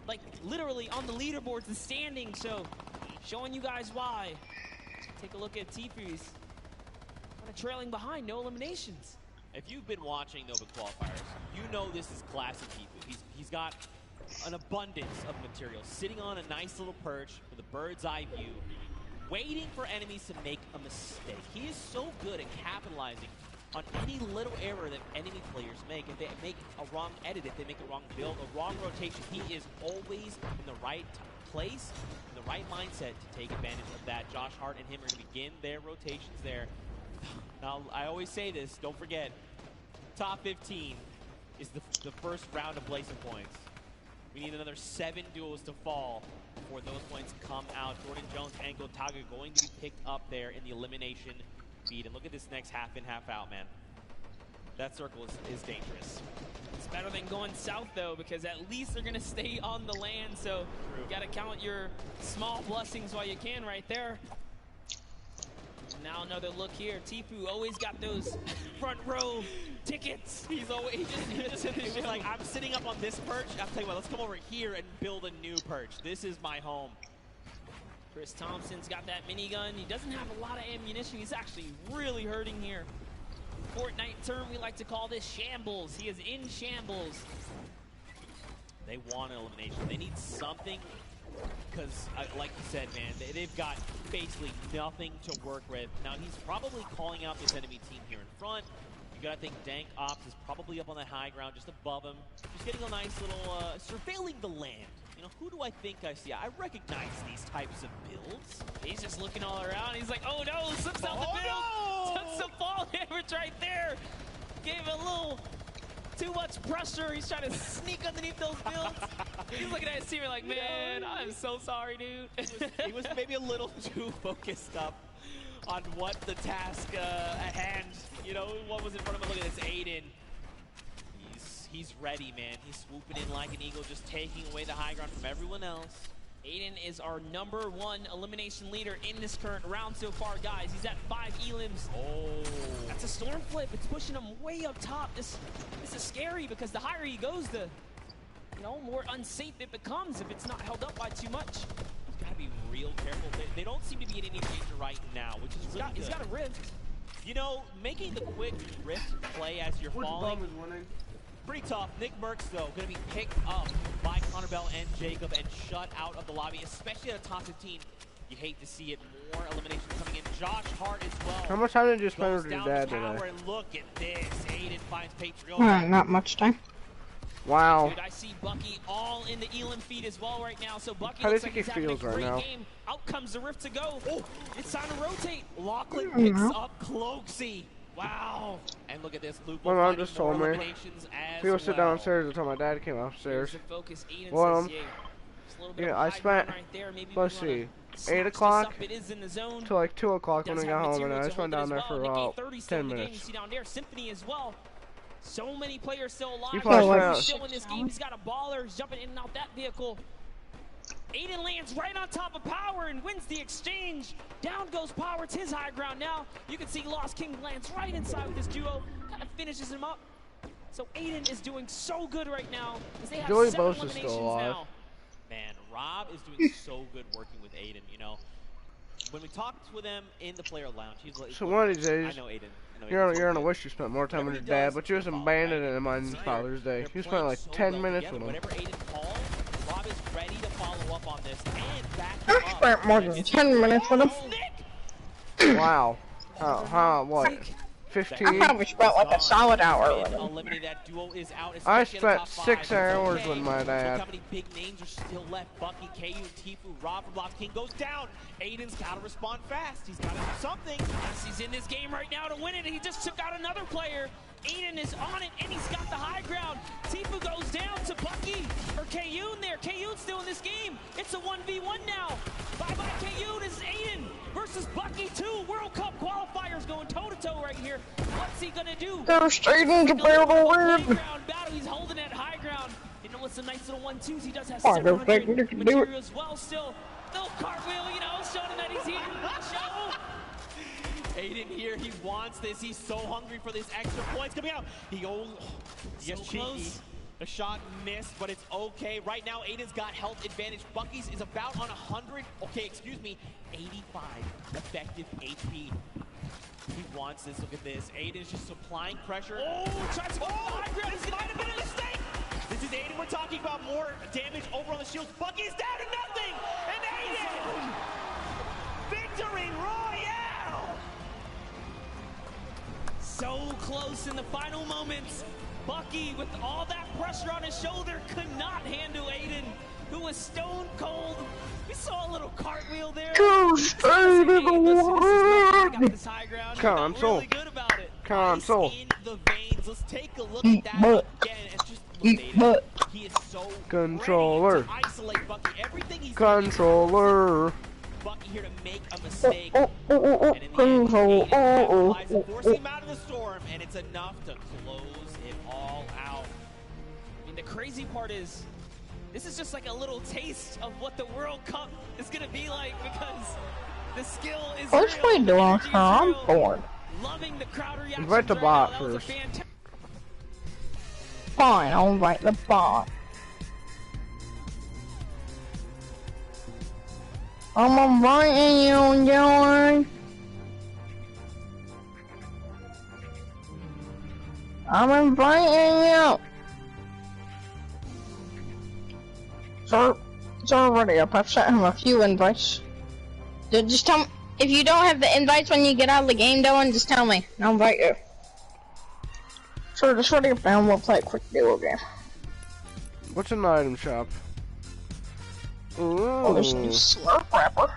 Speaker 9: like literally on the leaderboards, the standing. So, showing you guys why. Take a look at Tfue. Kind of trailing behind, no eliminations.
Speaker 21: If you've been watching Nova Qualifiers, you know this is classic Tfue. He's got an abundance of material, sitting on a nice little perch with a bird's eye view, waiting for enemies to make a mistake. He is so good at capitalizing on any little error that enemy players make. If they make a wrong edit, if they make a wrong build, a wrong rotation, he is always in the right place, in the right mindset to take advantage of that. Josh Hart and him are going to begin their rotations there. Now, I always say this, don't forget, top 15 is the first round of Blazing points. We need another 7 duels to fall before those points come out. Jordan Jones and Gotaga going to be picked up there in the elimination feed. And look at this next half in, half out, man. That circle is dangerous.
Speaker 9: It's better than going south, though, because at least they're going to stay on the land. So you got to count your small blessings while you can right there. Now another look here. Tfue always got those front row tickets.
Speaker 21: He's always he was like, I'm sitting up on this perch. I'm telling you what, let's come over here and build a new perch. This is my home.
Speaker 9: Chris Thompson's got that minigun. He doesn't have a lot of ammunition. He's actually really hurting here. Fortnite term, we like to call this shambles. He is in shambles.
Speaker 21: They want an elimination. They need something. Because, like you said, man, they've got basically nothing to work with. Now, he's probably calling out this enemy team here in front. You gotta think Dank Ops is probably up on the high ground, just above him. Just getting a nice little, surveilling the land. You know, who do I think I see? I recognize these types of builds.
Speaker 9: He's just looking all around. He's like, oh no, slips out the build. Took some fall damage right there. Gave a little too much pressure. He's trying to sneak underneath those builds. He's looking at his team like, man, I'm so sorry, dude.
Speaker 21: He was maybe a little too focused up on what the task at hand, you know, what was in front of him. Look at this, Aiden. He's ready, man. He's swooping in like an eagle, just taking away the high ground from everyone else.
Speaker 9: Aiden is our #1 elimination leader in this current round so far, guys. He's at 5 elims.
Speaker 21: Oh.
Speaker 9: That's a storm flip. It's pushing him way up top. This is scary because the higher he goes, the more unsafe it becomes if it's not held up by too much.
Speaker 21: He's got to be real careful. They don't seem to be in any danger right now, which is really good.
Speaker 9: He's got a rift.
Speaker 21: You know, making the quick rift play as you're falling. Pretty tough. Nick Merckx, though, going to be picked up by Connor Bell and Jacob and shut out of the lobby, especially at the top 15. You hate to see it. More eliminations coming in. Josh Hart as well.
Speaker 2: How much time did you spend with your dad today?
Speaker 21: And look at this. Aiden finds Patriot.
Speaker 4: Not much time.
Speaker 2: Wow.
Speaker 9: Dude, I see Bucky all in the Elam feed as well right now. So Bucky
Speaker 2: How do you
Speaker 9: looks
Speaker 2: think
Speaker 9: like
Speaker 2: he
Speaker 9: he's having a
Speaker 2: feels right
Speaker 9: great
Speaker 2: now?
Speaker 9: game. Out comes the rift to go. Oh, it's time to rotate.
Speaker 21: Lachlan picks up Cloakzy. Wow. And look at this. Luke
Speaker 2: My mom just told me. He was sit downstairs until my dad came upstairs. Well, yeah, I spent, let's see, 8 o'clock to like 2 o'clock when we got home, and I just went down there for about 10 minutes.
Speaker 9: Symphony as well. So many players still alive.
Speaker 2: He's
Speaker 9: still in this game. He's got a baller. He's jumping in and out that vehicle. Aiden lands right on top of Power and wins the exchange. Down goes Power. It's his high ground now. You can see Lost King lands right inside with this duo. Kind of finishes him up. So Aiden is doing so good right now. As they have
Speaker 2: Joey
Speaker 9: 7
Speaker 2: Bosa is still alive.
Speaker 21: Now. Man, Rob is doing so good working with Aiden, you know. When we talked with him in the player lounge, he's like,
Speaker 2: So one of these days,
Speaker 21: I know Aiden.
Speaker 2: you're gonna wish you spent more time with your dad, but you just abandoned him on Father's Day. You spent like 10 minutes with him.
Speaker 21: Whenever Aiden calls, Rob is ready to follow up on this and back
Speaker 4: I spent more than 10 minutes with him.
Speaker 2: Wow. What? 15?
Speaker 4: I probably spent like a solid hour with him.
Speaker 2: I spent 6 hours with my dad.
Speaker 21: How many big names are still left? Bucky, KU, Tfue, Rob from Lost King goes down. Aiden's got to respond fast. He's got to do something.
Speaker 9: Yes, he's in this game right now to win it. He just took out another player. Aiden is on it, and he's got the high ground. Tfue goes down to Bucky, or Kayun there. Kayun's still in this game. It's a 1v1 now. Bye-bye, Kayun. This is Aiden versus Bucky 2. World Cup qualifiers going toe-to-toe right here. What's he gonna do?
Speaker 4: They're straight to battle win.
Speaker 9: He's holding that high ground. You know, it's a nice little 1-2s. He does have
Speaker 4: I don't think
Speaker 9: 700
Speaker 4: you can do
Speaker 9: material
Speaker 4: it.
Speaker 9: as well. Still, no cartwheel, you know, showing that he's here. Show.
Speaker 21: Aiden here, he wants this. He's so hungry for this extra points coming out. He gets cheeky. The shot missed, but it's okay. Right now, Aiden's got health advantage. Bucky's is about on 100. Okay, excuse me, 85 effective HP. He wants this. Look at this. Aiden's just supplying pressure.
Speaker 9: Oh, tries to go high ground. This might have been a mistake.
Speaker 21: This is Aiden. We're talking about more damage over on the shields. Bucky's down to nothing. And Aiden! Victory Royale!
Speaker 9: so close in the final moments. Bucky, with all that pressure on his shoulder, could not handle Aiden, who was stone cold. We saw a little cartwheel there.
Speaker 2: Console.
Speaker 9: Let's take a look at that again and just look, he is so
Speaker 2: Controller.
Speaker 9: ready to isolate Bucky. Everything he's
Speaker 2: Controller.
Speaker 9: Bucky here to make a mistake. And in the end, Aiden capitalizes, forcing him out of the storm, and it's enough to close it all out. I mean, the crazy part is, this is just like a little taste of what the World Cup is going to be like, because the skill is
Speaker 4: What's
Speaker 9: real,
Speaker 4: we
Speaker 9: the
Speaker 4: doing?
Speaker 9: energy is
Speaker 4: I'm
Speaker 9: real.
Speaker 4: bored.
Speaker 9: Loving the crowd reaction.
Speaker 2: Invite the
Speaker 9: right
Speaker 2: bot
Speaker 9: now. That was a
Speaker 2: first.
Speaker 9: fantastic.
Speaker 4: Fine, I'll invite the bot. I'm inviting you, George. I'm inviting you. Sir, it's already up. I've sent him a few invites. Just tell me, if you don't have the invites when you get out of the game, Dylan, just tell me. I'll invite you. Sure, just ready up and we'll play a quick duo game.
Speaker 2: What's in the item shop? Ooh.
Speaker 4: Oh, there's a new slurp wrapper.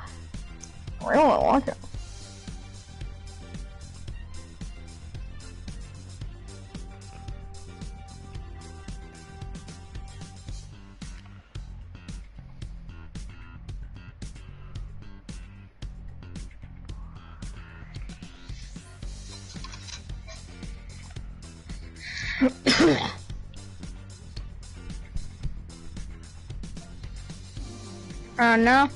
Speaker 4: I really like it. No.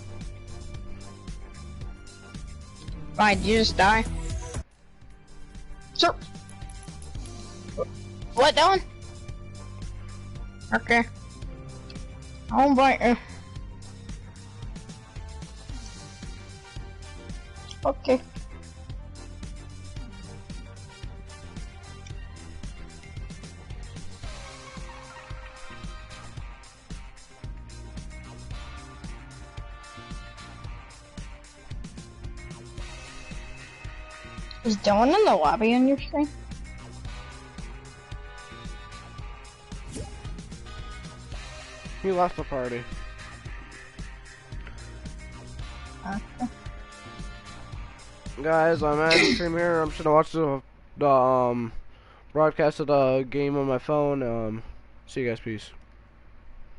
Speaker 4: Why, did you just die? Sir. What, Dylan? Okay. I'll invite you. Okay. Is Dylan in the lobby on your screen?
Speaker 2: He left the party.
Speaker 4: Okay.
Speaker 2: Guys, I'm at the stream here. I'm just gonna watch the broadcast of the game on my phone. See you guys. Peace.